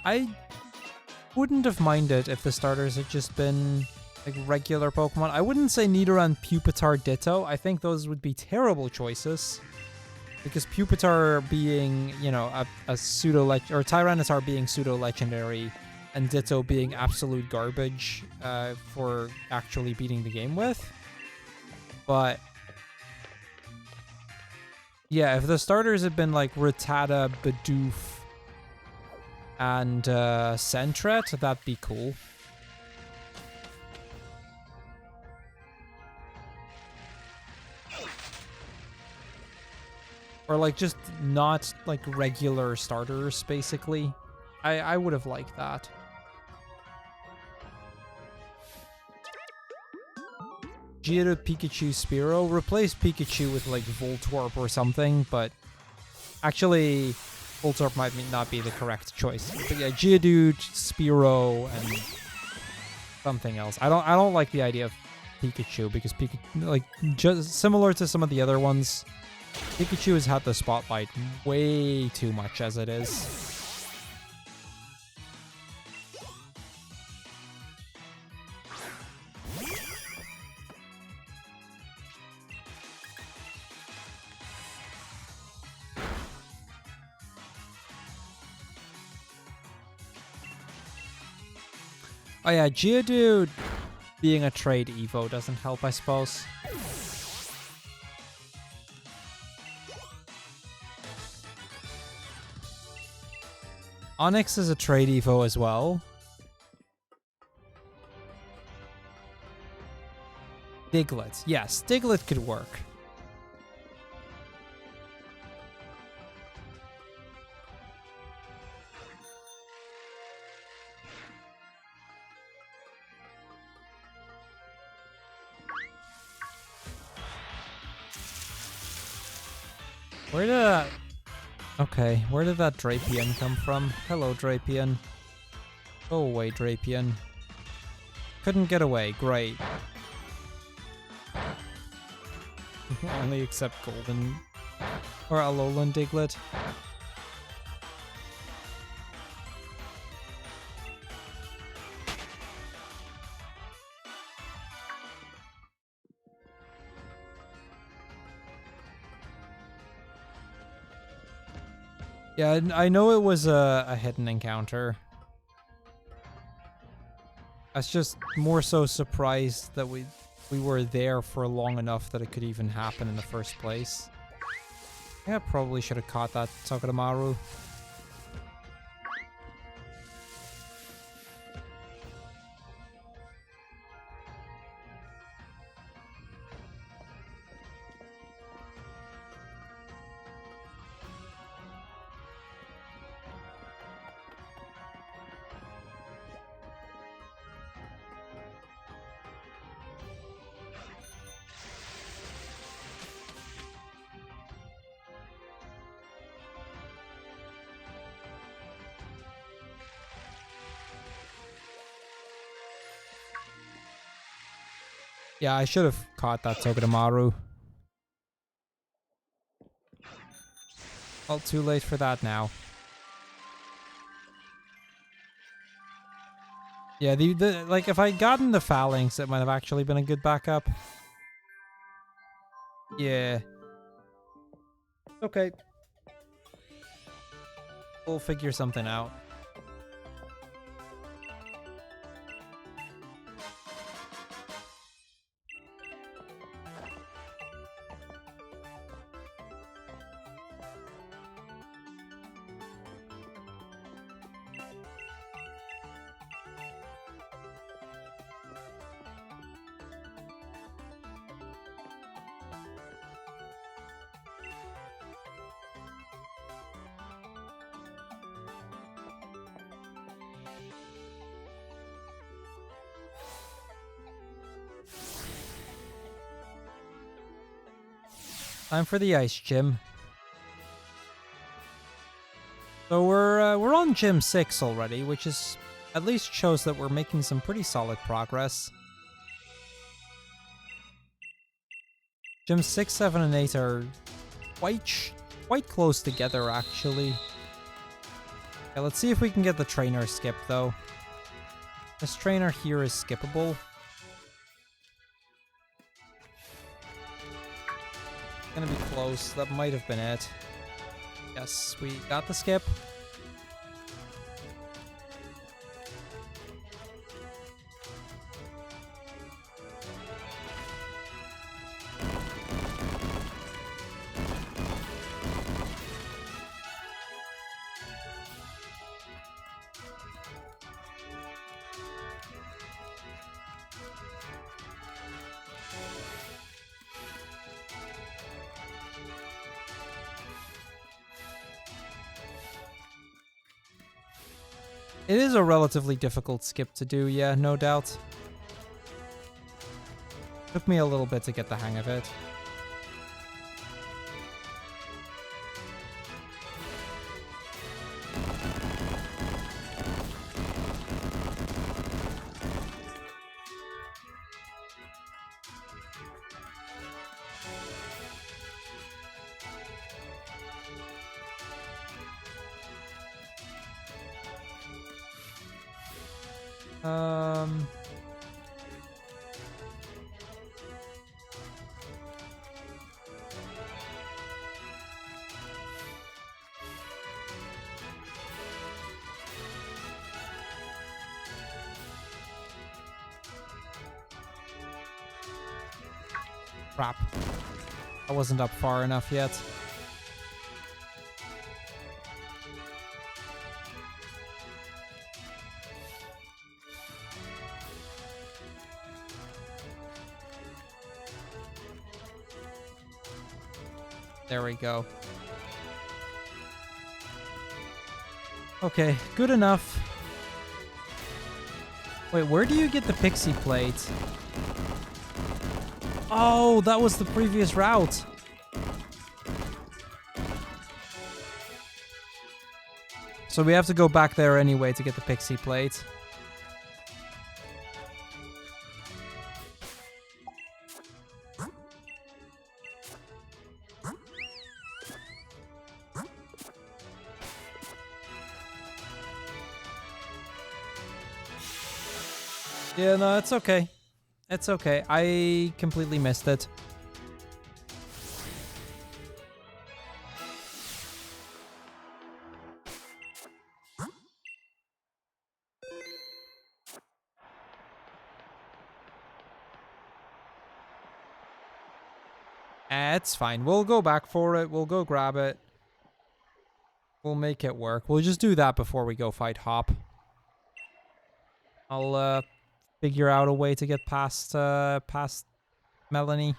I wouldn't have minded if the starters had just been like regular Pokemon. I wouldn't say Nidoran, Pupitar, Ditto. I think those would be terrible choices. Because Pupitar being, you know, a or Tyranitar being pseudo-legendary, and Ditto being absolute garbage for actually beating the game with. But yeah, if the starters had been like Rattata, Bidoof, and Sentret, that'd be cool. Or like just not like regular starters, basically. I would have liked that. Geodude, Pikachu, Spearow. Replace Pikachu with like Voltorb or something, but actually Voltorb might not be the correct choice. But yeah, Geodude, Spearow, and something else. I don't like the idea of Pikachu because like just similar to some of the other ones, Pikachu has had the spotlight way too much as it is. Oh yeah, Geodude being a trade Evo doesn't help, I suppose. Onyx is a trade Evo as well. Diglett. Yes, Diglett could work. Where did that... Okay, where did that Drapion come from? Hello, Drapion. Go away, Drapion. Couldn't get away. Great. Only accept Golden... or Alolan Diglett. Yeah, I know it was a hidden encounter. I was just more so surprised that we were there for long enough that it could even happen in the first place. Yeah, probably should have caught that Togedemaru. Yeah, I should have caught that Togedemaru. Well, too late for that now. Yeah, like if I'd gotten the Phalanx, it might have actually been a good backup. Yeah. Okay. We'll figure something out. Time for the ice gym. So we're on gym 6 already, which is at least shows that we're making some pretty solid progress. Gym 6, 7, and 8 are quite close together actually. Okay, let's see if we can get the trainer skip though. This trainer here is skippable. Gonna be close. That might have been it. Yes, we got the skip. It is a relatively difficult skip to do, yeah, no doubt. Took me a little bit to get the hang of it. Crap. I wasn't up far enough yet. There we go. Okay, good enough. Wait, where do you get the pixie plate? Oh, that was the previous route. So we have to go back there anyway to get the pixie plate. Yeah, no, it's okay. It's okay. I completely missed it. It's fine. We'll go back for it. We'll go grab it. We'll make it work. We'll just do that before we go fight Hop. I'll figure out a way to get past Melanie.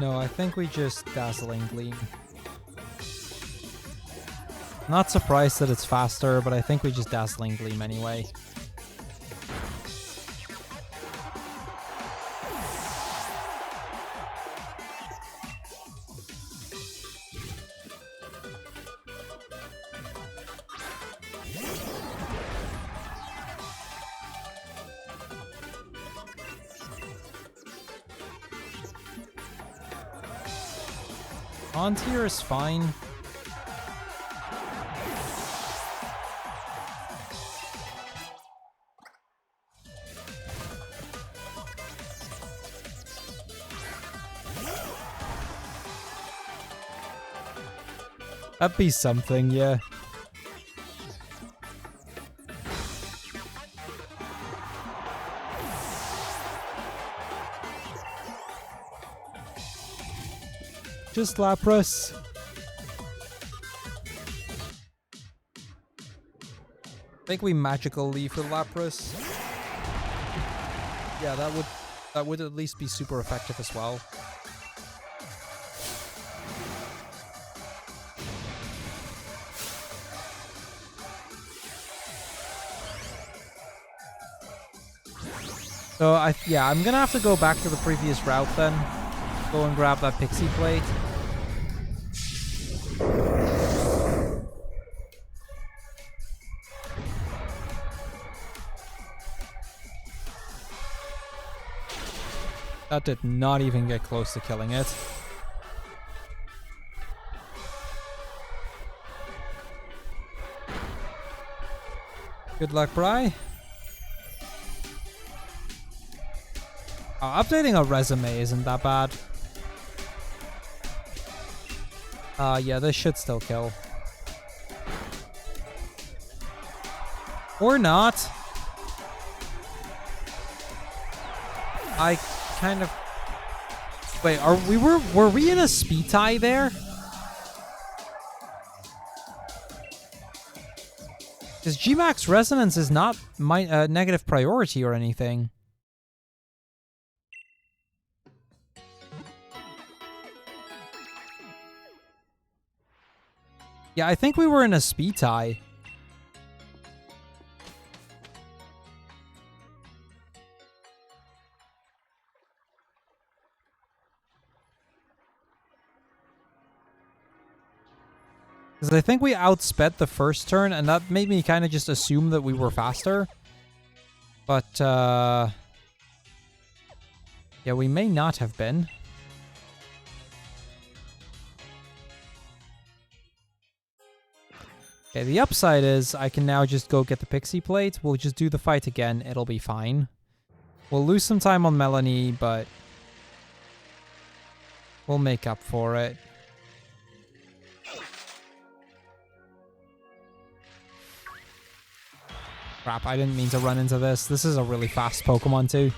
No, I think we just Dazzling Gleam. Not surprised that it's faster, but I think we just Dazzling Gleam anyway. On tier is fine. That'd be something, yeah. Just Lapras. I think we Magical Leaf with Lapras. Yeah, that would at least be super effective as well. So I'm gonna have to go back to the previous route then. Go and grab that Pixie Plate. That did not even get close to killing it. Good luck, Bri. Updating a resume isn't that bad. Yeah, this should still kill. Or not. I kind of... Wait, were we in a speed tie there? Because Gmax Resonance is not my negative priority or anything. Yeah, I think we were in a speed tie. Because I think we outsped the first turn, and that made me kind of just assume that we were faster. But, yeah, we may not have been. Okay, the upside is I can now just go get the Pixie Plate. We'll just do the fight again. It'll be fine. We'll lose some time on Melanie, but we'll make up for it. Crap, I didn't mean to run into this. This is a really fast Pokemon too.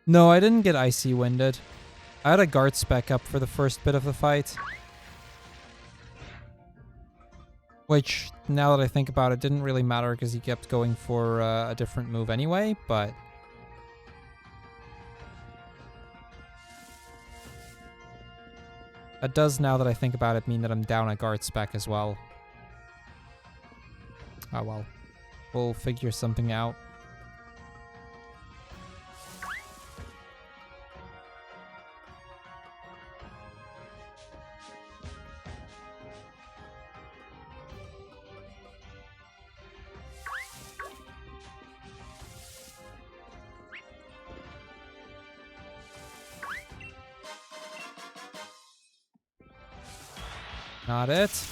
No, I didn't get Icy Winded. I had a guard spec up for the first bit of the fight. Which, now that I think about it, didn't really matter because he kept going for a different move anyway, but... It does, now that I think about it, mean that I'm down a guard spec as well. Oh well. We'll figure something out. Not it.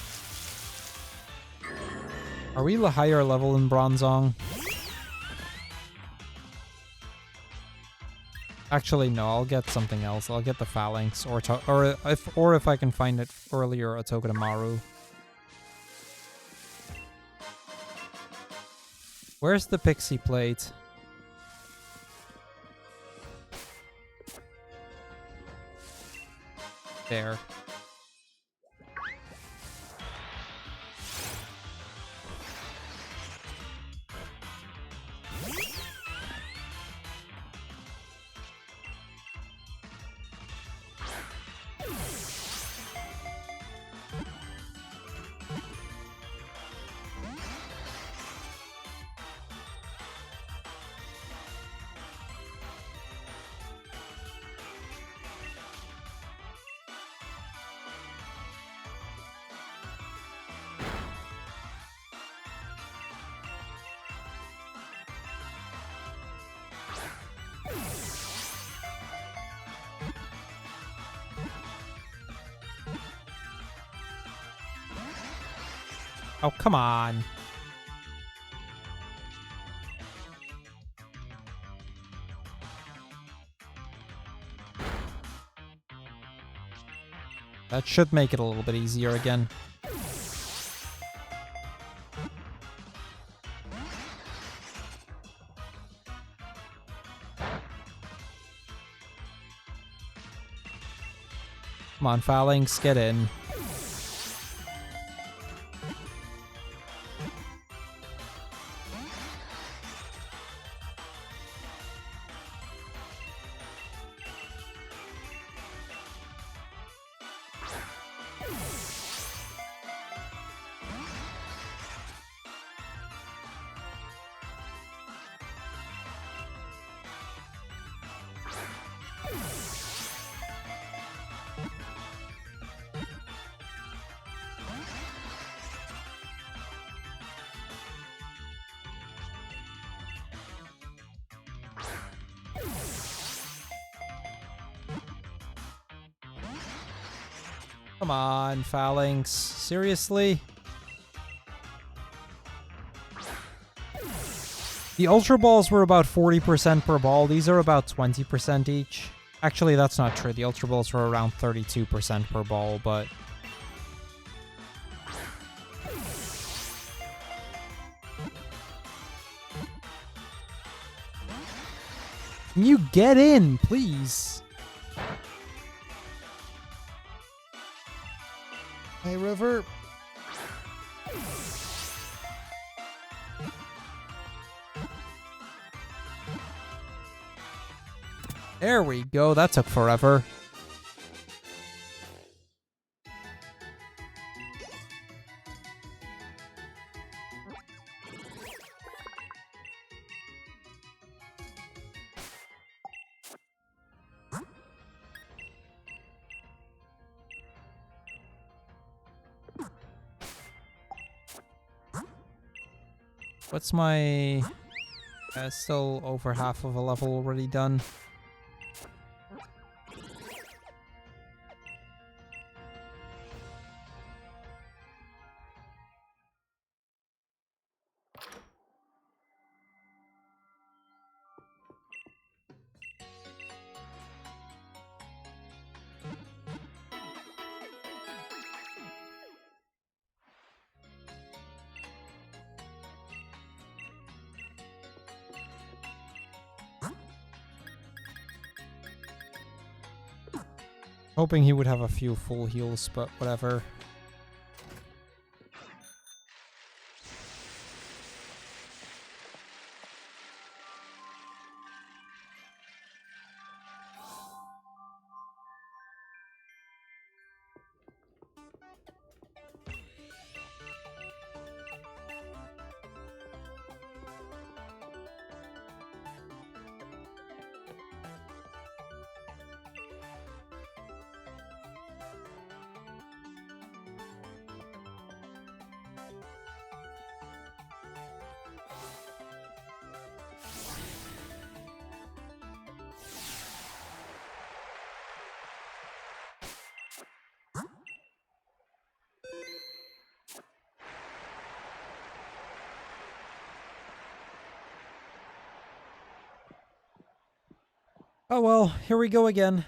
Are we higher level in Bronzong? Actually, no. I'll get something else. I'll get the Phalanx, or if I can find it earlier, a Togedemaru. Where's the Pixie Plate? There. Oh, come on. That should make it a little bit easier again. Come on, Phalanx, get in. Come on, Phalanx. Seriously? The Ultra Balls were about 40% per ball. These are about 20% each. Actually, that's not true. The Ultra Balls were around 32% per ball, but... Can you get in, please? Hey, River. There we go. That took forever. What's my... still over half of a level already done. Hoping he would have a few full heals, but whatever. Oh well, here we go again.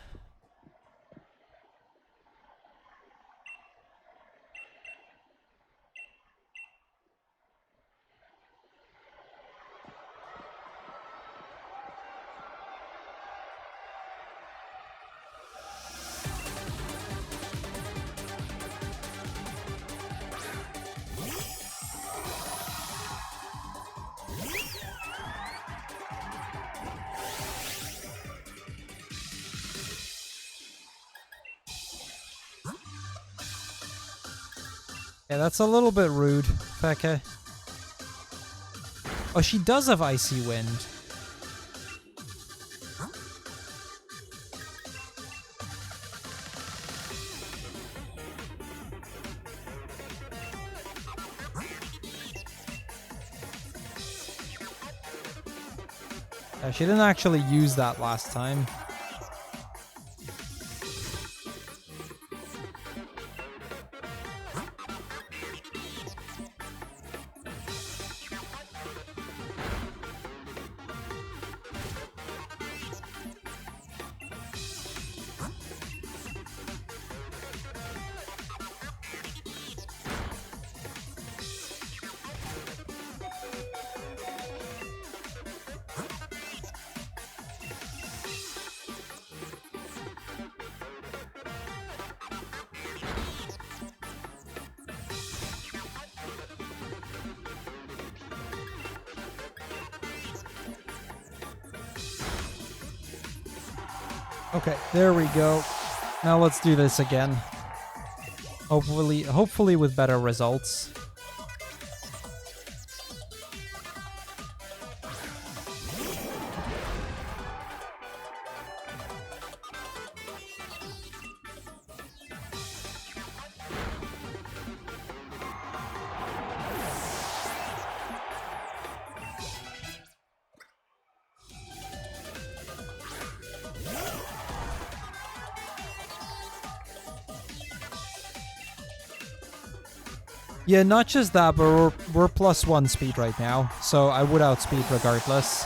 Yeah, that's a little bit rude, Feka. Oh, she does have Icy Wind. Yeah, she didn't actually use that last time. Okay, there we go. Now let's do this again. Hopefully with better results. Yeah, not just that, but we're +1 speed right now, so I would outspeed regardless.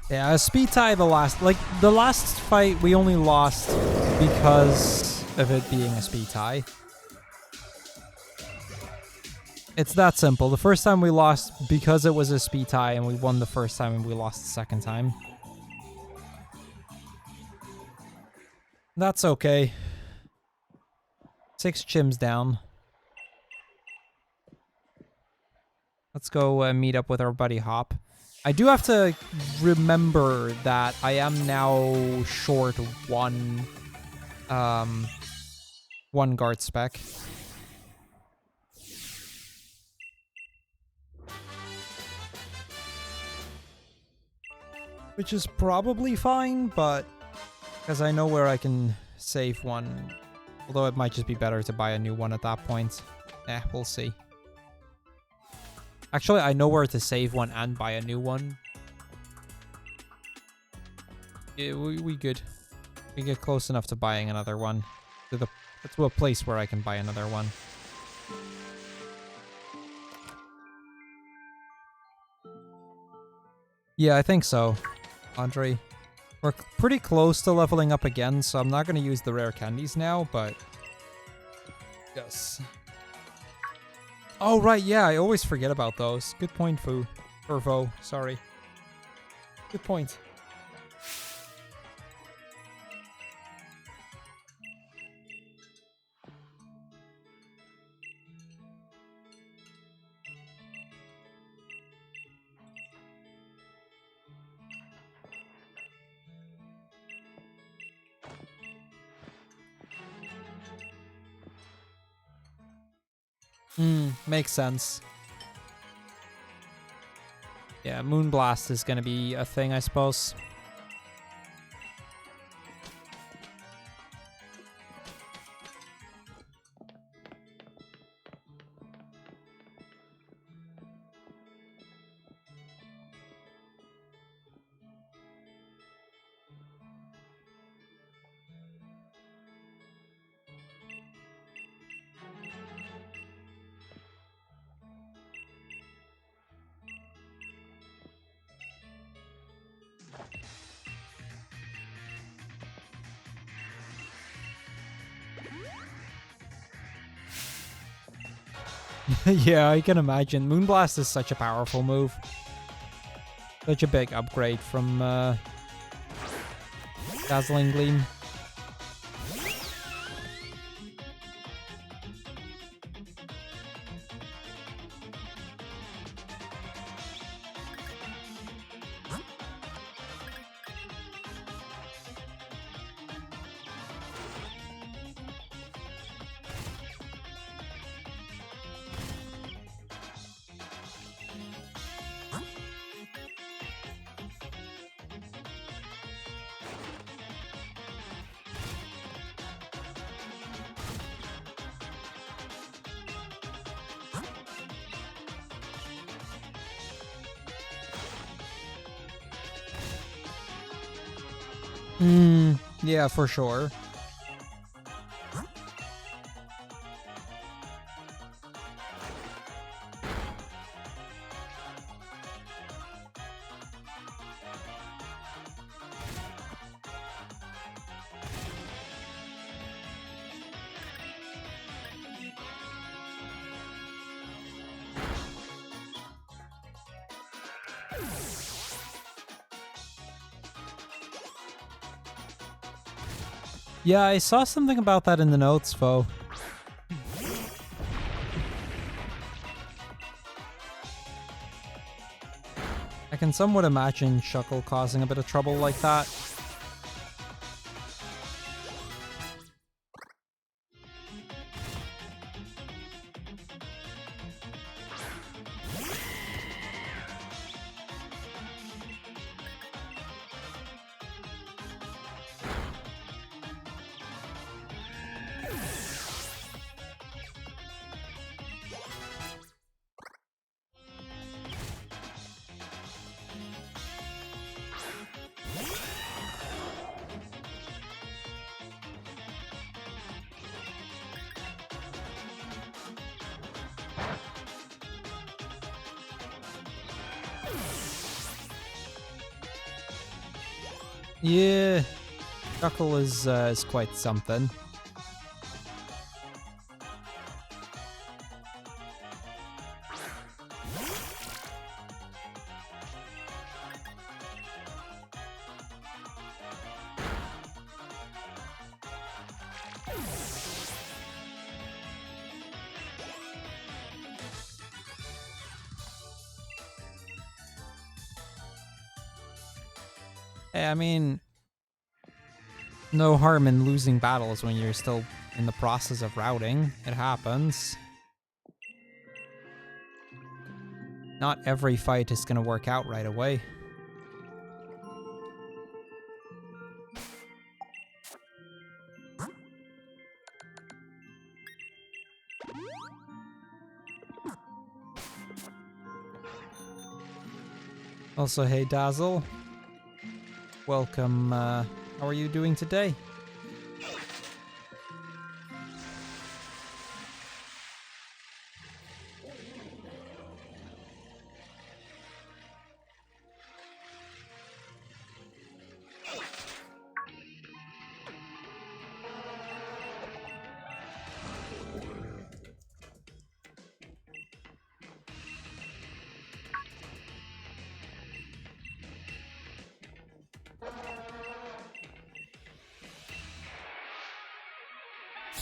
Yeah, a speed tie the last fight we only lost because of it being a speed tie. It's that simple. The first time we lost because it was a speed tie, and we won the first time and we lost the second time. That's okay. 6 chims down. Let's go meet up with our buddy Hop. I do have to remember that I am now short one guard spec. Which is probably fine, but because I know where I can save one. Although it might just be better to buy a new one at that point. We'll see. Actually, I know where to save one and buy a new one. Yeah, we good. We get close enough to buying another one. To a place where I can buy another one. Yeah, I think so, Andre. We're pretty close to leveling up again, so I'm not going to use the rare candies now, but... Yes. Oh, right, yeah, I always forget about those. Good point, Fu. Or Vo, sorry. Good point. Makes sense. Yeah, Moonblast is gonna be a thing, I suppose. Yeah, I can imagine. Moonblast is such a powerful move. Such a big upgrade from Dazzling Gleam. Yeah, for sure. Yeah, I saw something about that in the notes, Fo. I can somewhat imagine Shuckle causing a bit of trouble like that. Yeah, Shuckle is quite something. Hey, I mean, no harm in losing battles when you're still in the process of routing. It happens. Not every fight is going to work out right away. Also, hey Dazzle. Welcome. How are you doing today?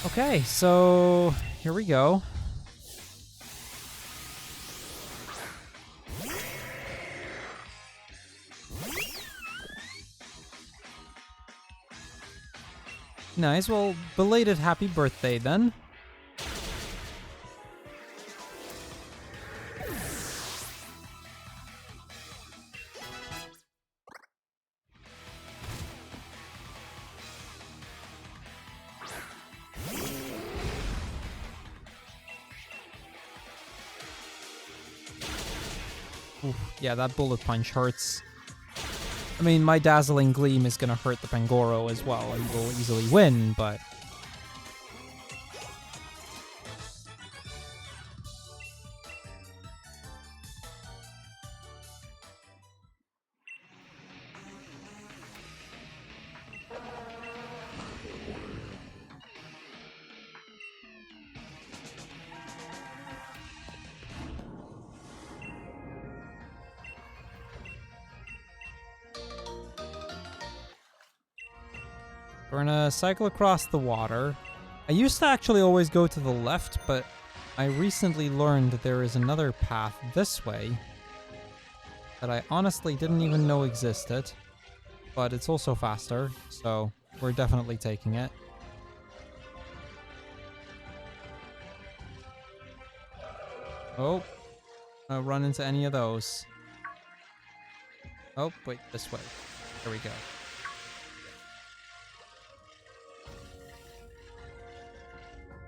Okay, so here we go. Nice, well, belated happy birthday then. Oof, yeah, that bullet punch hurts. I mean, my Dazzling Gleam is gonna hurt the Pangoro as well, and will easily win, but... We're gonna cycle across the water. I used to actually always go to the left, but I recently learned that there is another path this way that I honestly didn't even know existed, but it's also faster, so we're definitely taking it. Oh, I'll run into any of those. Oh, wait, this way. There we go.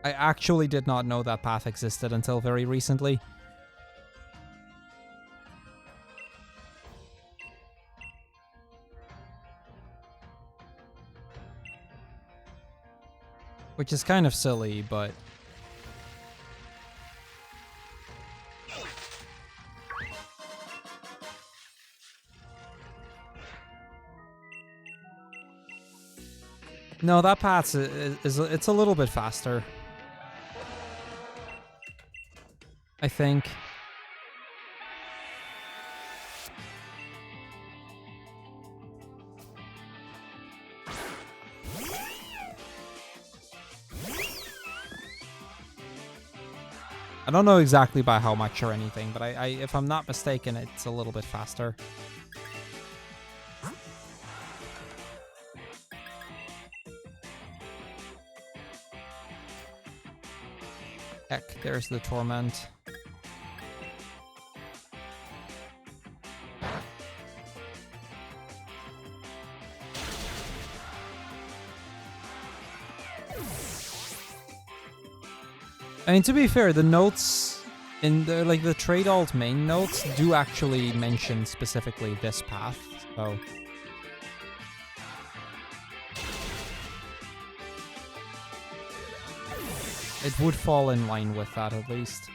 I actually did not know that path existed until very recently. Which is kind of silly, but... No, that path is it's a little bit faster. I think. I don't know exactly by how much or anything, but if I'm not mistaken, it's a little bit faster. Heck, there's the Torment. I mean, to be fair, the notes in the the trade alt main notes do actually mention specifically this path, so it would fall in line with that at least.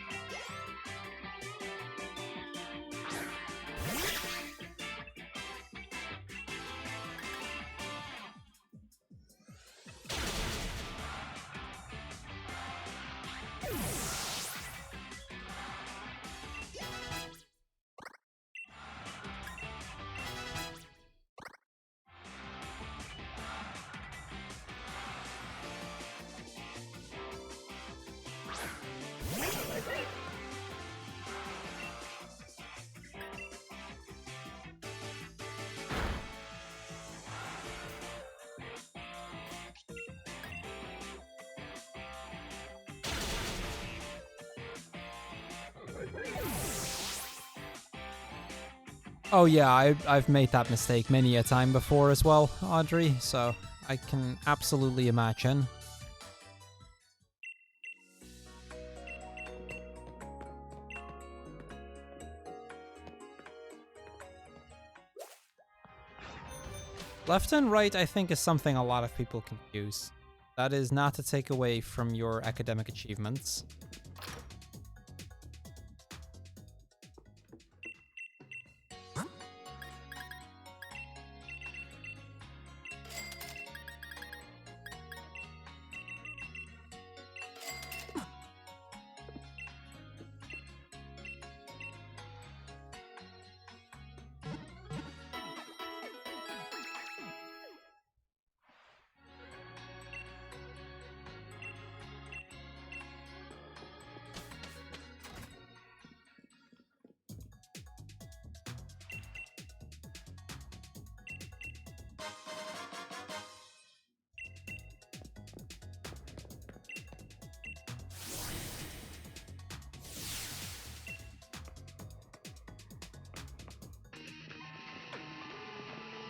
Oh yeah, I've made that mistake many a time before as well, Audrey, so I can absolutely imagine. Left and right, I think, is something a lot of people confuse. That is not to take away from your academic achievements.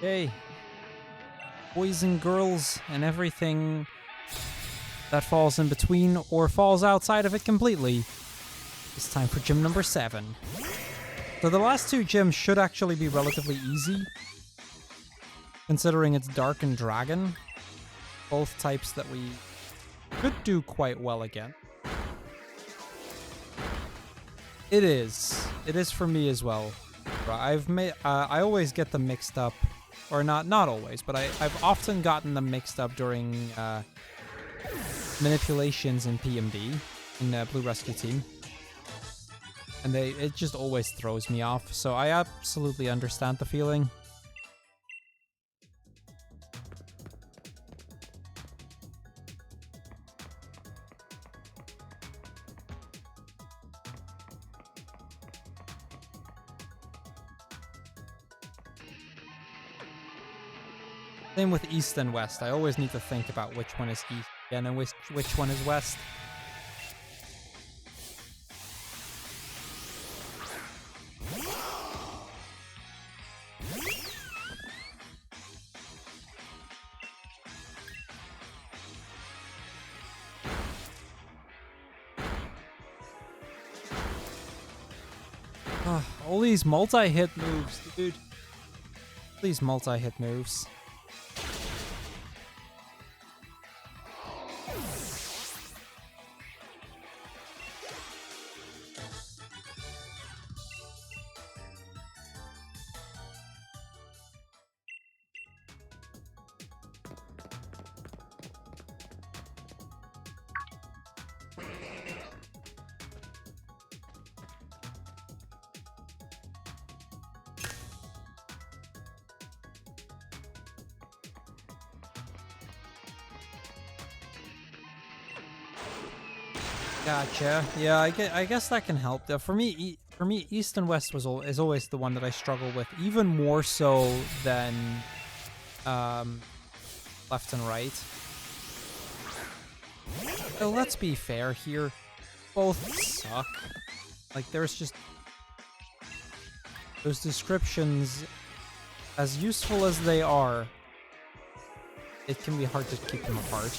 Hey, boys and girls and everything that falls in between or falls outside of it completely. It's time for gym number 7. So the last 2 gyms should actually be relatively easy, considering it's Dark and Dragon, both types that we could do quite well again. It is for me as well. I always get them mixed up. Or not always, but I've often gotten them mixed up during manipulations in PMD, in Blue Rescue Team. And it just always throws me off, so I absolutely understand the feeling. Same with East and West. I always need to think about which one is East again and which one is West. All these multi-hit moves, dude. All these multi-hit moves. Gotcha. Yeah, I guess that can help. For me, East and West is always the one that I struggle with, even more so than left and right. So let's be fair here. Both suck. Like, there's just those descriptions, as useful as they are, it can be hard to keep them apart.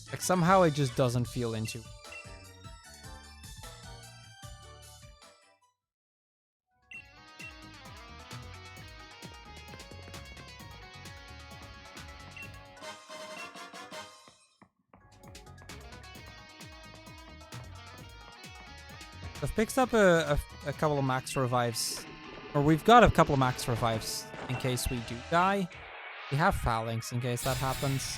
Like, somehow it just doesn't feel into. I've picked up a couple of max revives, or we've got a couple of max revives in case we do die. We have phalanx in case that happens.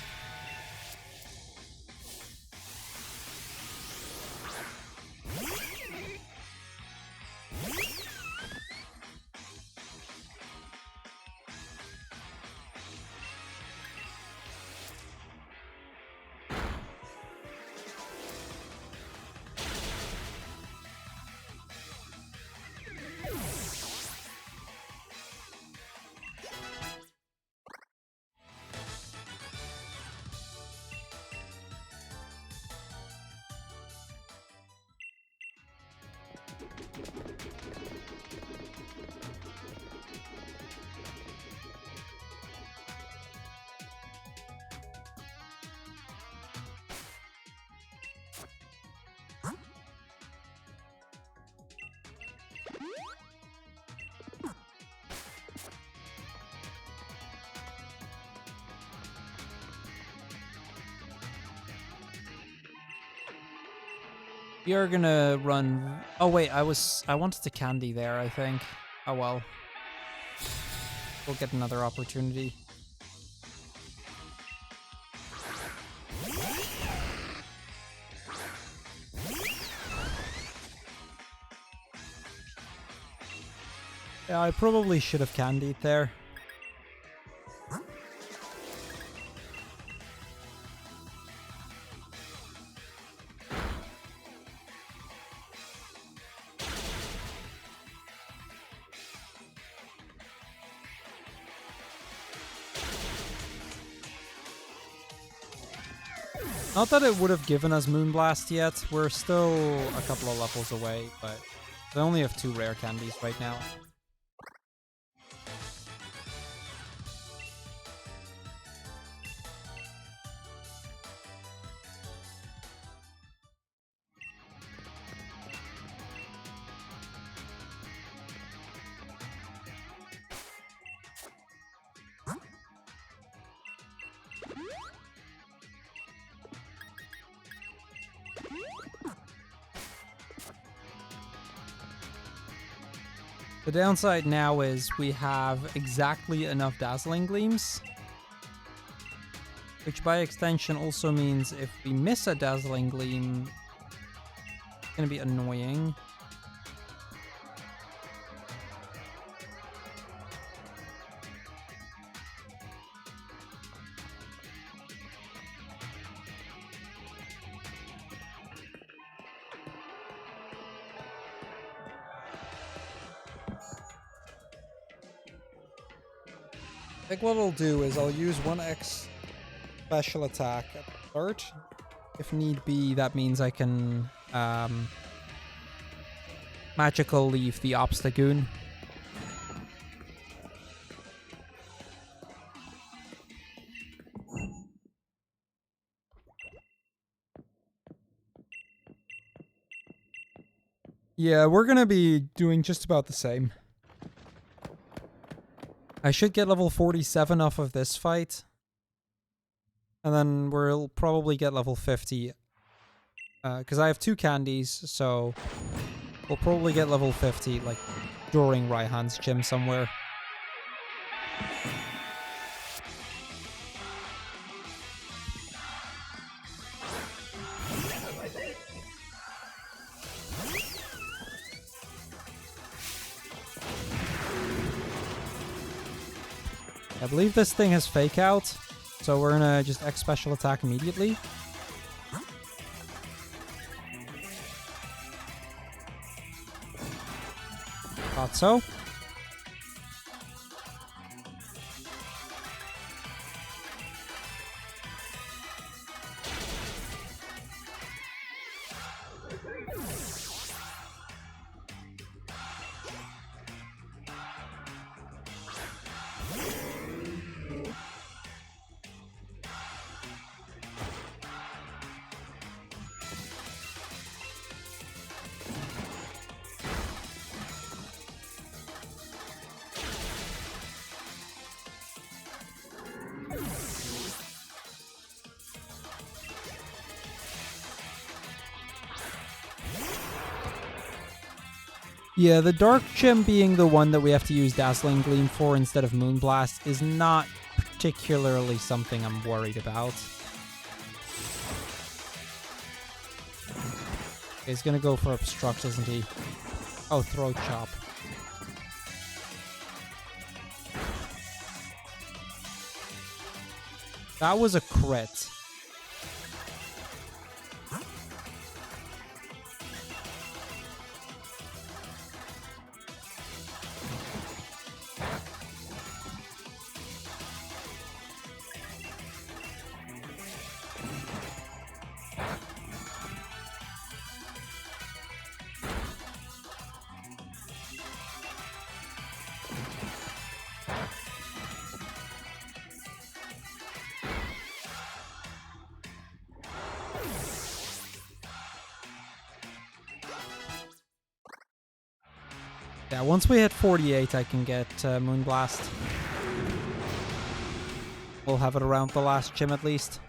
We are gonna run... Oh wait, I wanted to candy there, I think. Oh well. We'll get another opportunity. Yeah, I probably should have candied there. Not that it would have given us Moonblast yet. We're still a couple of levels away, but we only have 2 rare candies right now. The downside now is we have exactly enough Dazzling Gleams, which by extension also means if we miss a Dazzling Gleam, it's going to be annoying. I think what I'll do is I'll use 1x special attack at the start. If need be, that means I can magical leave the Obstagoon. Yeah, we're gonna be doing just about the same. I should get level 47 off of this fight. And then we'll probably get level 50. Because I have 2 candies, so we'll probably get level 50, like, during Raihan's gym somewhere. I believe this thing has Fake Out, so we're gonna just X special attack immediately. Thought so. Yeah, the Dark Gem being the one that we have to use Dazzling Gleam for instead of Moonblast is not particularly something I'm worried about. He's gonna go for Obstruct, isn't he? Oh, Throat Chop. That was a crit. Yeah, once we hit 48, I can get Moonblast. We'll have it around the last gym at least.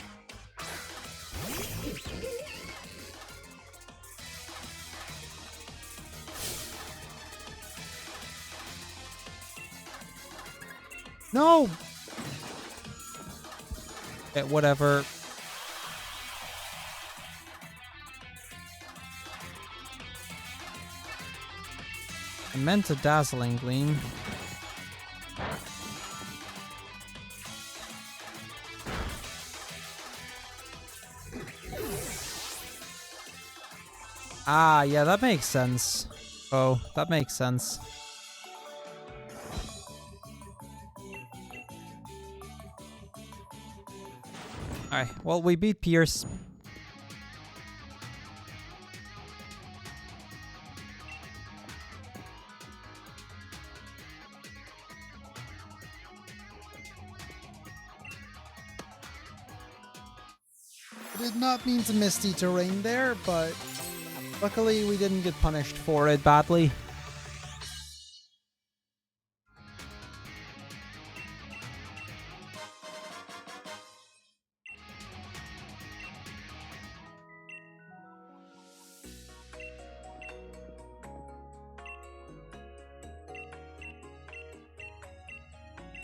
No! Okay, whatever. I meant a Dazzling Gleam. Ah, yeah, that makes sense. Oh, that makes sense. Alright, well, we beat Pierce. I did not mean to Misty Terrain there, but luckily we didn't get punished for it badly.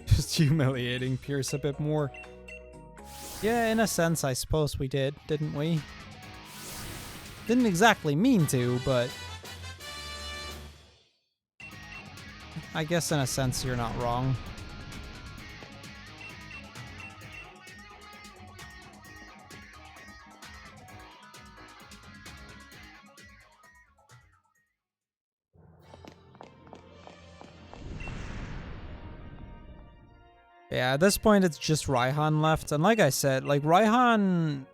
Just humiliating Pierce a bit more. Yeah, in a sense, I suppose we did, didn't we? Didn't exactly mean to, but I guess in a sense you're not wrong. Yeah, at this point it's just Raihan left, and like I said, like Raihan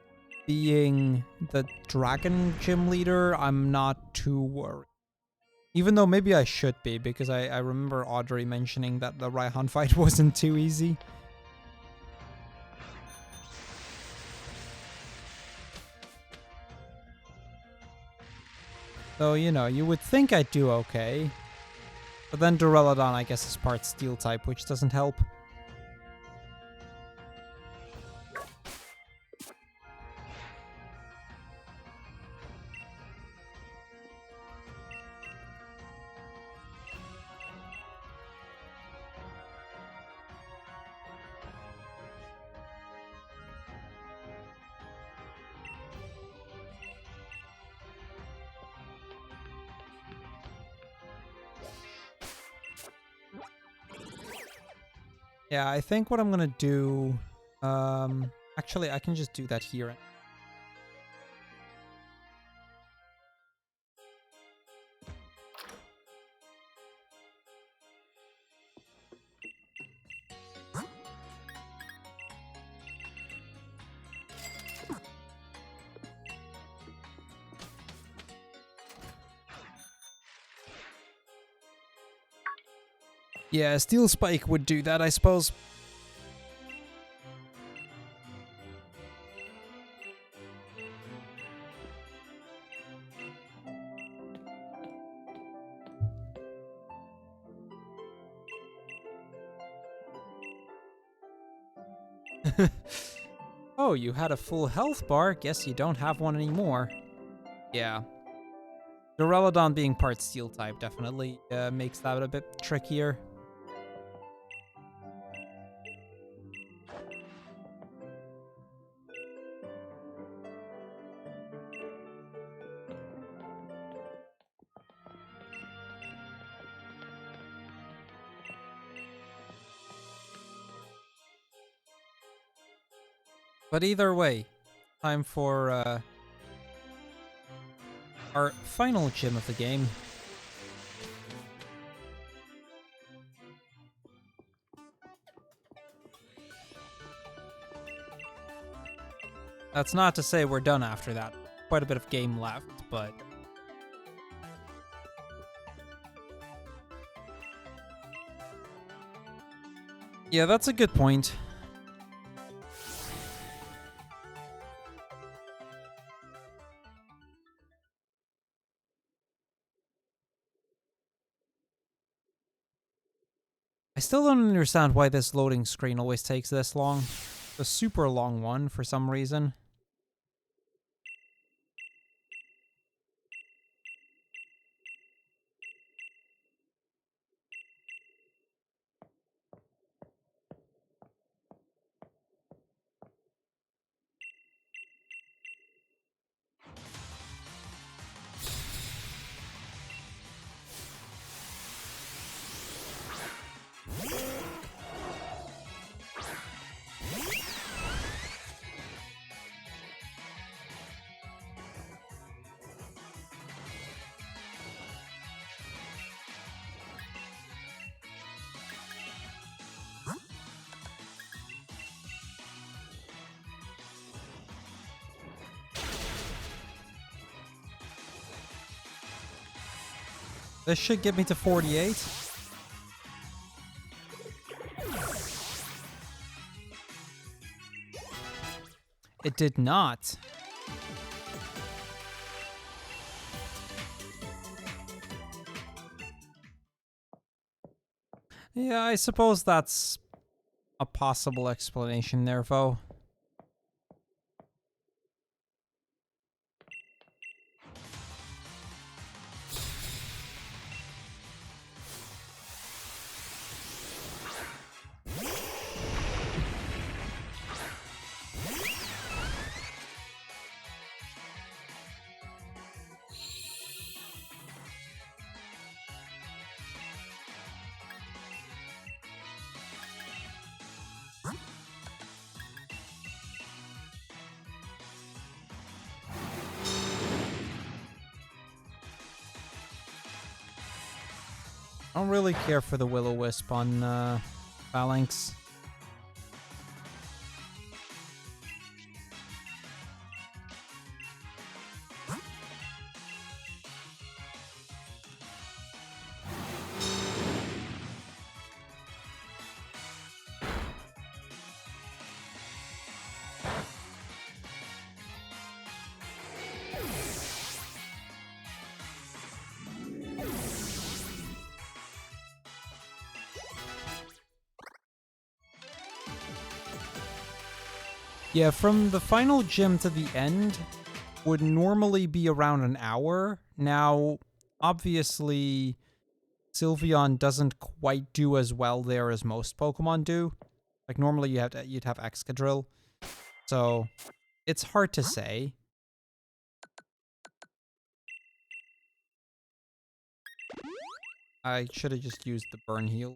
being the dragon gym leader, I'm not too worried. Even though maybe I should be, because I remember Audrey mentioning that the Raihan fight wasn't too easy. So, you know, you would think I'd do okay. But then Duraludon, I guess, is part Steel type, which doesn't help. Yeah, I think what I'm gonna do... actually, I can just do that here. Yeah, Steel Spike would do that, I suppose. Oh, you had a full health bar. Guess you don't have one anymore. Yeah. Duraludon being part Steel type definitely makes that a bit trickier. But either way, time for our final gym of the game. That's not to say we're done after that. Quite a bit of game left, but... yeah, that's a good point. I still don't understand why this loading screen always takes this long. A super long one for some reason. This should get me to 48. It did not. Yeah, I suppose that's a possible explanation there, Vo. I don't really care for the Will-O-Wisp on Phalanx. Yeah, from the final gym to the end would normally be around an hour. Now, obviously, Sylveon doesn't quite do as well there as most Pokemon do. Like, normally you'd have Excadrill. So, it's hard to say. I should have just used the Burn Heal.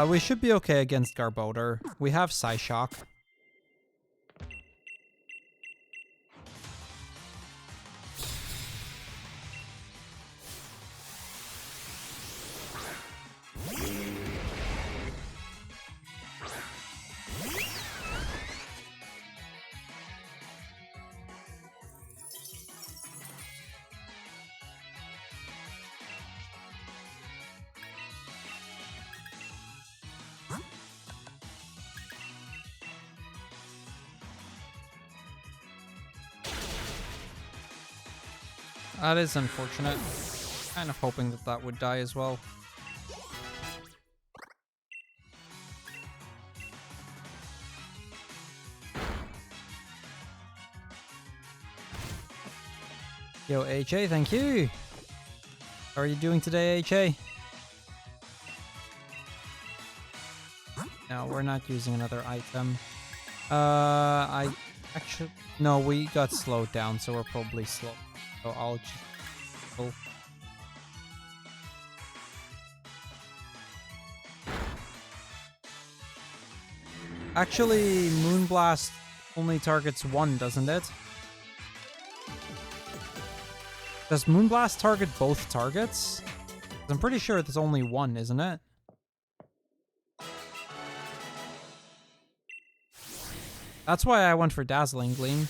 We should be okay against Garbodor. We have Psyshock. That is unfortunate. Kind of hoping that that would die as well. Yo, HA, thank you. How are you doing today, HA? No, we're not using another item. I actually... No, we got slowed down, so we're probably slow. So I'll just... Oh. Actually, Moonblast only targets one, doesn't it? Does Moonblast target both targets? I'm pretty sure there's only one, isn't it? That's why I went for Dazzling Gleam.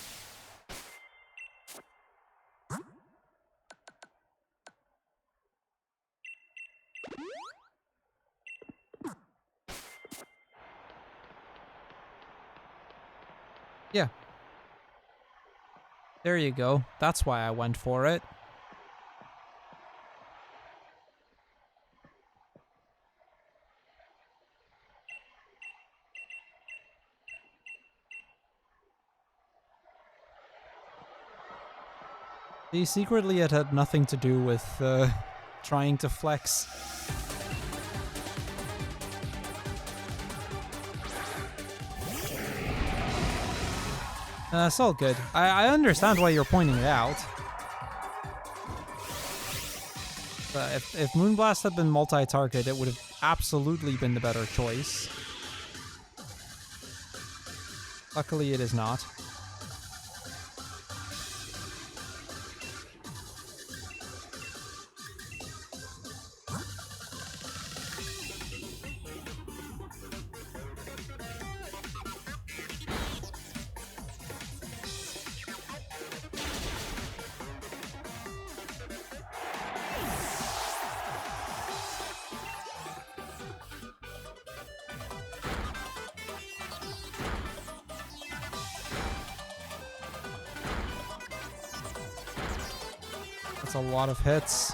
Yeah. There you go. That's why I went for it. See, secretly it had nothing to do with trying to flex. It's all good. I understand why you're pointing it out. If Moonblast had been multi-target, it would have absolutely been the better choice. Luckily, it is not. That's a lot of hits.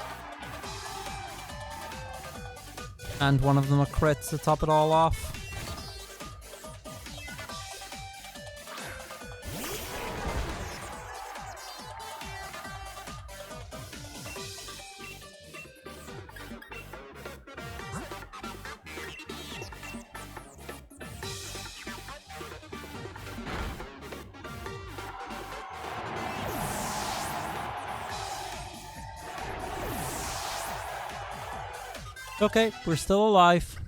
And one of them a crit to top it all off. Okay, we're still alive.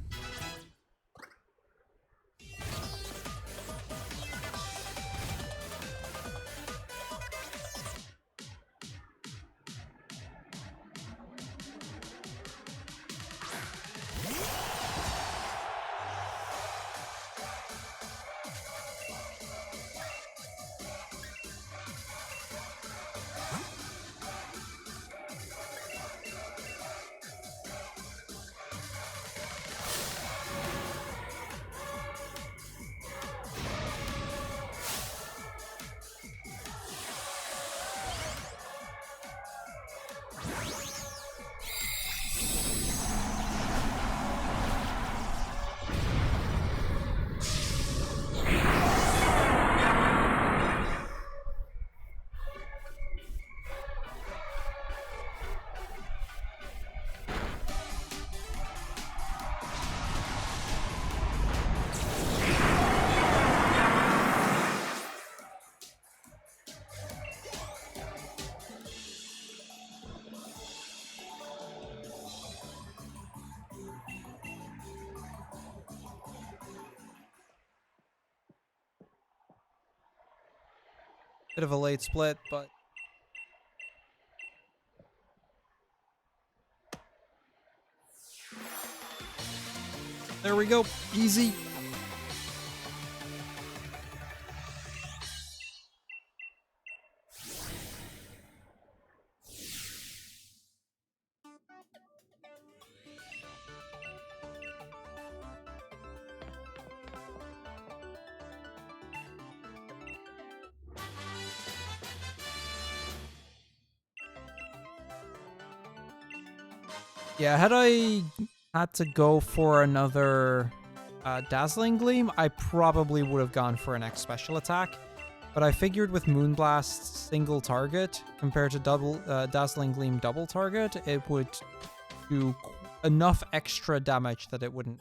Bit of a late split, but there we go. Easy. Yeah, had I had to go for another Dazzling Gleam, I probably would have gone for an X special attack. But I figured with Moonblast single target compared to Dazzling Gleam double target, it would do enough extra damage that it wouldn't...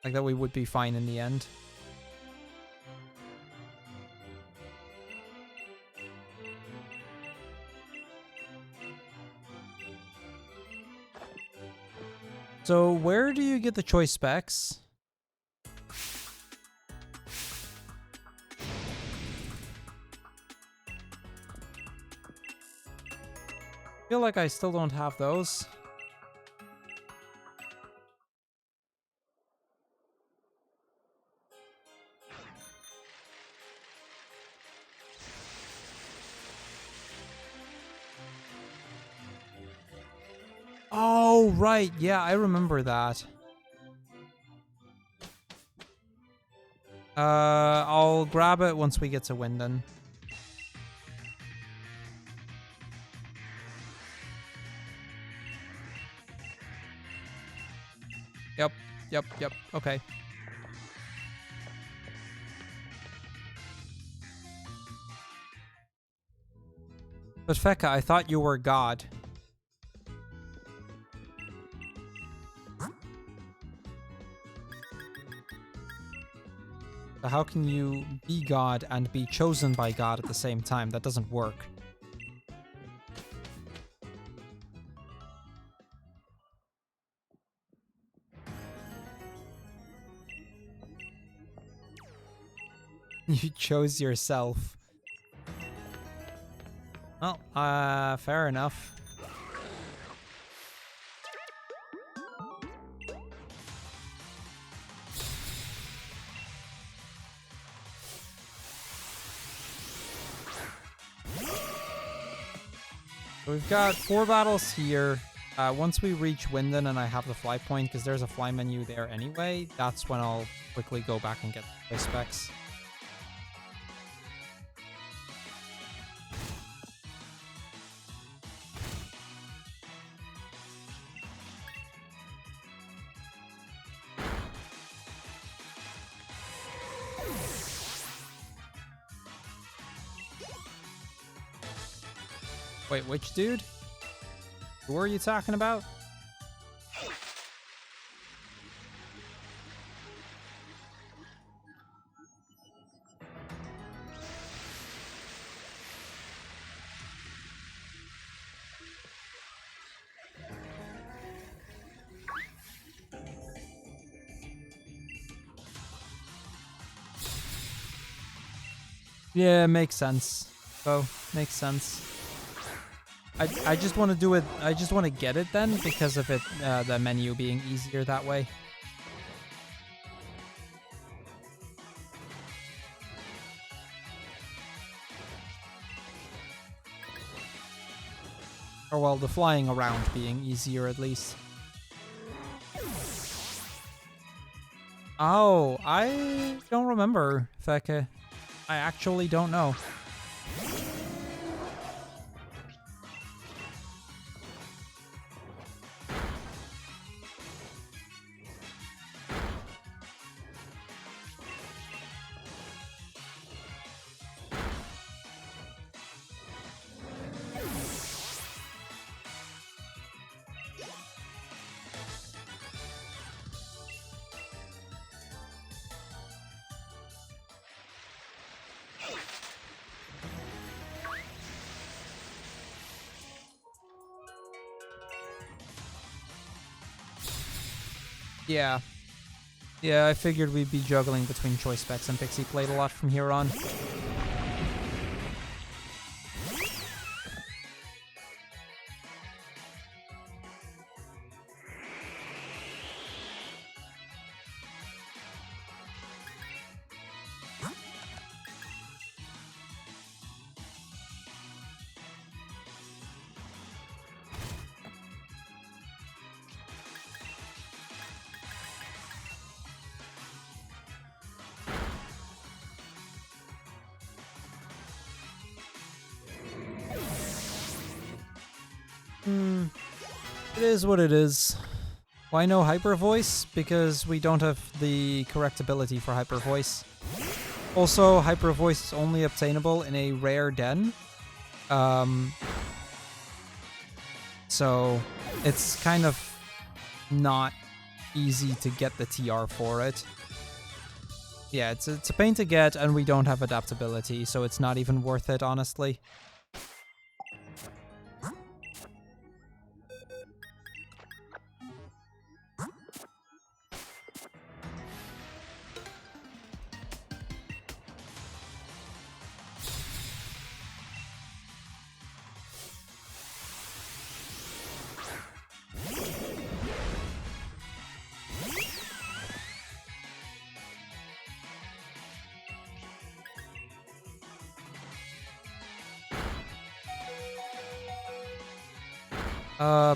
Like, that we would be fine in the end. So where do you get the choice specs? I feel like I still don't have those. Oh, right. Yeah, I remember that. I'll grab it once we get to Winden. Yep. Okay. But Feka, I thought you were God. So how can you be God and be chosen by God at the same time? That doesn't work. You chose yourself. Well, fair enough. So we've got 4 battles here. Once we reach Winden and I have the fly point, because there's a fly menu there anyway, that's when I'll quickly go back and get the specs. Wait, which dude? Who are you talking about? Yeah, makes sense. So, makes sense. I just want to do it. I just want to get it then because of it, the menu being easier that way. Or well, the flying around being easier at least. Oh, I don't remember, Feka. I actually don't know. Yeah. Yeah, I figured we'd be juggling between Choice Specs and Pixie Plate a lot from here on. It is what it is. Why no Hyper Voice? Because we don't have the correct ability for Hyper Voice. Also, Hyper Voice is only obtainable in a rare den. So it's kind of not easy to get the TR for it. Yeah, it's a pain to get, and we don't have adaptability, so it's not even worth it, honestly.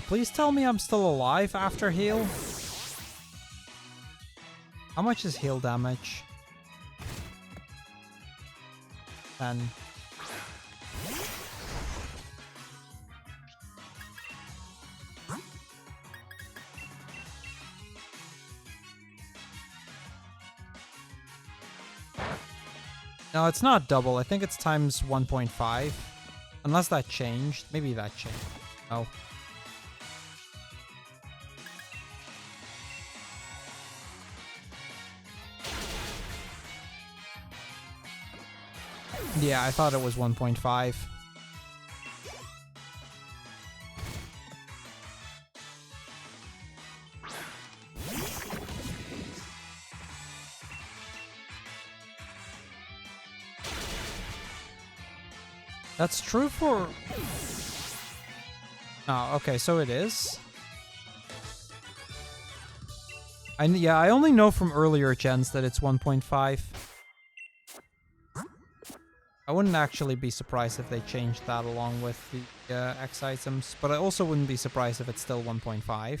Please tell me I'm still alive after heal. How much is heal damage? 10. No, it's not double. I think it's times 1.5. Unless that changed. Maybe that changed. Oh. Yeah, I thought it was 1.5. That's true for... Oh, okay, so it is. Yeah, I only know from earlier gens that it's 1.5. I wouldn't actually be surprised if they changed that along with the X items, but I also wouldn't be surprised if it's still 1.5.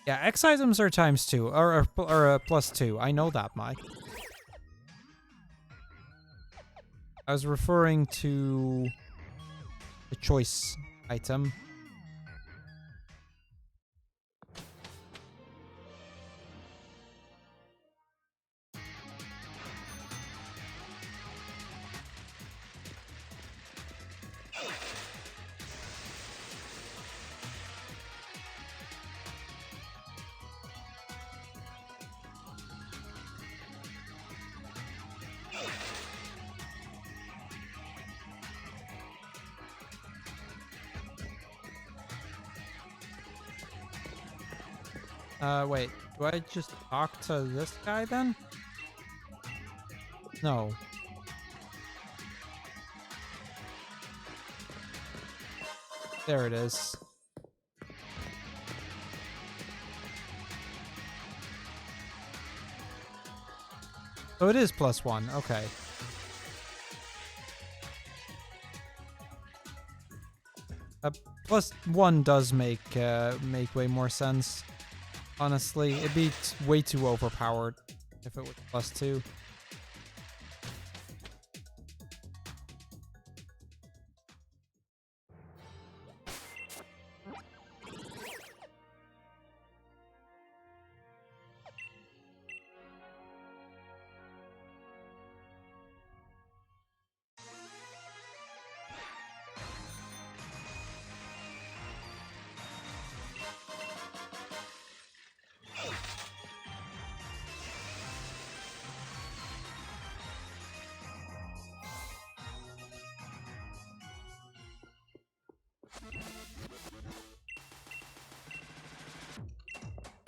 Yeah, X items are times 2, or plus 2. I know that, Mike. I was referring to the choice item. Wait. Do I just talk to this guy then? No. There it is. So it is plus 1. Okay. Plus 1 does make way more sense. Honestly, it'd be way too overpowered if it was plus 2.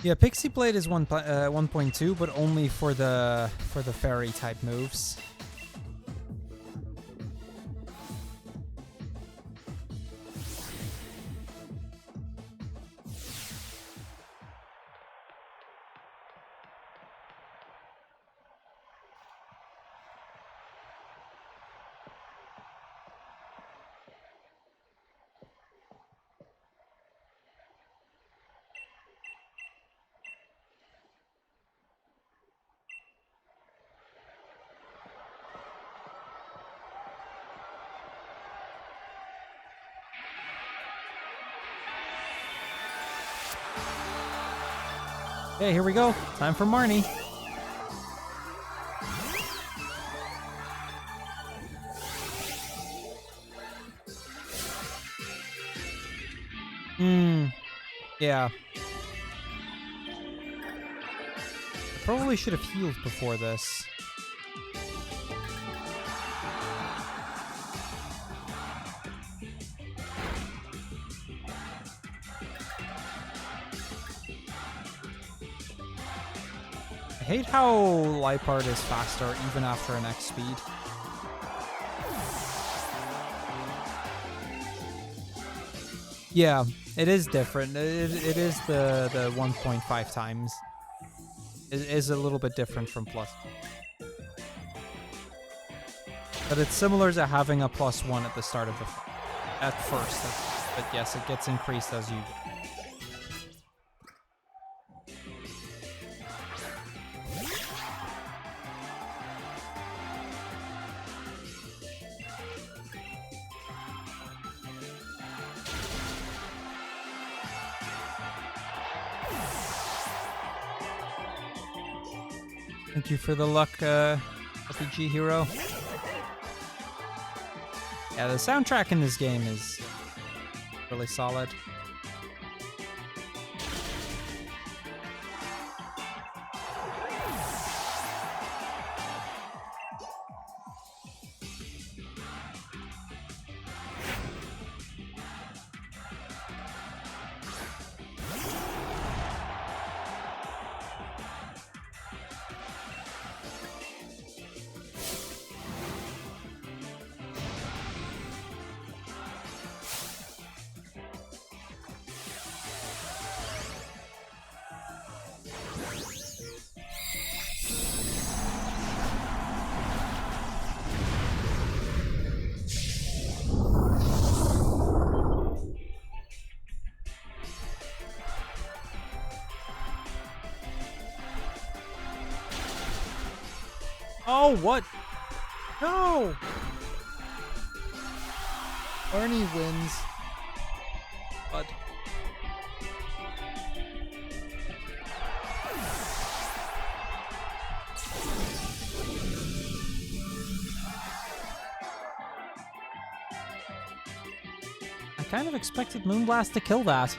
Yeah, Pixie Blade is 1.2, but only for the fairy type moves. Okay, here we go. Time for Marnie. Yeah. I probably should have healed before this. I hate how Liepard is faster even after an X speed. Yeah, it is different. It is the 1.5 times. It is a little bit different from plus. But it's similar to having a +1 at the start of the at first. But yes, it gets increased as you. Thank you for the luck, RPG Hero. Yeah, the soundtrack in this game is really solid. Oh, what? No! Barney wins. But I kind of expected Moonblast to kill that.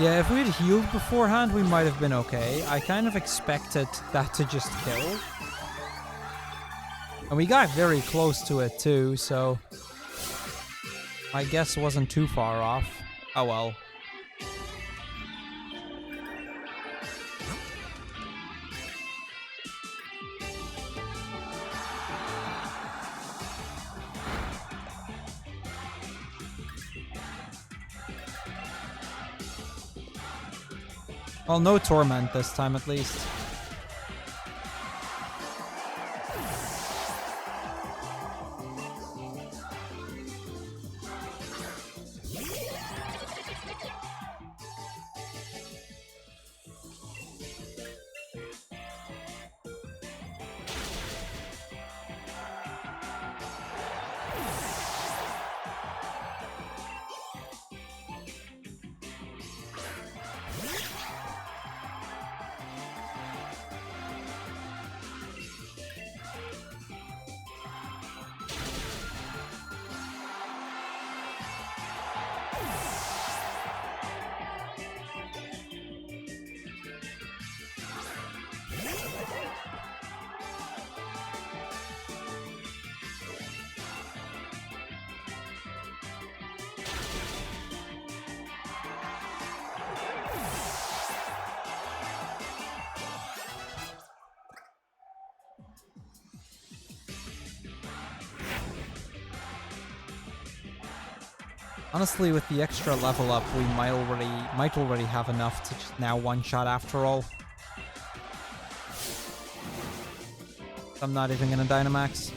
Yeah, if we'd healed beforehand, we might have been okay. I kind of expected that to just kill. And we got very close to it too, so my guess wasn't too far off. Oh well. Well, no Torment this time at least. Honestly, with the extra level up, we might already have enough to just now one-shot after all. I'm not even gonna Dynamax.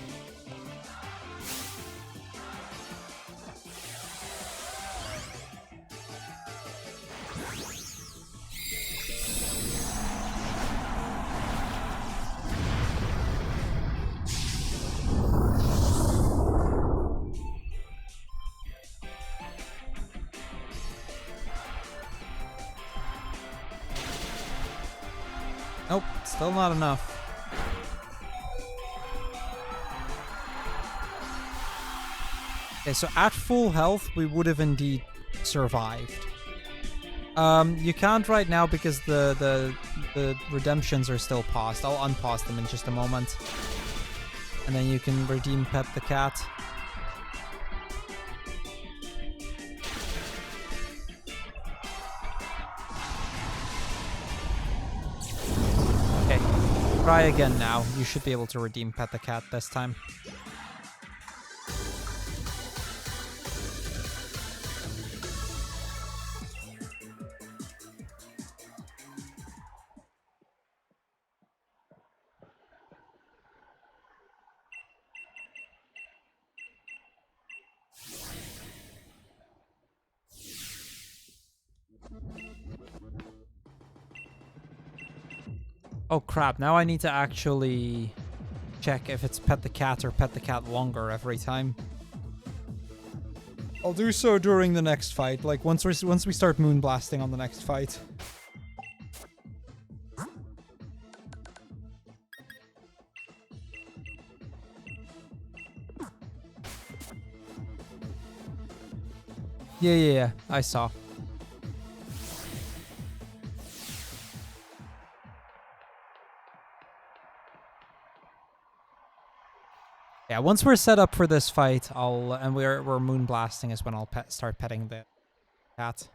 Nope, still not enough. Okay, so at full health, we would have indeed survived. You can't right now because the redemptions are still paused. I'll unpause them in just a moment. And then you can redeem Pet the Cat. Okay, try again now. You should be able to redeem Pet the Cat this time. Oh crap, now I need to actually check if it's Pet the Cat or Pet the Cat longer every time. I'll do so during the next fight, like once we start moonblasting on the next fight. Yeah, I saw. Yeah, once we're set up for this fight, and we're moonblasting is when I'll start petting the cat.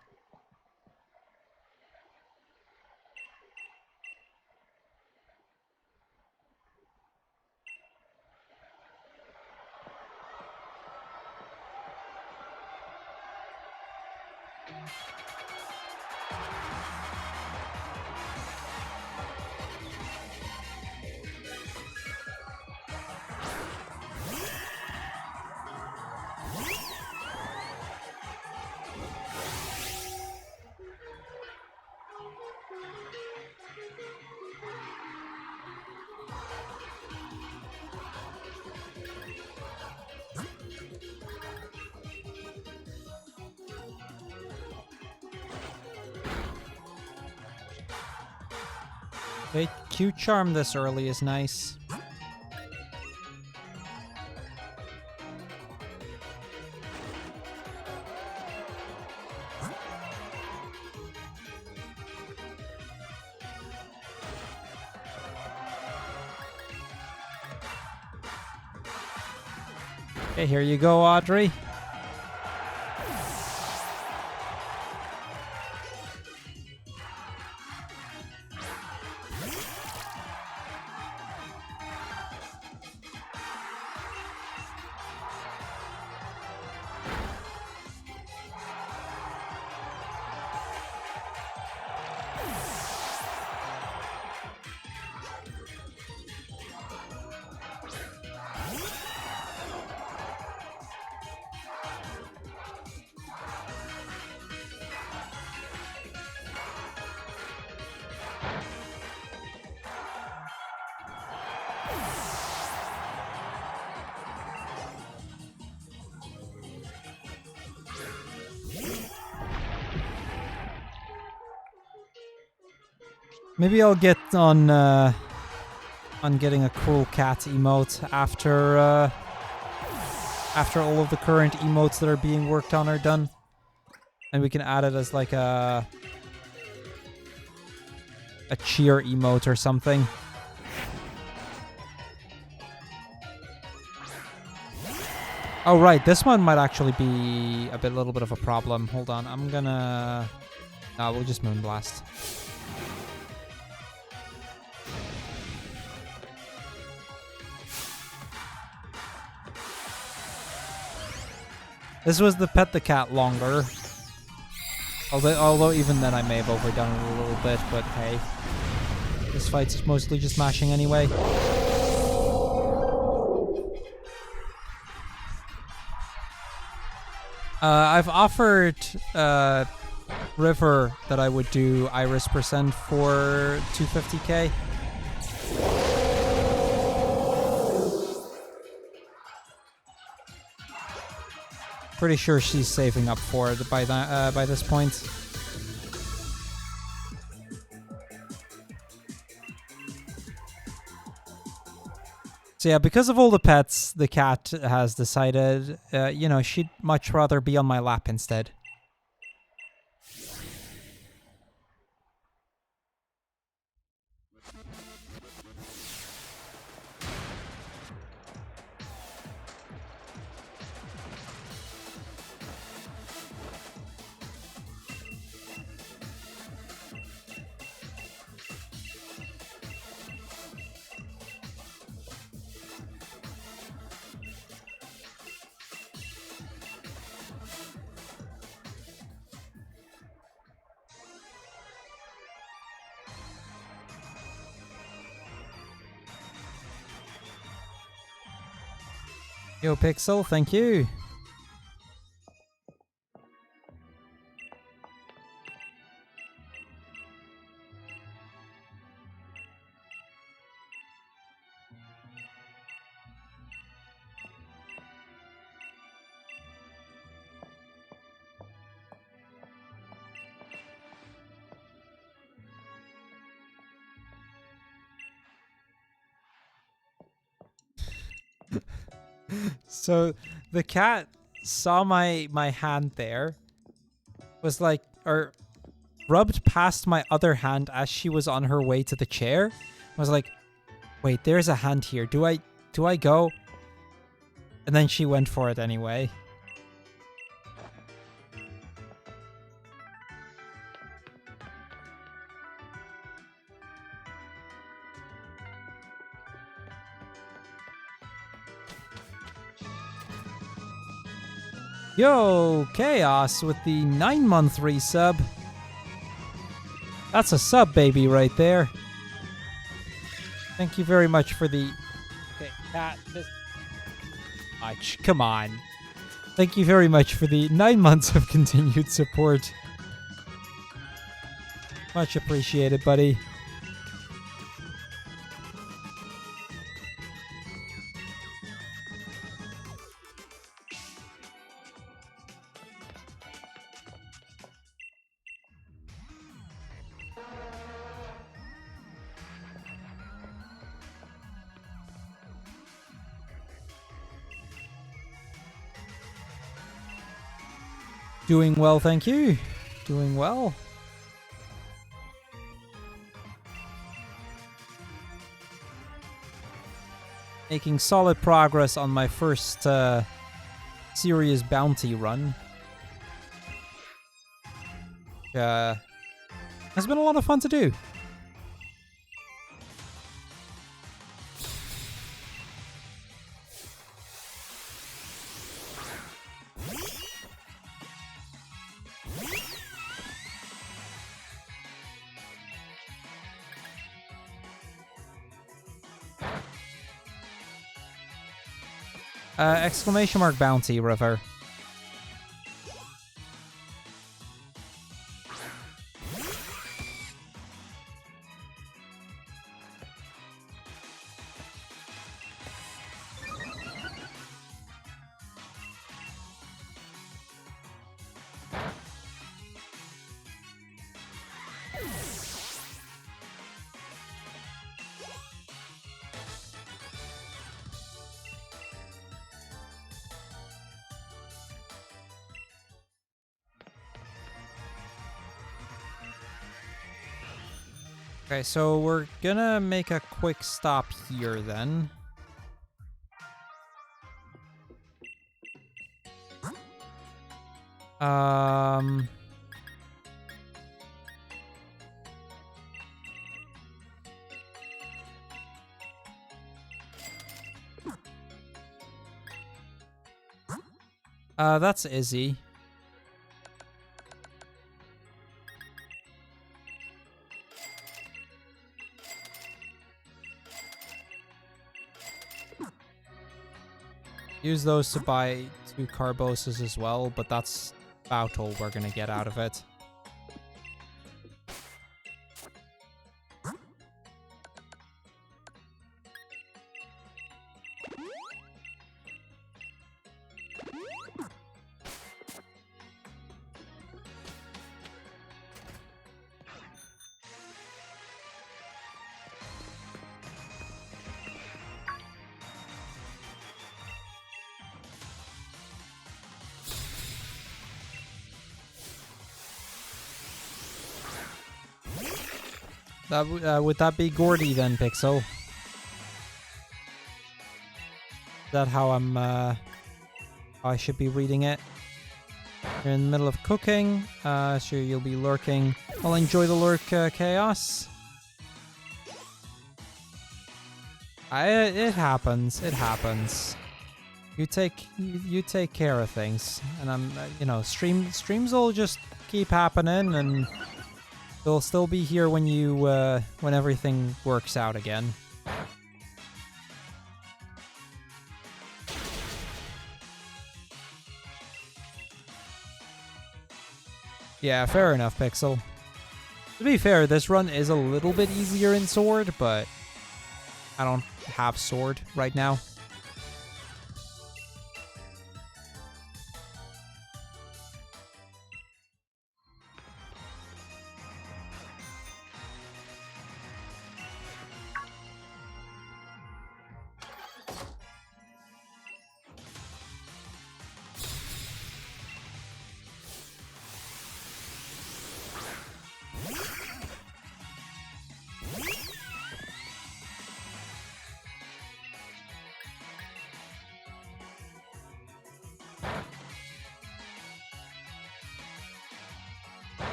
Okay, Q Charm this early is nice. Okay, here you go, Audrey. Maybe I'll get on getting a cool cat emote after all of the current emotes that are being worked on are done, and we can add it as like a cheer emote or something. Oh right, this one might actually be a little bit of a problem. Hold on, I'm gonna. No, we'll just moonblast. This was the Pet the Cat longer. Although even then I may have overdone it a little bit, but hey. This fight's mostly just mashing anyway. I've offered River that I would do Iris percent for 250k. Pretty sure she's saving up for it by this point. So yeah, because of all the pets, the cat has decided, you know, she'd much rather be on my lap instead. Yo, Pixel, thank you. So the cat saw my hand there, was like, or rubbed past my other hand as she was on her way to the chair. I was like, wait, there's a hand here. Do I go? And then she went for it anyway. Yo, Chaos with the 9-month resub. That's a sub baby right there. Thank you very much for the... Okay, cat, this... come on. Thank you very much for the 9 months of continued support. Much appreciated, buddy. Doing well, thank you. Doing well. Making solid progress on my first serious bounty run. Has been a lot of fun to do. Exclamation mark bounty, River. Okay, so we're gonna make a quick stop here then. That's Izzy. Use those to buy 2 Carboses as well, but that's about all we're gonna get out of it. Would that be Gordy then, Pixel? Is that how how I should be reading it? You're in the middle of cooking. Sure, you'll be lurking. I'll enjoy the lurk, Chaos. It happens. It happens. You take care of things, and I'm you know, streams will just keep happening, and they'll still be here when you when everything works out again. Yeah, fair enough, Pixel. To be fair, this run is a little bit easier in Sword, but I don't have Sword right now.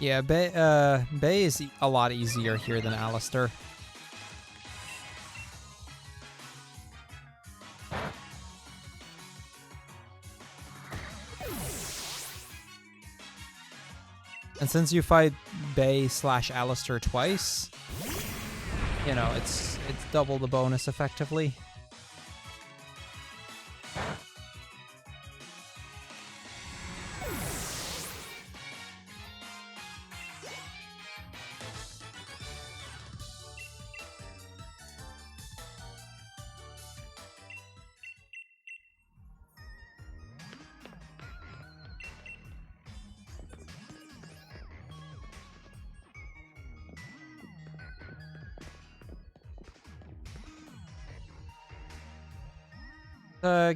Yeah, Bay is a lot easier here than Alistair. And since you fight Bay / Alistair twice, you know, it's double the bonus effectively.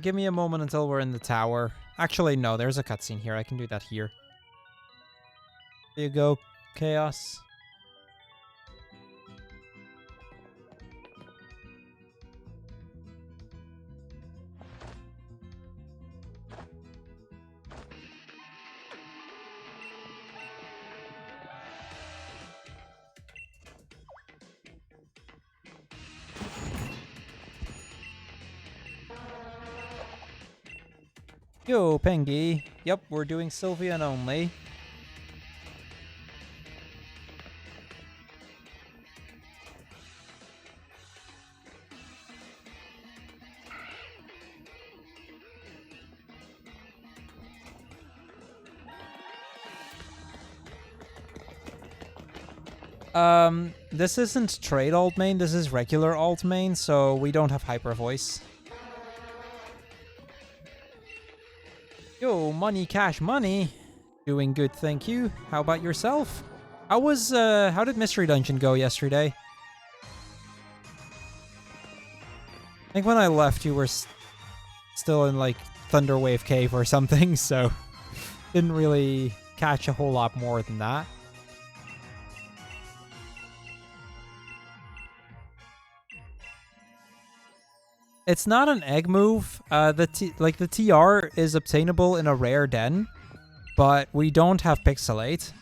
Give me a moment until we're in the tower. Actually, no, there's a cutscene here. I can do that here. There you go, Chaos. Yo, Pengy. Yep, we're doing Sylveon only. This isn't trade alt main, this is regular alt main, so we don't have hyper voice. Yo, money, cash, money. Doing good, thank you. How about yourself? How did Mystery Dungeon go yesterday? I think when I left, you were still in, like, Thunderwave Cave or something, so didn't really catch a whole lot more than that. It's not an egg move. The TR is obtainable in a rare den, but we don't have Pixelate.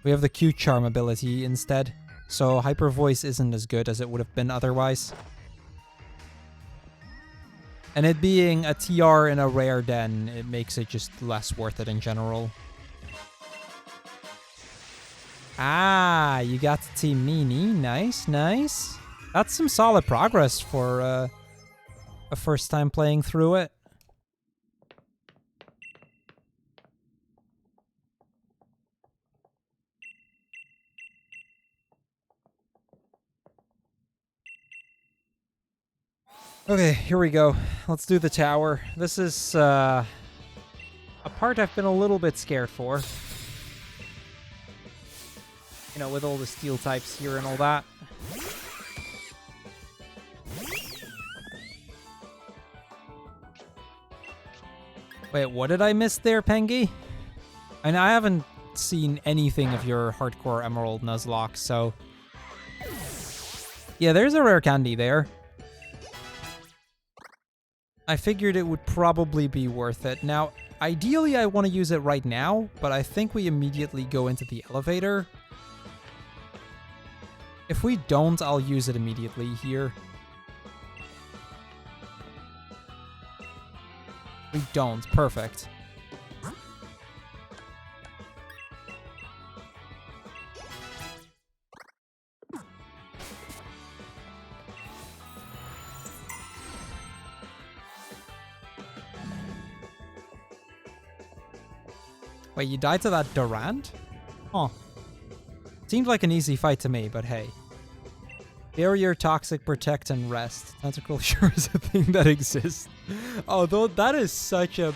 We have the Q Charm ability instead, so Hyper Voice isn't as good as it would have been otherwise. And it being a TR in a rare den, it makes it just less worth it in general. Ah, you got Team Nini. Nice, nice. That's some solid progress for a first time playing through it. Okay, here we go. Let's do the tower. This is a part I've been a little bit scared for. You know, with all the steel types here and all that. Wait, what did I miss there, Pengy? And I haven't seen anything of your hardcore Emerald Nuzlocke, so... Yeah, there's a rare candy there. I figured it would probably be worth it. Now, ideally I want to use it right now, but I think we immediately go into the elevator. If we don't, I'll use it immediately here. We don't. Perfect. Wait, you died to that Durant? Huh. Seemed like an easy fight to me, but hey. Barrier, Toxic, Protect, and Rest. Tentacle sure is a thing that exists. Although that is such a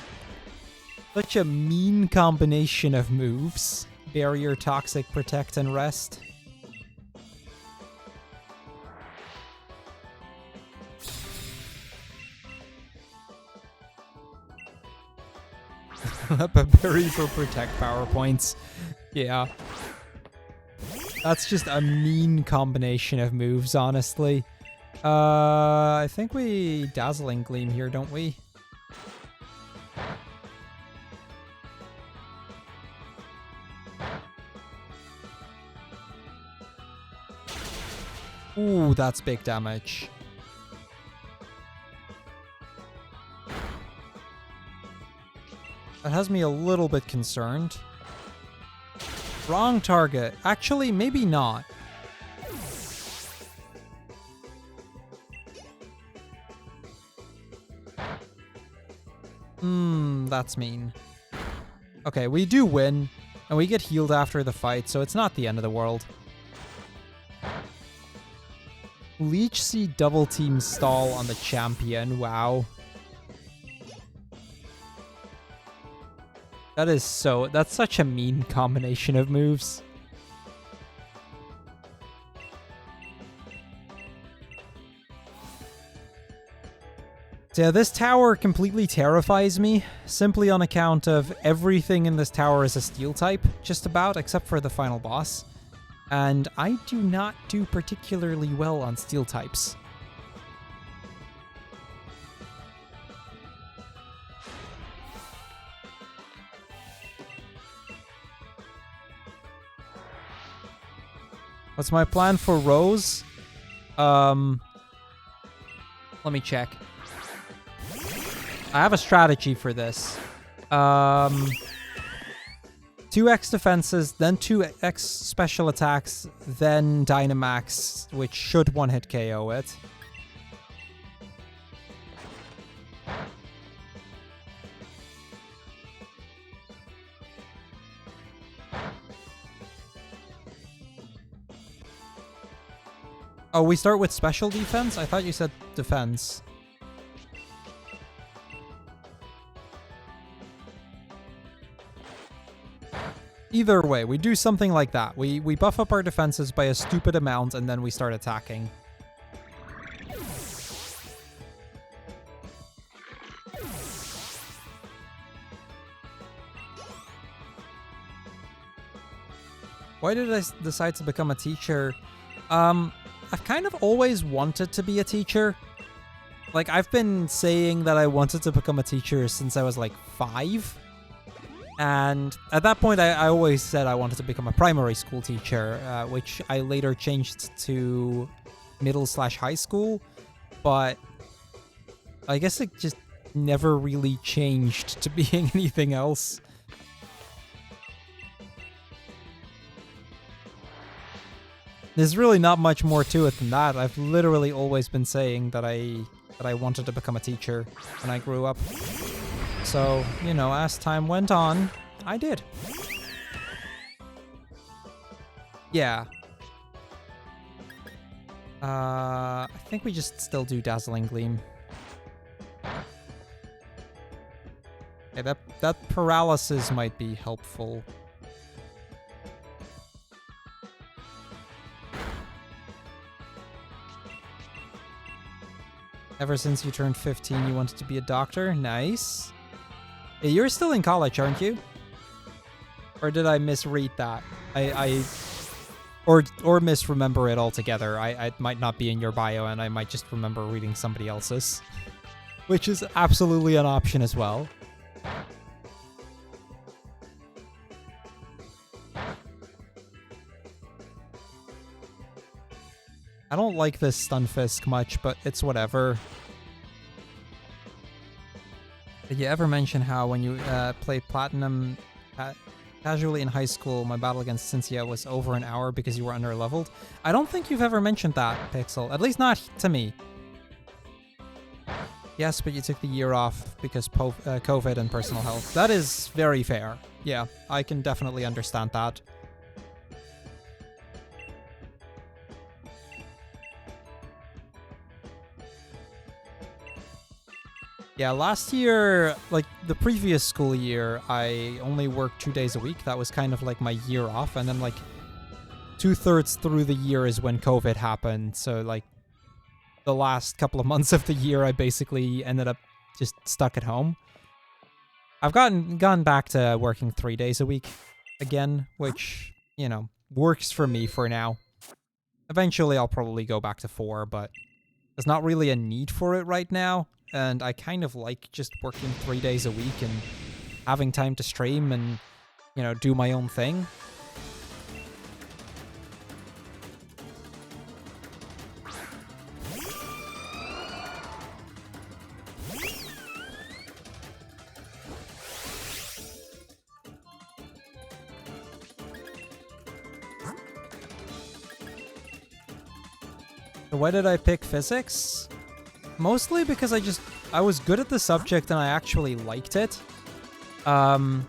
mean combination of moves. Barrier, Toxic, Protect, and Rest. Berry for Protect PowerPoints. Yeah. That's just a mean combination of moves, honestly. I think we Dazzling Gleam here, don't we? Ooh, that's big damage. That has me a little bit concerned. Wrong target. Actually, maybe not. That's mean. Okay, we do win, and we get healed after the fight, so it's not the end of the world. Leech Seed double team stall on the champion. Wow. That's such a mean combination of moves. So yeah, this tower completely terrifies me, simply on account of everything in this tower is a steel type, just about, except for the final boss. And I do not do particularly well on steel types. What's my plan for Rose? Let me check. I have a strategy for this. 2x defenses, then 2x special attacks, then Dynamax, which should one-hit KO it. Oh, we start with special defense? I thought you said defense. Either way, we do something like that. We buff up our defenses by a stupid amount, and then we start attacking. Why did I decide to become a teacher? I've kind of always wanted to be a teacher. Like, I've been saying that I wanted to become a teacher since I was like 5. And at that point, I always said I wanted to become a primary school teacher, which I later changed to middle/high school. But I guess it just never really changed to being anything else. There's really not much more to it than that. I've literally always been saying that I wanted to become a teacher when I grew up. So, you know, as time went on, I did. Yeah. I think we just still do Dazzling Gleam. Okay, that paralysis might be helpful. Ever since you turned 15, you wanted to be a doctor? Nice. Yeah, you're still in college, aren't you? Or did I misread that? Or misremember it altogether. I might not be in your bio, and I might just remember reading somebody else's, which is absolutely an option as well. I don't like this Stunfisk much, but it's whatever. Did you ever mention how when you played Platinum casually in high school, my battle against Cynthia was over an hour because you were under-leveled? I don't think you've ever mentioned that, Pixel. At least not to me. Yes, but you took the year off because COVID and personal health. That is very fair. Yeah, I can definitely understand that. Yeah, last year, like the previous school year, I only worked 2 days a week. That was kind of like my year off. And then like 2/3 through the year is when COVID happened. So like the last couple of months of the year, I basically ended up just stuck at home. I've gone back to working 3 days a week again, which, you know, works for me for now. Eventually, I'll probably go back to 4, but there's not really a need for it right now. And I kind of like just working 3 days a week and having time to stream and, you know, do my own thing. So why did I pick physics? Mostly because I was good at the subject and I actually liked it. For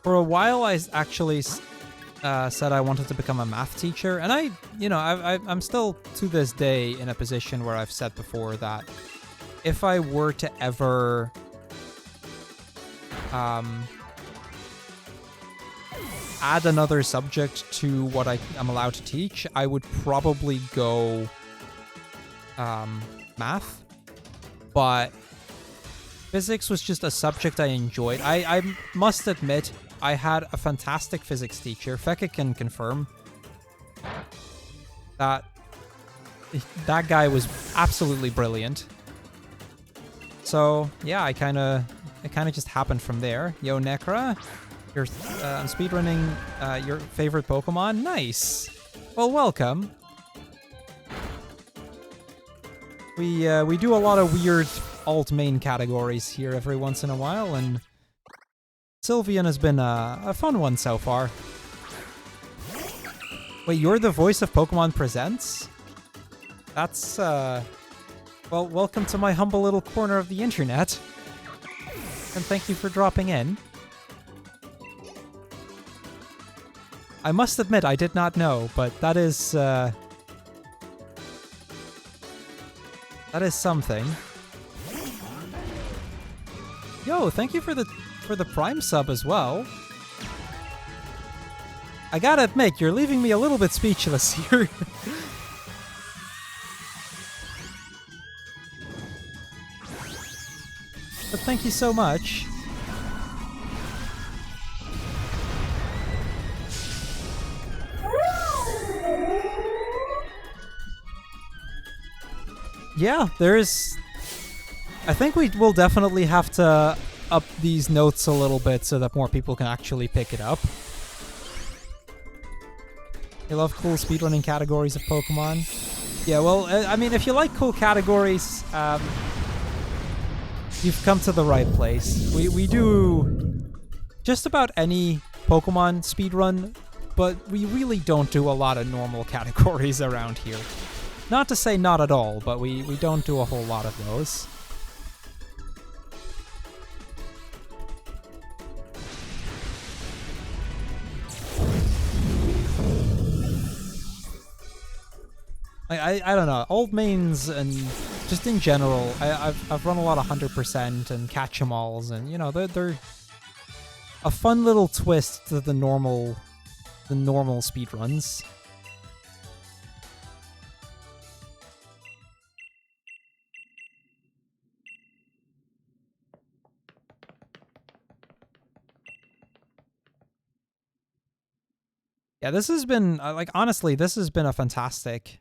a while I actually said I wanted to become a math teacher, and I'm still to this day in a position where I've said before that if I were to ever add another subject to what I'm allowed to teach, I would probably go math. But physics was just a subject I enjoyed. I must admit, I had a fantastic physics teacher. Feka can confirm that guy was absolutely brilliant. So yeah, it kind of just happened from there. Yo, Necra, you're speedrunning your favorite Pokemon? Nice. Well, welcome. We do a lot of weird alt main categories here every once in a while, and Sylveon has been a fun one so far. Wait, you're the voice of Pokemon Presents? That's well, welcome to my humble little corner of the internet, and thank you for dropping in. I must admit, I did not know, but that is something. Yo, thank you for the Prime sub as well. I gotta admit, you're leaving me a little bit speechless here. But thank you so much. Yeah, I think we will definitely have to up these notes a little bit so that more people can actually pick it up. You love cool speedrunning categories of Pokemon? Yeah, well, I mean, if you like cool categories, you've come to the right place. We do just about any Pokemon speedrun, but we really don't do a lot of normal categories around here. Not to say not at all, but we don't do a whole lot of those. I don't know, old mains and just in general, I've run a lot of 100% and catch-em-alls, and you know, they're a fun little twist to the normal speedruns. Yeah, this has been, like, honestly, this has been a fantastic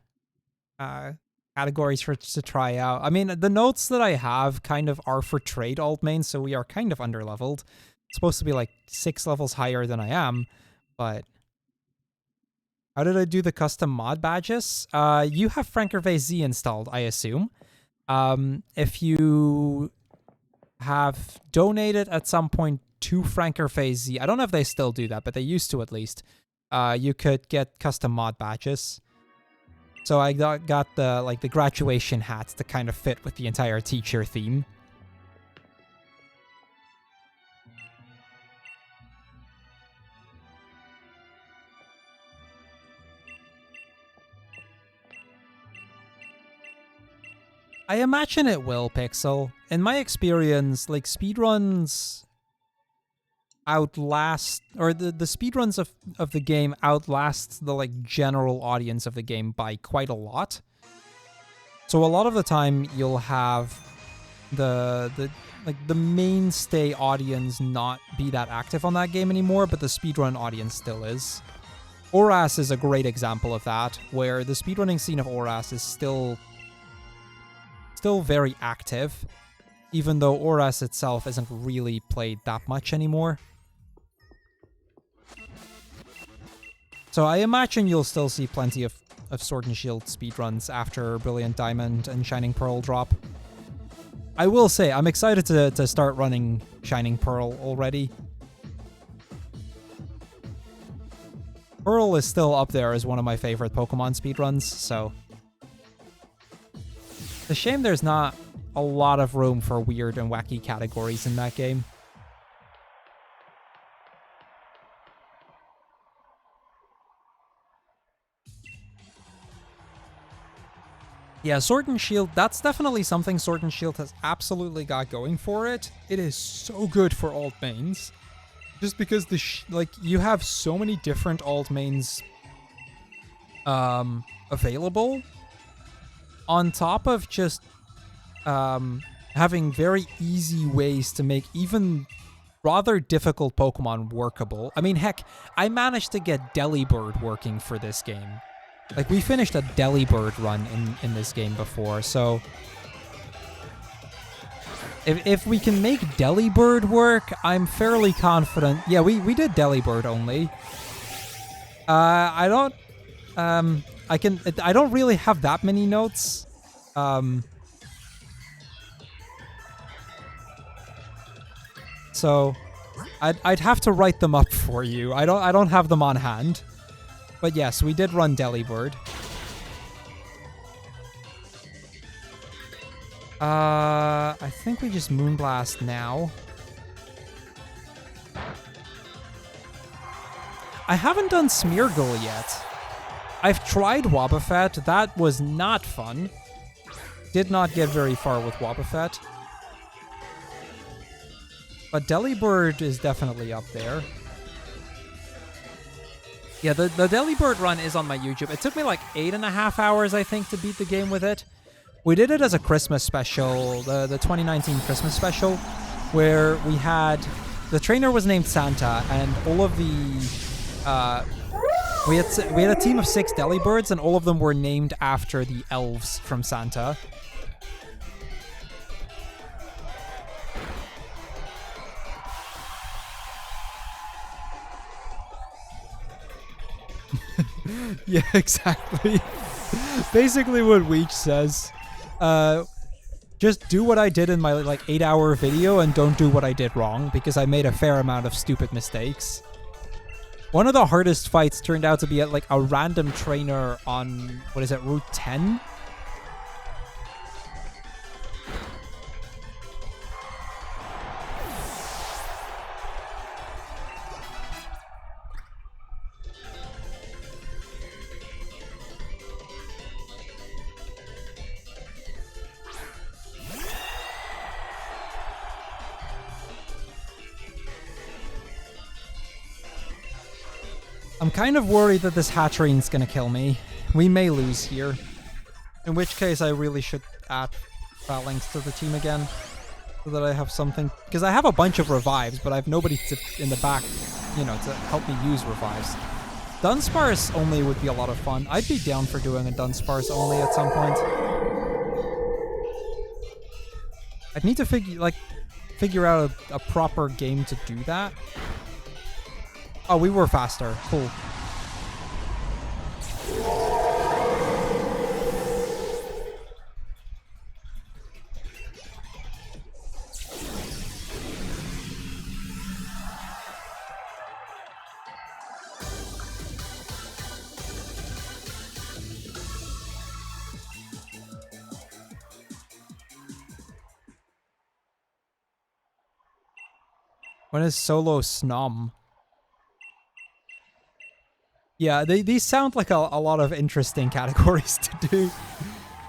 categories to try out. I mean, the notes that I have kind of are for trade alt mains, so we are kind of underleveled. It's supposed to be like 6 levels higher than I am, but... How did I do the custom mod badges? You have Frankerve Z installed, I assume. If you have donated at some point to Frankerve Z, I don't know if they still do that, but they used to at least. You could get custom mod badges. So I got the graduation hats to kind of fit with the entire teacher theme. I imagine it will, Pixel. In my experience, like, speedruns outlast, or the speedruns of the game outlast the, like, general audience of the game by quite a lot. So a lot of the time, you'll have the mainstay audience not be that active on that game anymore, but the speedrun audience still is. Oras is a great example of that, where the speedrunning scene of Oras is still very active, even though Oras itself isn't really played that much anymore. So I imagine you'll still see plenty of Sword and Shield speedruns after Brilliant Diamond and Shining Pearl drop. I will say, I'm excited to start running Shining Pearl already. Pearl is still up there as one of my favorite Pokemon speedruns, so... It's a shame there's not a lot of room for weird and wacky categories in that game. Yeah, Sword and Shield, that's definitely something Sword and Shield has absolutely got going for it. It is so good for alt mains. Just because you have so many different alt mains available. On top of just having very easy ways to make even rather difficult Pokemon workable. I mean, heck, I managed to get Delibird working for this game. Like, we finished a Delibird run in this game before, so... If we can make Delibird work, I'm fairly confident... Yeah, we did Delibird only. I don't really have that many notes. So I'd have to write them up for you. I don't have them on hand. But yes, we did run Delibird. I think we just Moonblast now. I haven't done Smeargle yet. I've tried Wobbuffet. That was not fun. Did not get very far with Wobbuffet. But Delibird is definitely up there. Yeah, the Delibird run is on my YouTube. It took me like 8.5 hours, I think, to beat the game with it. We did it as a Christmas special, the 2019 Christmas special, where we had... The trainer was named Santa, and all of the... We had a team of 6 Delibirds, and all of them were named after the elves from Santa. Yeah, exactly. Basically what Weech says. Just do what I did in my like 8-hour video and don't do what I did wrong, because I made a fair amount of stupid mistakes. One of the hardest fights turned out to be at like a random trainer on, what is it, Route 10? I'm kind of worried that this Hatterine's gonna kill me. We may lose here. In which case I really should add Phalanx to the team again. So that I have something... Because I have a bunch of revives, but I have nobody in the back, you know, to help me use revives. Dunsparce only would be a lot of fun. I'd be down for doing a Dunsparce only at some point. I'd need to figure out a proper game to do that. Oh, we were faster. Cool. When is solo Snom? Yeah, these sound like a lot of interesting categories to do.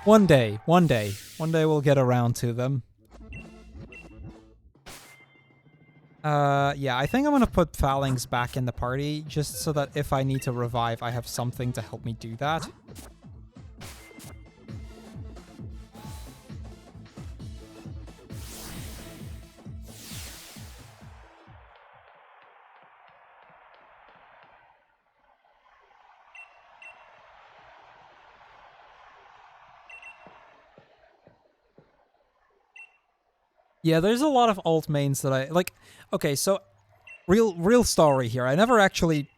One day we'll get around to them. Yeah, I think I'm gonna put Phalanx back in the party, just so that if I need to revive, I have something to help me do that. Yeah, there's a lot of alt mains that I like. Okay, so real story here. I never actually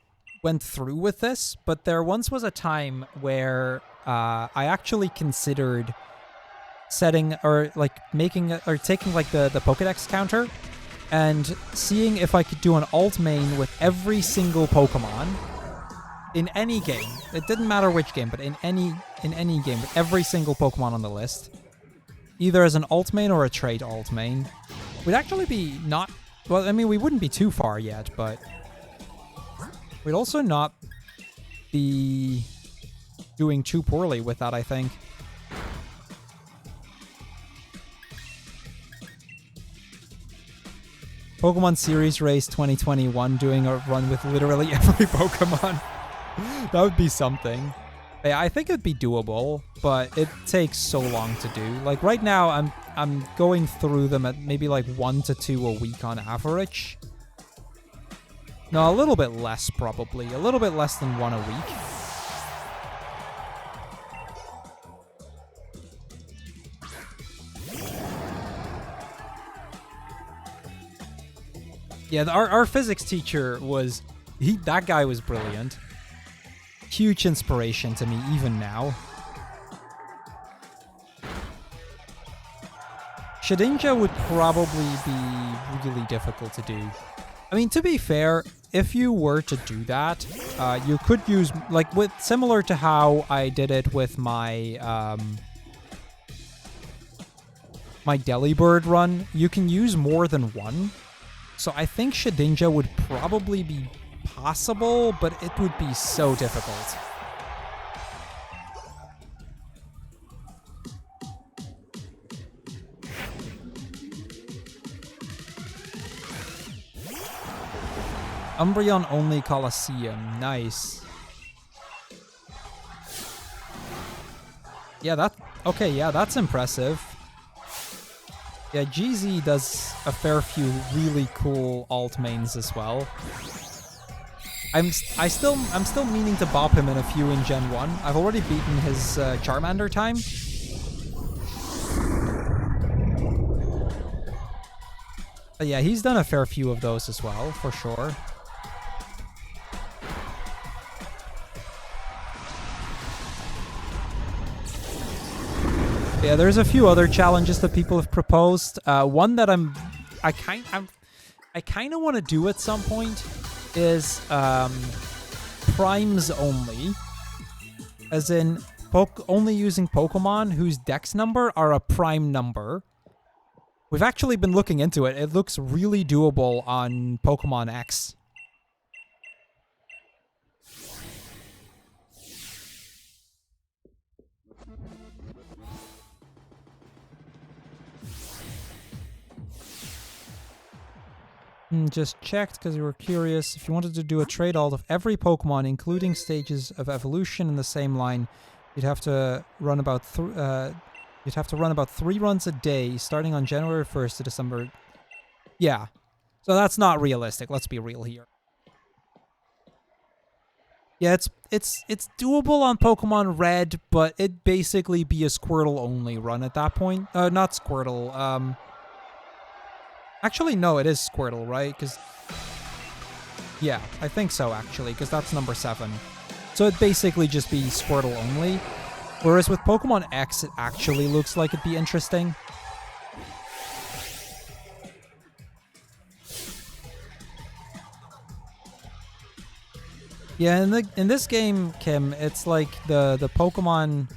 went through with this, but there once was a time where I actually considered setting or like making or taking like the Pokédex counter and seeing if I could do an alt main with every single Pokemon in any game. It didn't matter which game, but in any game with every single Pokemon on the list. Either as an alt main or a trade alt main. We'd actually be not... Well, I mean, we wouldn't be too far yet, but... We'd also not be doing too poorly with that, I think. Pokemon Series Race 2021 doing a run with literally every Pokemon. That would be something. Yeah, I think it'd be doable, but it takes so long to do. Like right now, I'm going through them at maybe like 1 to 2 a week on average. No, a little bit less probably. A little bit less than 1 a week. Yeah, our physics teacher was... That guy was brilliant. Huge inspiration to me, even now. Shedinja would probably be really difficult to do. I mean, to be fair, if you were to do that, you could use, like, similar to how I did it with my, my Delibird run, you can use more than one. So I think Shedinja would probably be possible, but it would be so difficult. Umbreon only Colosseum. Nice. Yeah, okay, yeah, that's impressive. Yeah, GZ does a fair few really cool alt mains as well. I'm still meaning to bop him in a few in Gen 1. I've already beaten his Charmander time. But yeah, he's done a fair few of those as well, for sure. Yeah, there's a few other challenges that people have proposed. One that I kind of want to do at some point is primes only, as in only using Pokemon whose dex number are a prime number. We've actually been looking into it. It looks really doable on Pokemon X. Just checked because we were curious. If you wanted to do a trade alt of every Pokemon, including stages of evolution in the same line, you'd have to run about 3 runs a day, starting on January 1st to December. Yeah, so that's not realistic. Let's be real here. Yeah, it's doable on Pokemon Red, but it'd basically be a Squirtle only run at that point. Not Squirtle. Actually, no, it is Squirtle, right? Because yeah, I think so actually, because that's number 7. So it'd basically just be Squirtle only. Whereas with Pokemon X, it actually looks like it'd be interesting. Yeah, in this game, Kim, it's like the Pokemon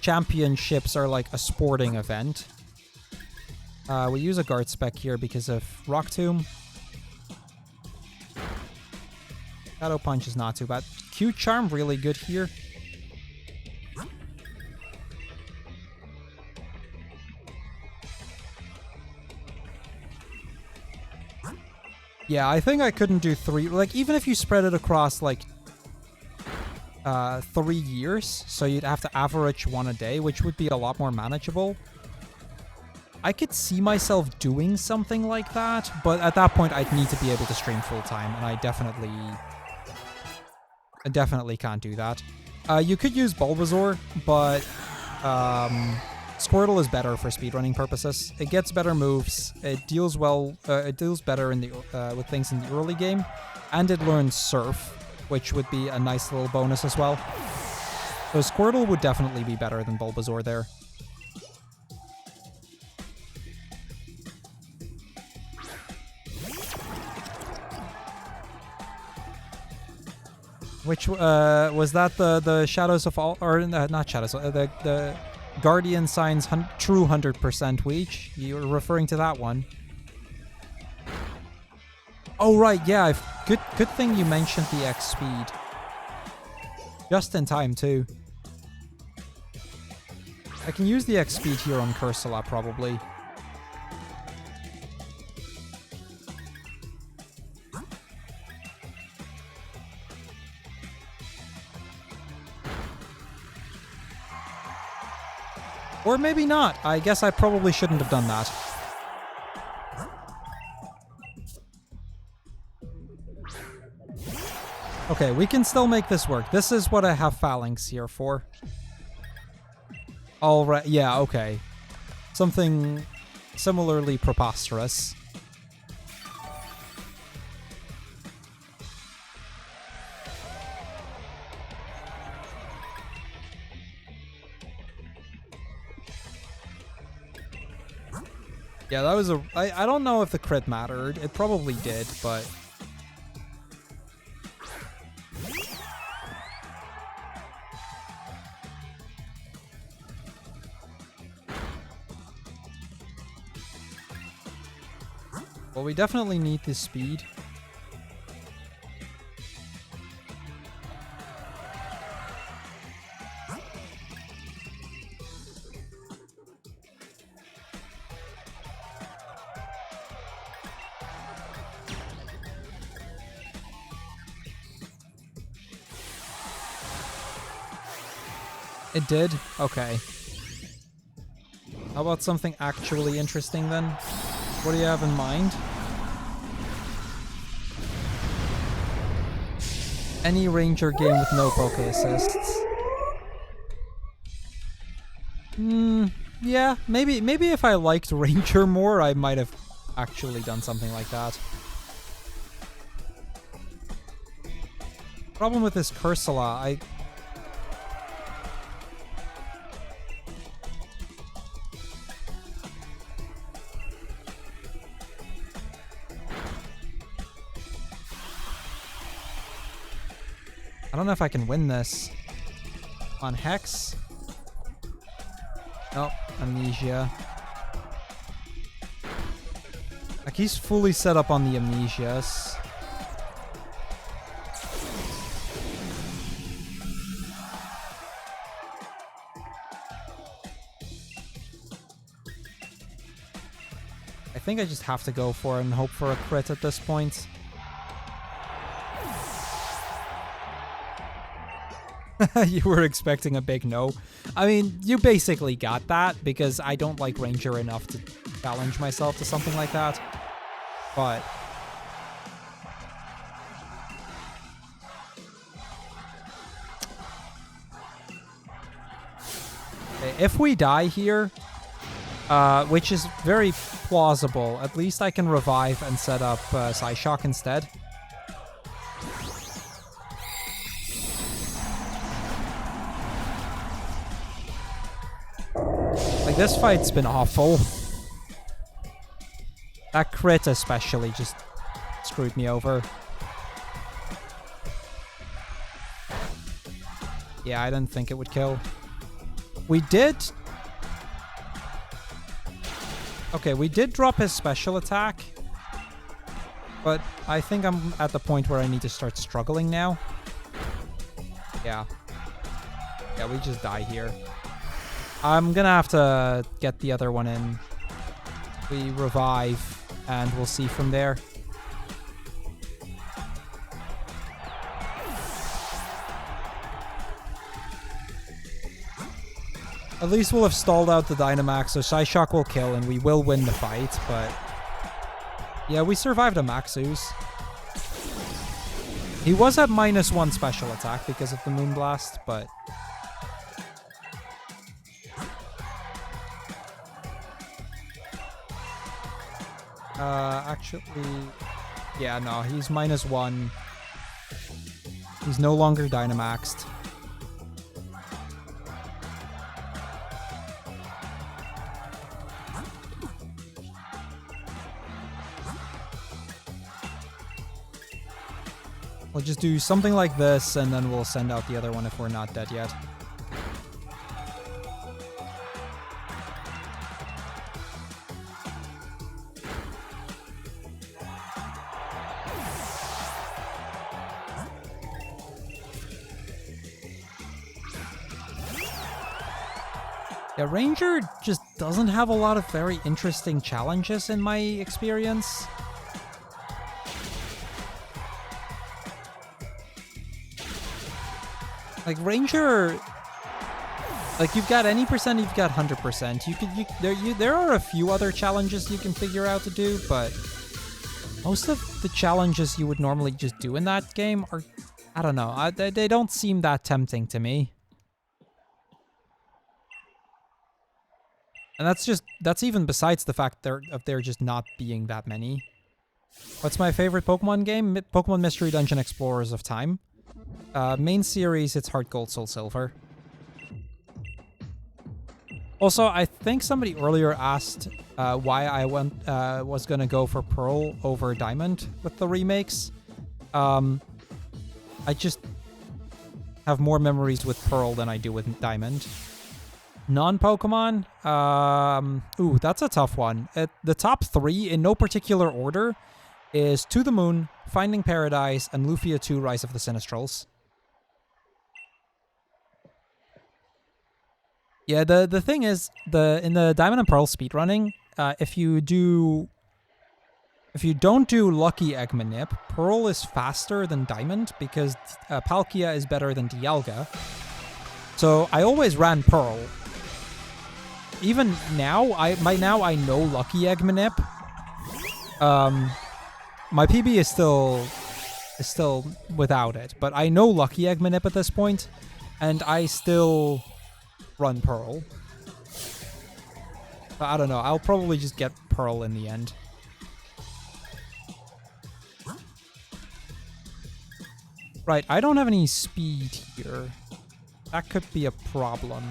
championships are like a sporting event. We use a guard spec here because of Rock Tomb. Shadow Punch is not too bad. Q Charm really good here. Yeah, I think I couldn't do 3. Like, even if you spread it across, like, 3 years, so you'd have to average 1 a day, which would be a lot more manageable. I could see myself doing something like that, but at that point, I'd need to be able to stream full-time, and I definitely can't do that. You could use Bulbasaur, but Squirtle is better for speedrunning purposes. It gets better moves. It deals well. It deals better in the with things in the early game, and it learns Surf, which would be a nice little bonus as well. So Squirtle would definitely be better than Bulbasaur there. Which was that the Shadows of all, or not Shadows, the Guardian Signs True 100% Weech? You were referring to that one. Oh right, yeah. Good thing you mentioned the X speed. Just in time too. I can use the X speed here on Cursula probably. Or maybe not. I guess I probably shouldn't have done that. Okay, we can still make this work. This is what I have Phalanx here for. Alright, yeah, okay. Something similarly preposterous. Yeah, that was a... I don't know if the crit mattered. It probably did, but... Well, we definitely need this speed. It did? Okay. How about something actually interesting then? What do you have in mind? Any Ranger game with no Poke Assists. Yeah, maybe if I liked Ranger more, I might have actually done something like that. Problem with this Cursula, I don't know if I can win this. On Hex. Nope, Amnesia. Like, he's fully set up on the Amnesias. I think I just have to go for it and hope for a crit at this point. You were expecting a big no. I mean, you basically got that because I don't like Ranger enough to challenge myself to something like that. But if we die here, which is very plausible, at least I can revive and set up Psyshock instead. Like, this fight's been awful. That crit especially just screwed me over. Yeah, I didn't think it would kill. We did... Okay, we did drop his special attack. But I think I'm at the point where I need to start struggling now. Yeah. Yeah, we just die here. I'm gonna have to get the other one in. We revive, and we'll see from there. At least we'll have stalled out the Dynamax, so Psyshock will kill, and we will win the fight, but... Yeah, we survived a Maxus. He was at -1 special attack because of the Moonblast, but... Actually... Yeah, no, he's -1. He's no longer Dynamaxed. We'll just do something like this, and then we'll send out the other one if we're not dead yet. Yeah, Ranger just doesn't have a lot of very interesting challenges in my experience. Like, Ranger, like, you've got any percent, you've got 100%. There are a few other challenges you can figure out to do, but most of the challenges you would normally just do in that game are, I don't know, they don't seem that tempting to me. And that's even besides the fact of there just not being that many. What's my favorite Pokemon game? Pokemon Mystery Dungeon Explorers of Time. Main series, it's Heart Gold, Soul Silver. Also, I think somebody earlier asked why I was gonna go for Pearl over Diamond with the remakes. I just have more memories with Pearl than I do with Diamond. Non-Pokemon? Ooh, that's a tough one. The top 3, in no particular order, is To the Moon, Finding Paradise, and Lufia 2, Rise of the Sinistrals. Yeah, the thing is, in the Diamond and Pearl speedrunning, if you don't do Lucky Egg Manip, Pearl is faster than Diamond because Palkia is better than Dialga. So I always ran Pearl. Even now, by now I know Lucky Egg Manip. My PB is still without it, but I know Lucky Egg Manip at this point, and I still run Pearl. But I don't know, I'll probably just get Pearl in the end. Right, I don't have any speed here. That could be a problem.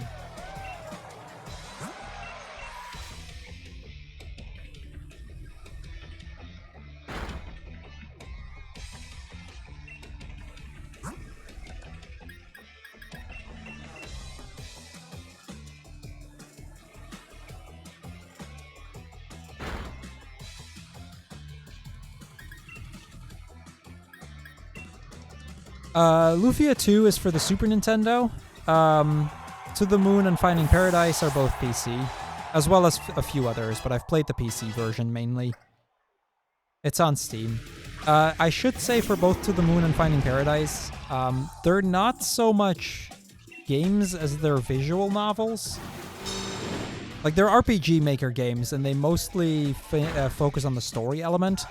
Lufia 2 is for the Super Nintendo. To the Moon and Finding Paradise are both PC, as well as a few others, but I've played the PC version mainly. It's on Steam. I should say for both To the Moon and Finding Paradise, they're not so much games as they're visual novels. Like, they're RPG Maker games, and they mostly focus on the story element,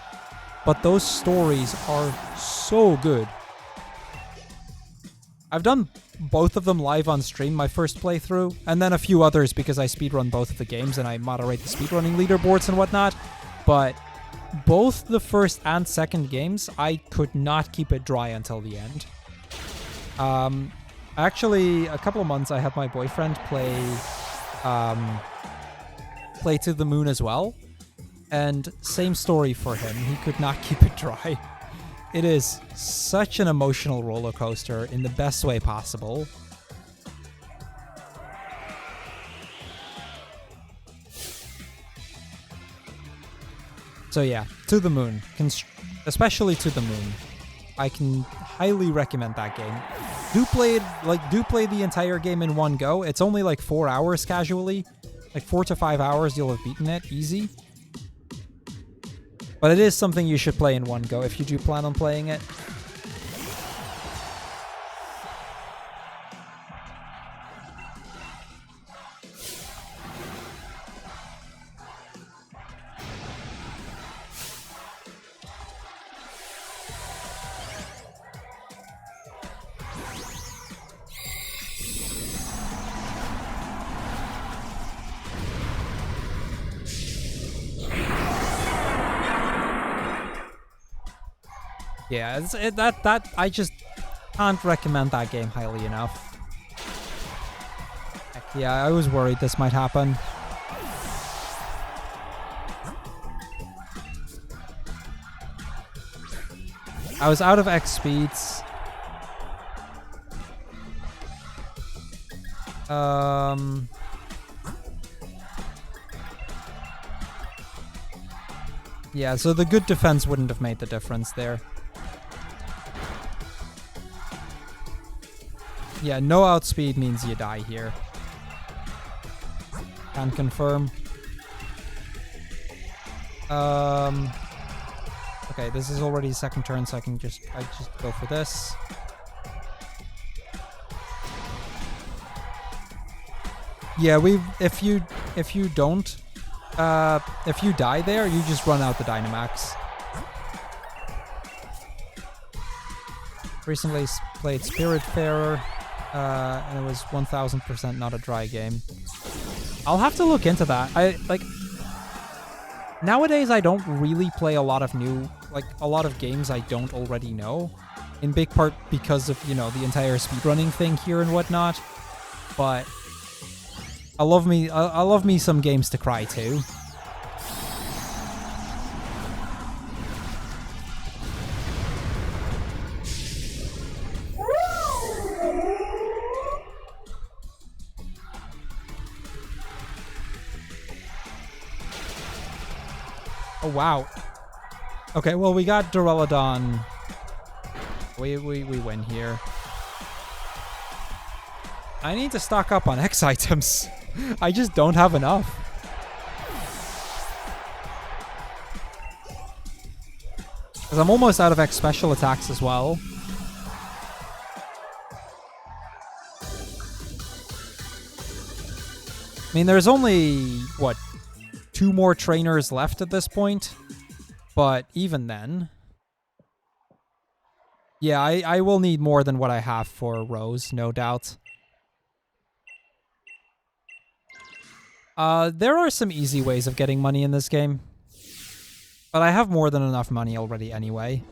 but those stories are so good. I've done both of them live on stream, my first playthrough, and then a few others because I speedrun both of the games and I moderate the speedrunning leaderboards and whatnot. But both the first and second games, I could not keep it dry until the end. Actually, a couple of months I had my boyfriend play To the Moon as well. And same story for him. He could not keep it dry. It is such an emotional roller coaster in the best way possible. So yeah, To the Moon. Especially To the Moon. I can highly recommend that game. Do play the entire game in one go. It's only like 4 hours casually. Like 4 to 5 hours, you'll have beaten it easy. But it is something you should play in one go if you do plan on playing it. Yeah, that I just can't recommend that game highly enough. Heck yeah, I was worried this might happen. I was out of X speeds. Yeah, so the good defense wouldn't have made the difference there. Yeah, no outspeed means you die here. Can confirm. Okay, this is already second turn, so I just go for this. Yeah, if you die there, you just run out the Dynamax. Recently played Spiritfarer. And it was 1000% not a dry game. I'll have to look into that. Nowadays I don't really play a lot of games I don't already know. In big part because of, the entire speedrunning thing here and whatnot. But I love me some games to cry to. Oh, wow. Okay, well, we got Duraludon. We win here. I need to stock up on X items. I just don't have enough. Because I'm almost out of X special attacks as well. I mean, there's only, what, 2 more trainers left at this point, but even then, yeah, I will need more than what I have for Rose, no doubt. There are some easy ways of getting money in this game, but I have more than enough money already anyway.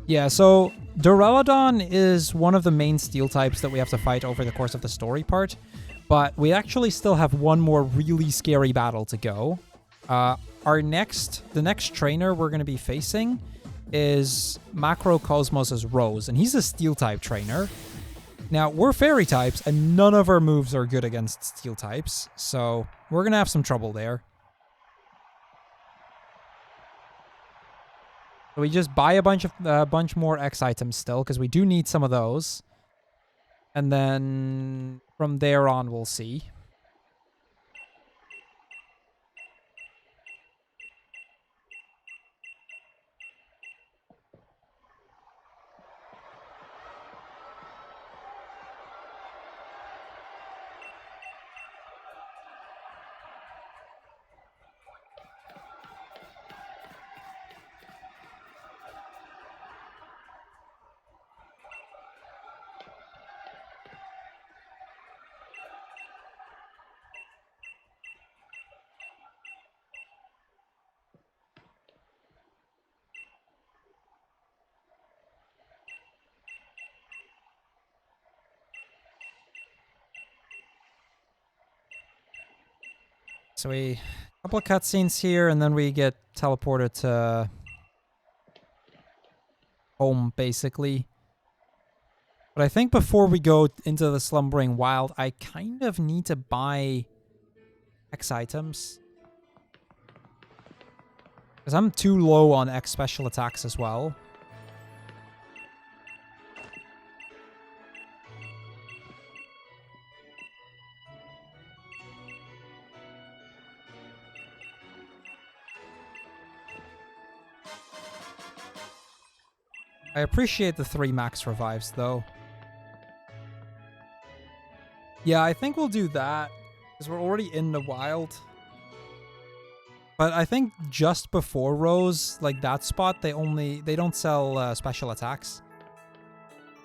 Yeah, so Duraludon is one of the main steel types that we have to fight over the course of the story part, but we actually still have one more really scary battle to go. The next trainer we're going to be facing is Macrocosmos' Rose, and he's a steel type trainer. Now, we're fairy types, and none of our moves are good against steel types, so we're going to have some trouble there. We just buy a bunch more X items still, because we do need some of those. And then from there on, we'll see. So a couple of cutscenes here, and then we get teleported to home, basically. But I think before we go into the Slumbering Wild, I kind of need to buy X items. Because I'm too low on X special attacks as well. I appreciate the 3 max revives, though. Yeah, I think we'll do that, because we're already in the wild. But I think just before Rose, like that spot, they don't sell special attacks.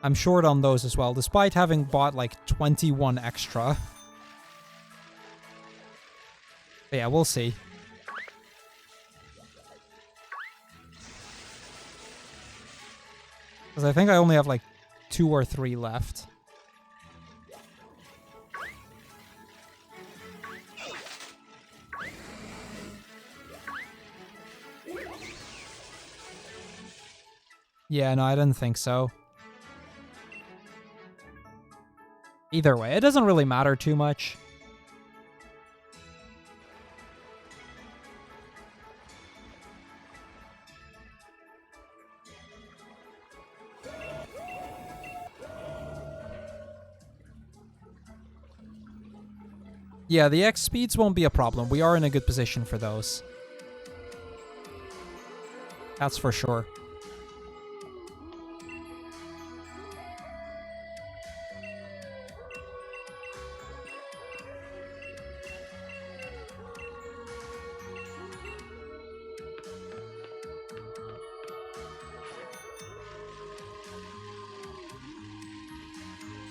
I'm short on those as well, despite having bought like 21 extra. But yeah, we'll see. Because I think I only have like 2 or 3 left. Yeah, no, I didn't think so. Either way, it doesn't really matter too much. Yeah, the X speeds won't be a problem. We are in a good position for those. That's for sure.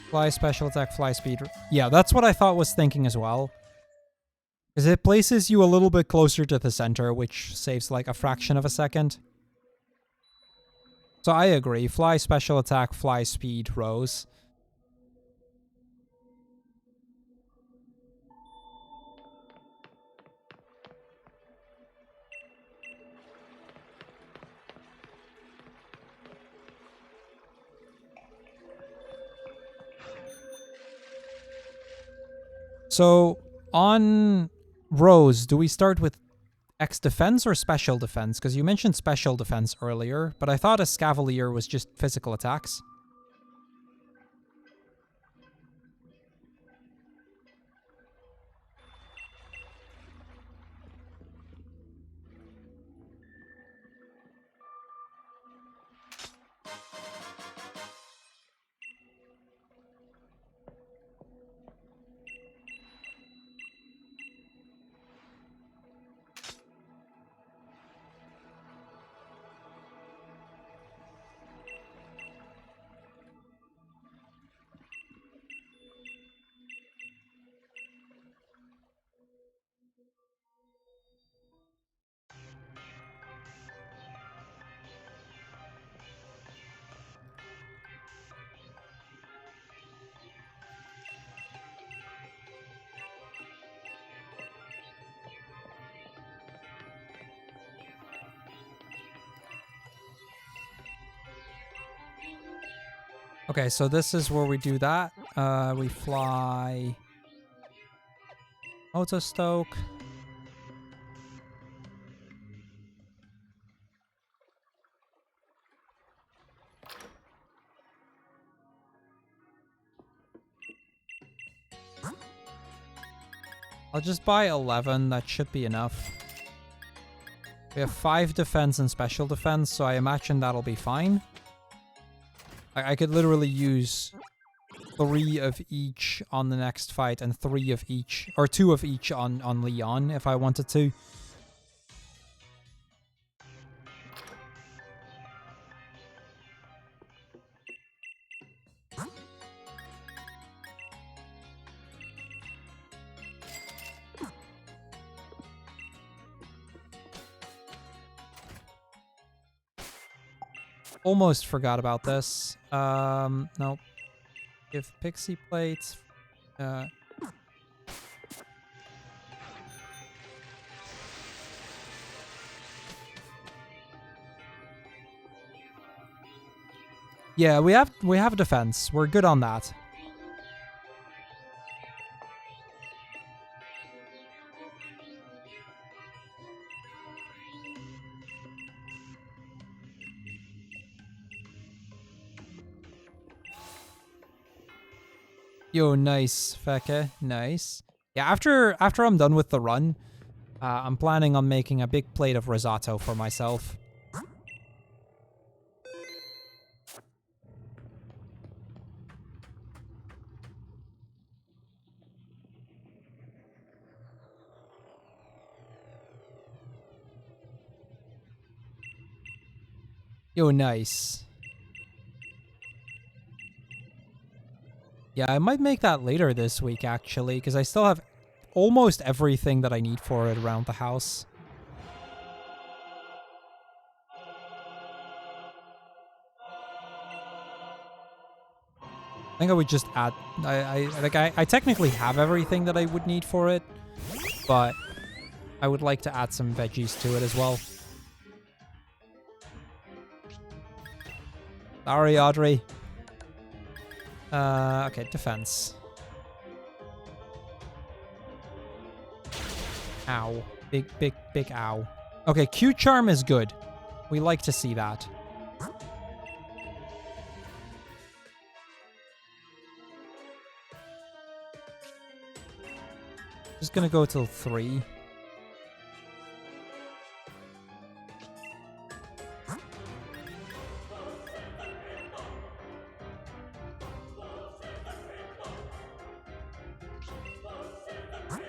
Fly, special attack, fly speed. Yeah, that's what I thought was thinking as well. Because it places you a little bit closer to the center, which saves like a fraction of a second. So I agree. Fly, special attack, fly speed, Rose. So, on Rose, do we start with X defense or special defense? Because you mentioned special defense earlier, but I thought a Scavalier was just physical attacks. Okay, so this is where we do that. We fly... Auto Stoke. I'll just buy 11, that should be enough. We have 5 defense and special defense, so I imagine that'll be fine. I could literally use 3 of each on the next fight and 3 of each, or 2 of each on Leon if I wanted to. Almost forgot about this. Nope. Give Pixie Plates. Yeah, we have defense. We're good on that. Yo, nice, Feke. Nice. Yeah, after I'm done with the run, I'm planning on making a big plate of risotto for myself. Yo, nice. Yeah, I might make that later this week, actually, because I still have almost everything that I need for it around the house. I think I would just add... I technically have everything that I would need for it, but I would like to add some veggies to it as well. Sorry, Audrey. Okay, defense. Ow. Big ow. Okay, Q-Charm is good. We like to see that. Just gonna go till 3.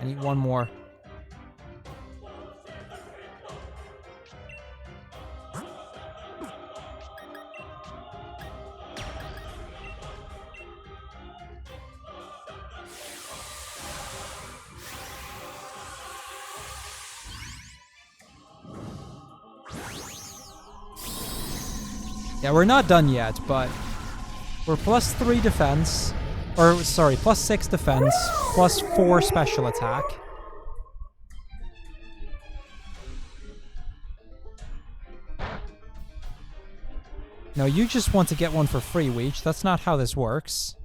I need one more. Yeah, we're not done yet, but we're +3 defense. Or, sorry, +6 defense, +4 special attack. No, you just want to get one for free, Weech. That's not how this works.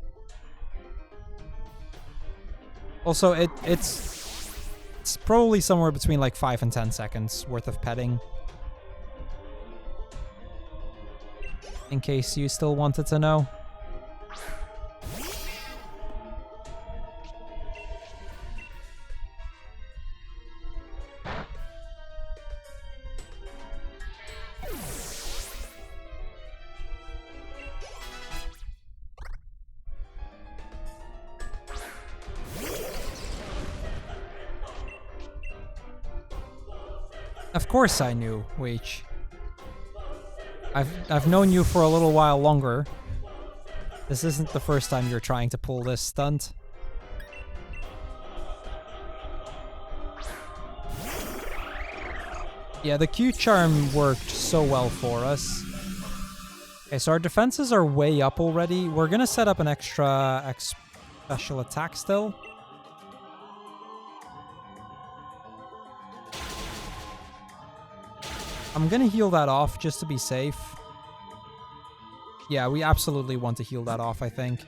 Also, it's probably somewhere between like 5 and 10 seconds worth of petting. In case you still wanted to know. Of course I knew, Weech. I've known you for a little while longer. This isn't the first time you're trying to pull this stunt. Yeah, the Q-Charm worked so well for us. Okay, so our defenses are way up already. We're gonna set up an extra special attack still. I'm gonna heal that off just to be safe. Yeah, we absolutely want to heal that off, I think.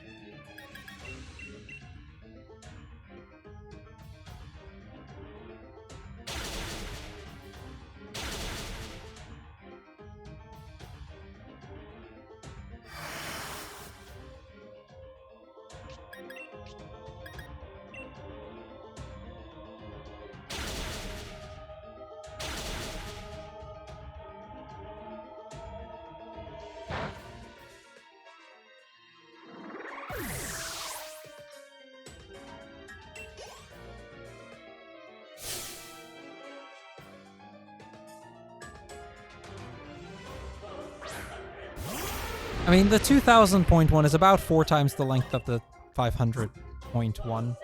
I mean, the 2000 point one is about 4 times the length of the 500 point one.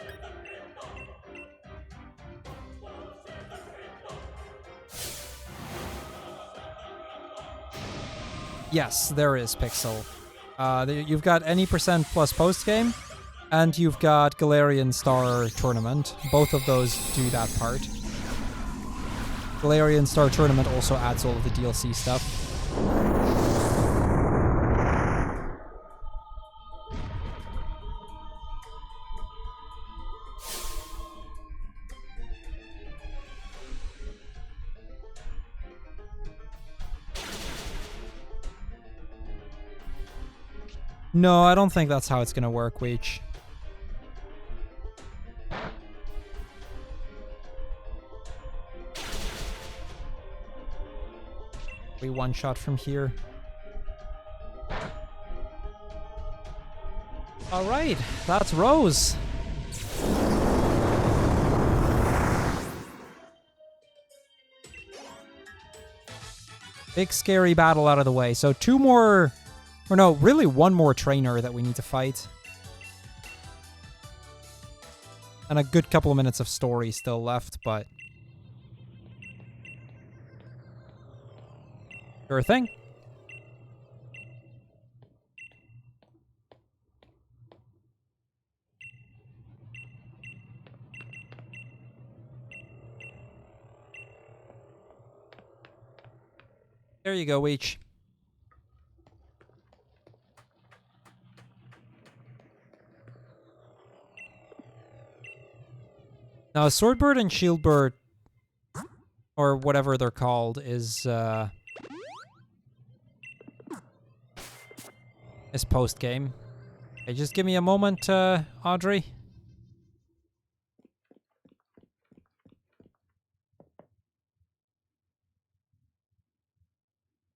Yes, there is, Pixel. You've got any percent plus post-game, and you've got Galarian Star Tournament. Both of those do that part. Galarian Star Tournament also adds all of the DLC stuff. No, I don't think that's how it's gonna work, Weech. We one shot from here. All right, that's Rose. Big scary battle out of the way. So two more, or no, really one more trainer that we need to fight. And a good couple of minutes of story still left, but... Sure thing. There you go, Weech. Now, Swordbird and Shieldbird, or whatever they're called, is post-game. Okay, just give me a moment, Audrey.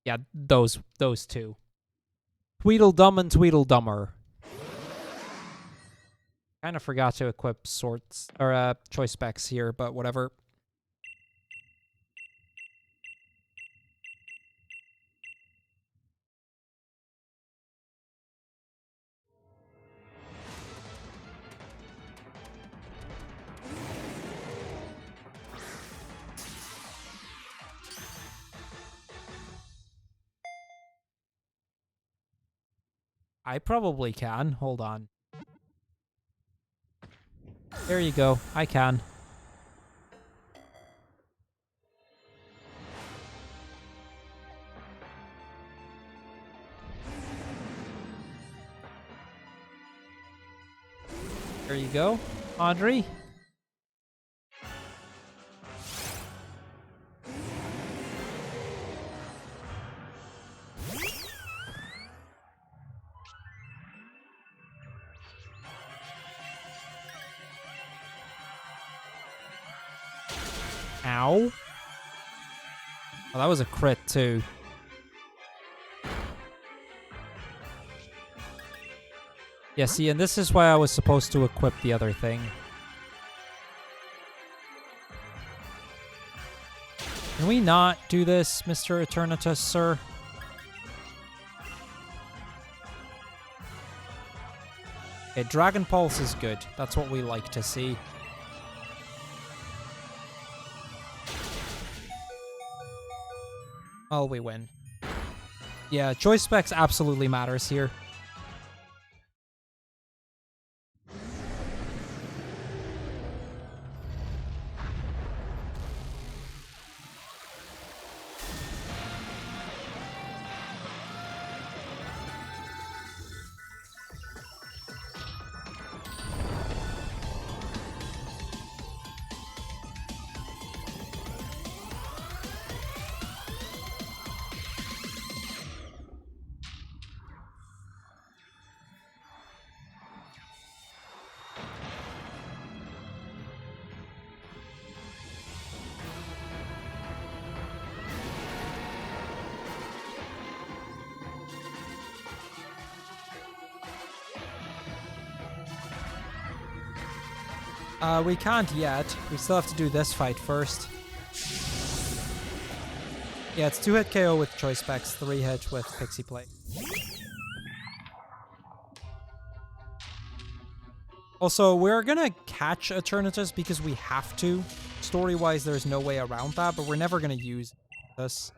Yeah, those two. Tweedledum and Tweedledummer. Kind of forgot to equip sorts or choice specs here, but whatever. I probably can. Hold on. There you go. I can. There you go, Audrey. Ow. Oh, that was a crit, too. Yeah, see, and this is why I was supposed to equip the other thing. Can we not do this, Mr. Eternatus, sir? Okay, Dragon Pulse is good. That's what we like to see. Oh, we win. Yeah, choice specs absolutely matters here. We can't yet. We still have to do this fight first. Yeah, it's 2-hit KO with choice specs, 3-hit with Pixie Plate. Also, we're gonna catch Eternatus because we have to. Story-wise, there's no way around that, but we're never gonna use this.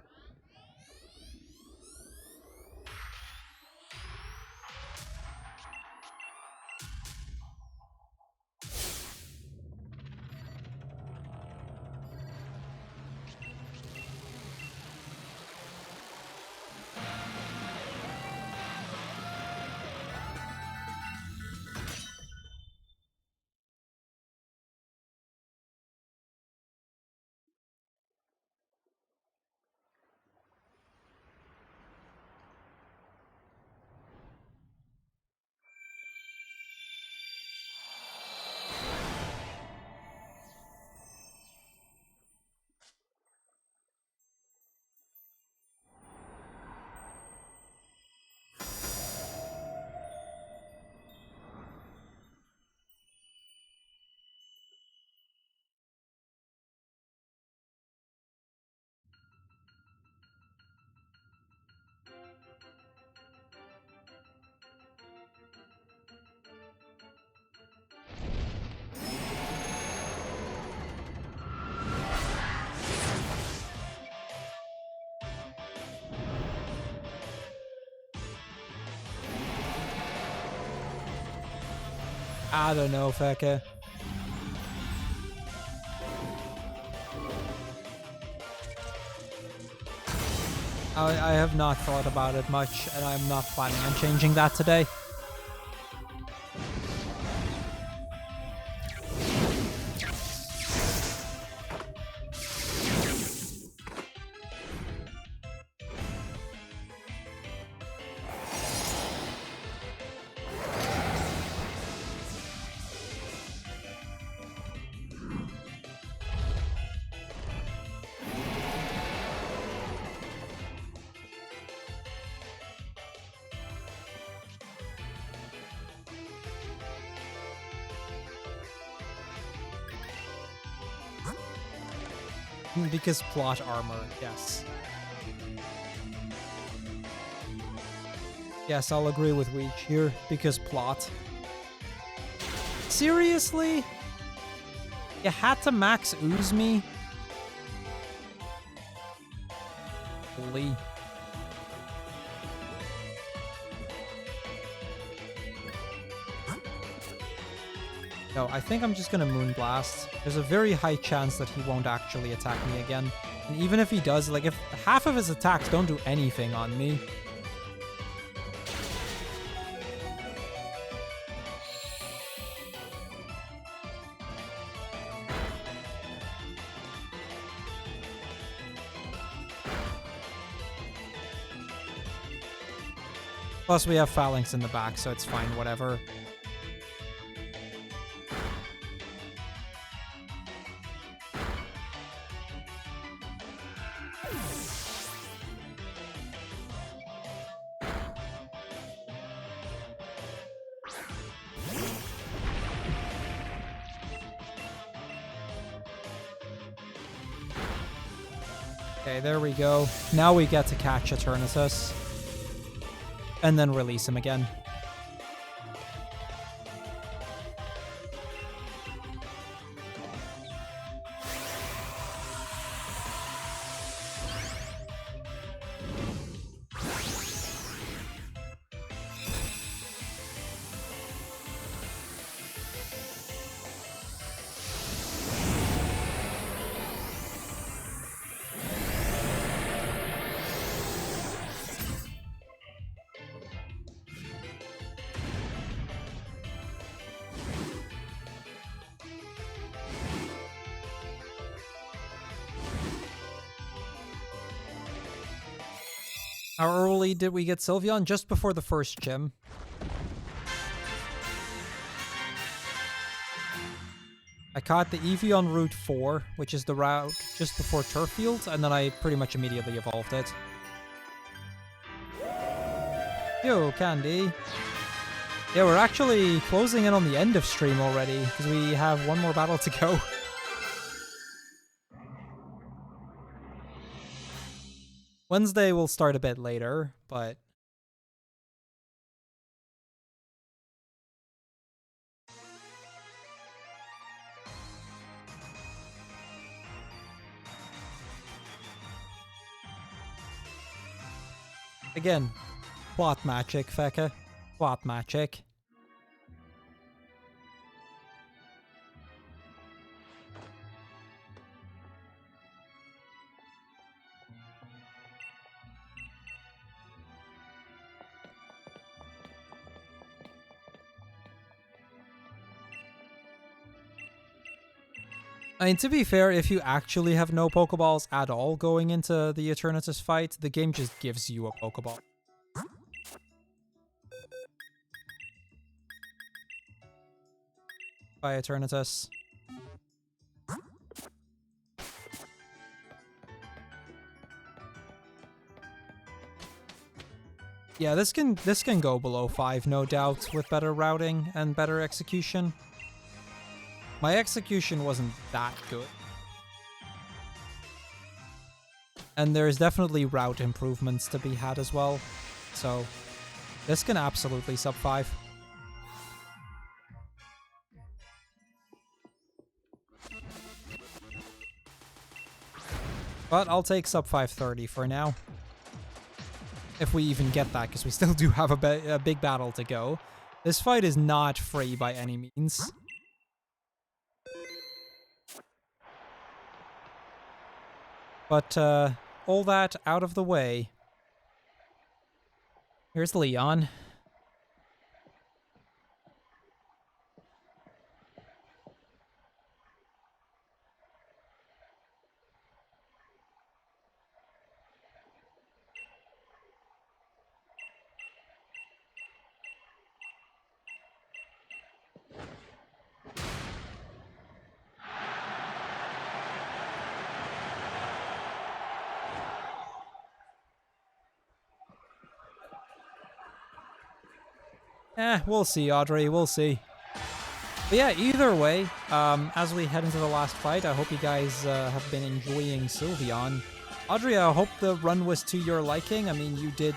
I don't know, Feka. I have not thought about it much, and I'm not planning on changing that today. Because plot armor, yes. Yes, I'll agree with Weech here, because plot. Seriously? You had to max ooze me? Holy. No, I think I'm just gonna Moonblast. There's a very high chance that he won't actually attack me again. And even if he does, like, if half of his attacks don't do anything on me... Plus, we have Phalanx in the back, so it's fine, whatever. Okay, there we go. Now we get to catch Eternatus. And then release him again. How early did we get Sylveon? Just before the first gym. I caught the Eevee on Route 4, which is the route just before Turf Field, and then I pretty much immediately evolved it. Yo, Candy. Yeah, we're actually closing in on the end of stream already, because we have one more battle to go. Wednesday will start a bit later, but... Again, plot magic, Feka. Plot magic. I mean, to be fair, if you actually have no Pokeballs at all going into the Eternatus fight, the game just gives you a Pokeball. Bye, Eternatus. Yeah, this can go below 5, no doubt, with better routing and better execution. My execution wasn't that good. And there's definitely route improvements to be had as well. So, this can absolutely sub 5. But I'll take sub 530 for now. If we even get that, because we still do have a big battle to go. This fight is not free by any means. But all that out of the way. Here's Leon. We'll see, Audrey, we'll see. But yeah, either way, as we head into the last fight, I hope you guys have been enjoying Sylveon. Audrey, I hope the run was to your liking. I mean, you did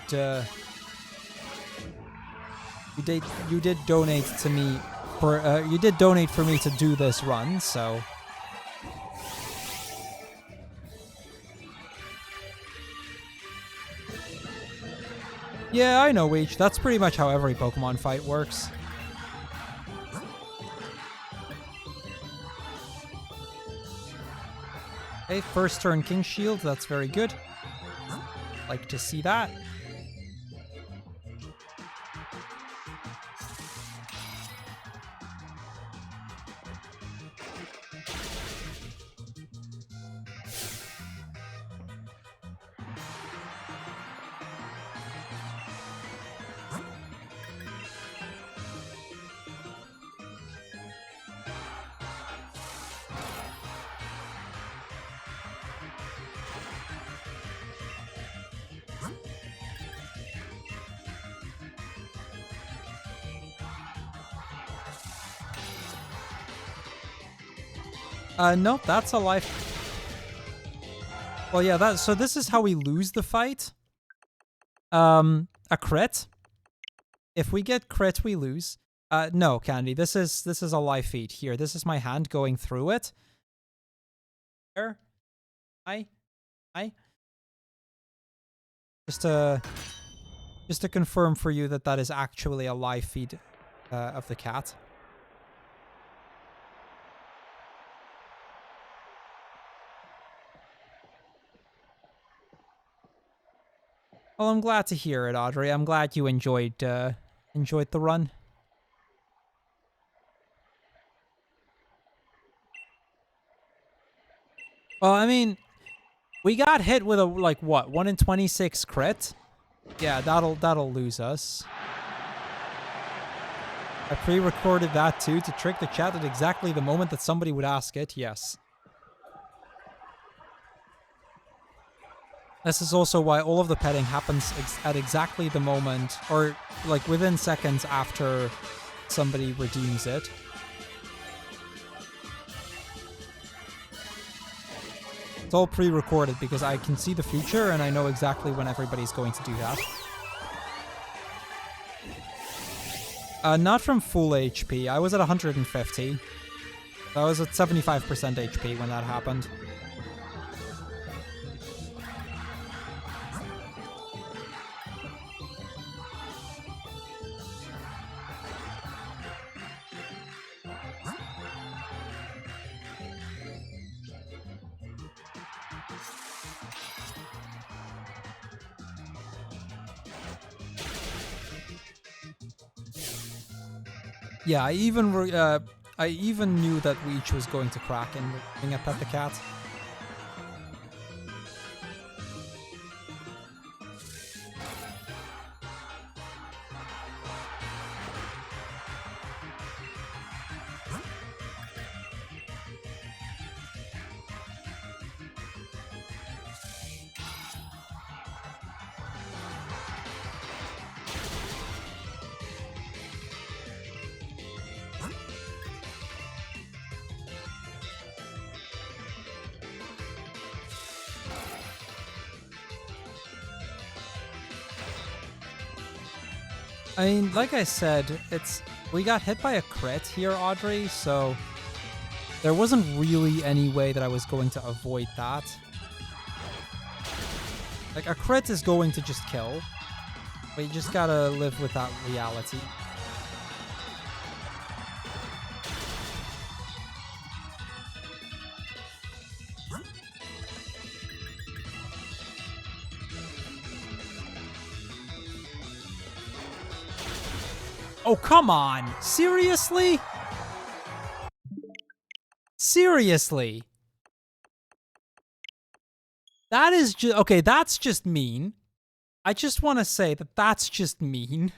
donate to me for you did donate for me to do this run, so yeah, I know, Weech. That's pretty much how every Pokemon fight works. Okay, first turn King Shield, that's very good. Like to see that. Nope, that's a life. Well, yeah, so this is how we lose the fight. A crit. If we get crit, we lose. No, Candy, this is a life feed. Here, this is my hand going through it. There. Hi. Just to confirm for you that that is actually a live feed of the cat. Well, I'm glad to hear it, Audrey. I'm glad you enjoyed the run. Well, I mean, we got hit with a, like, what, 1 in 26 crit? Yeah, that'll lose us. I pre-recorded that too to trick the chat at exactly the moment that somebody would ask it, yes. This is also why all of the petting happens at exactly the moment, or like within seconds after somebody redeems it. It's all pre-recorded because I can see the future and I know exactly when everybody's going to do that. Not from full HP. I was at 150. I was at 75% HP when that happened. Yeah, I even knew that Weech was going to crack in looking at Pet the Cat. I mean, like I said, we got hit by a crit here, Audrey, so there wasn't really any way that I was going to avoid that. Like, a crit is going to just kill, but you just gotta live with that reality. Oh, come on. Seriously? Seriously? That is just... Okay, that's just mean. I just want to say that that's just mean.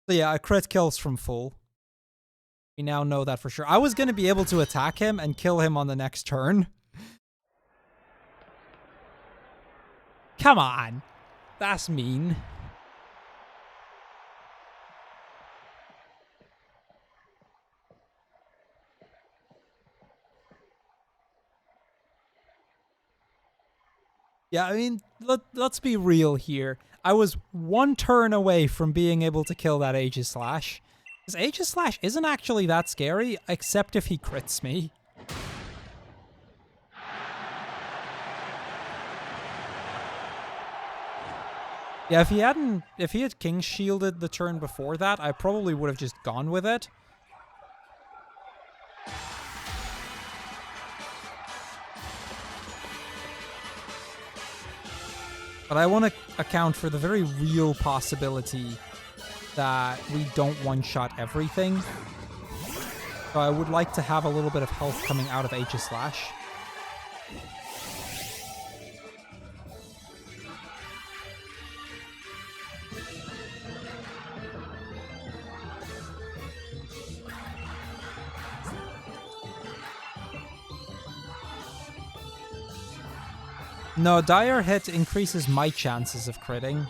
So yeah, a crit kills from full. We now know that for sure. I was going to be able to attack him and kill him on the next turn. Come on. That's mean. Yeah, I mean, let's be real here. I was one turn away from being able to kill that Aegislash. Because Aegislash isn't actually that scary, except if he crits me. Yeah, if he had King Shielded the turn before that, I probably would have just gone with it. But I want to account for the very real possibility that we don't one-shot everything. So I would like to have a little bit of health coming out of Aegislash. No, Dire Hit increases my chances of critting.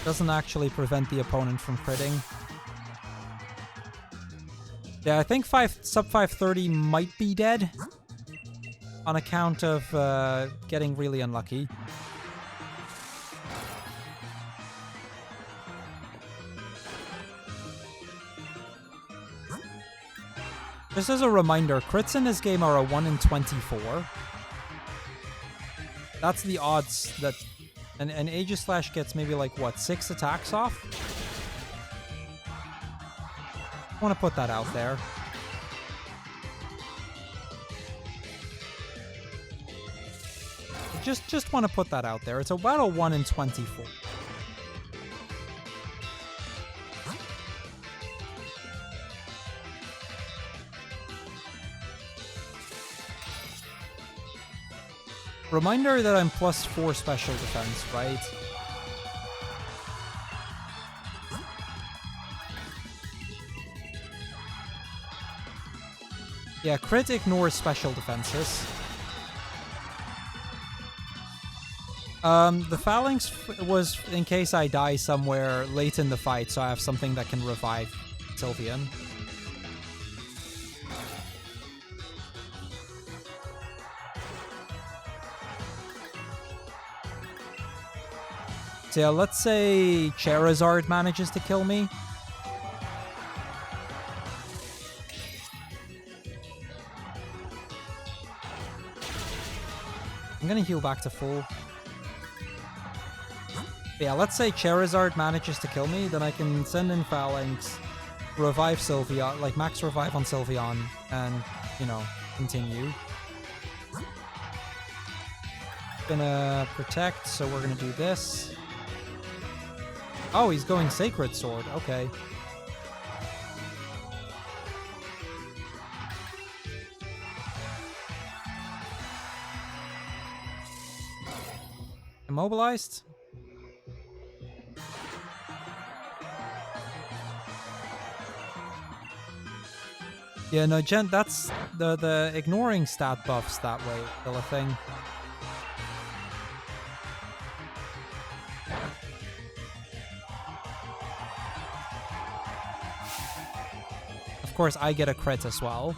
Doesn't actually prevent the opponent from critting. Yeah, I think sub 530 might be dead. On account of getting really unlucky. Just as a reminder, crits in this game are a 1 in 24. That's the odds that... And Aegislash gets maybe like, what, 6 attacks off? I want to put that out there. Just want to put that out there. It's about a 1 in 24. Reminder that I'm +4 special defense, right? Yeah, crit ignores special defenses. The Phalanx was in case I die somewhere late in the fight, so I have something that can revive Sylveon. So yeah, let's say Charizard manages to kill me. I'm gonna heal back to full. Yeah, let's say Charizard manages to kill me, then I can send in Phalanx, revive Sylveon, like max revive on Sylveon, and, you know, continue. Gonna protect, so we're gonna do this. Oh, he's going Sacred Sword. Okay. Immobilized? Yeah, no, Gent, that's the ignoring stat buffs that way, still a thing. Of course, I get a crit as well.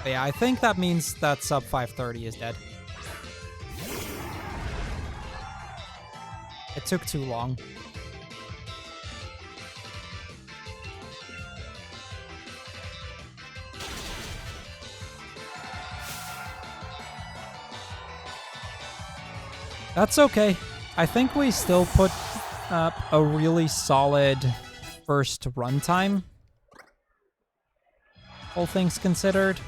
But yeah, I think that means that sub 530 is dead. It took too long. That's okay. I think we still put up a really solid first run time, all things considered.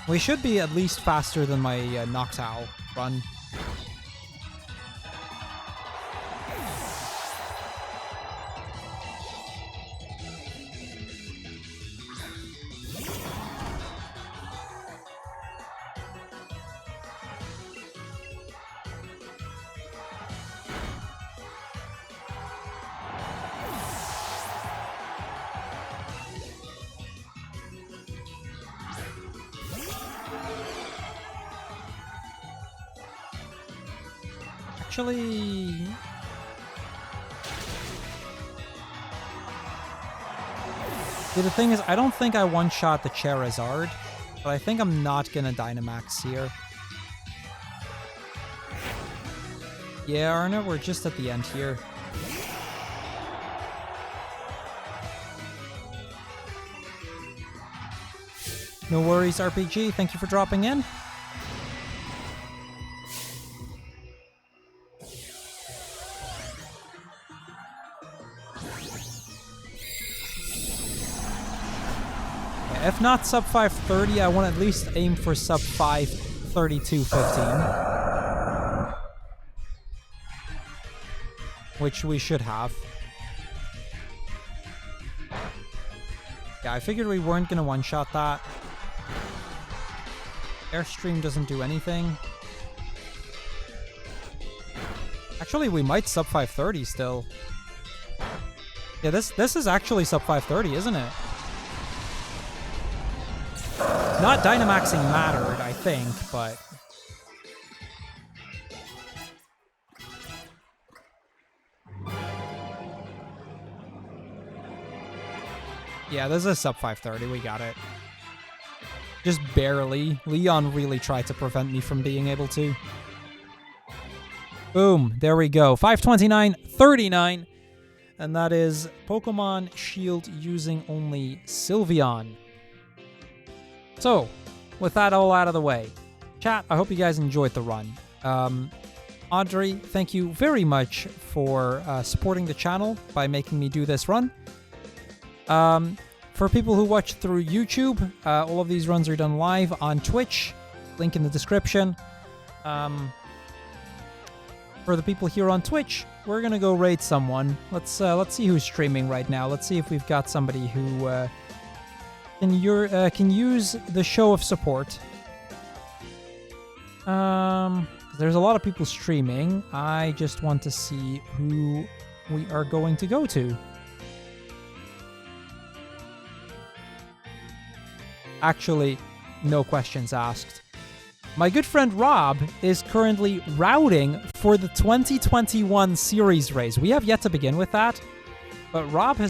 We should be at least faster than my Noctowl run. Actually... See, the thing is, I don't think I one-shot the Charizard, but I think I'm not gonna Dynamax here. Yeah, Arna, we're just at the end here. No worries, RPG. Thank you for dropping in. If not sub 530, I want to at least aim for sub 532.15. Which we should have. Yeah, I figured we weren't going to one-shot that. Airstream doesn't do anything. Actually, we might sub 530 still. Yeah, this is actually sub 530, isn't it? Not Dynamaxing mattered, I think, but... Yeah, this is sub 530, we got it. Just barely. Leon really tried to prevent me from being able to. Boom, there we go. 529.39. And that is Pokemon Shield using only Sylveon. So, with that all out of the way, chat, I hope you guys enjoyed the run. Audrey, thank you very much for supporting the channel by making me do this run. For people who watch through YouTube, all of these runs are done live on Twitch. Link in the description. For the people here on Twitch, we're gonna go raid someone. Let's see who's streaming right now. Let's see if we've got somebody who can use the show of support. There's a lot of people streaming. I just want to see who we are going to go to. Actually, no questions asked. My good friend Rob is currently routing for the 2021 series race. We have yet to begin with that, but Rob has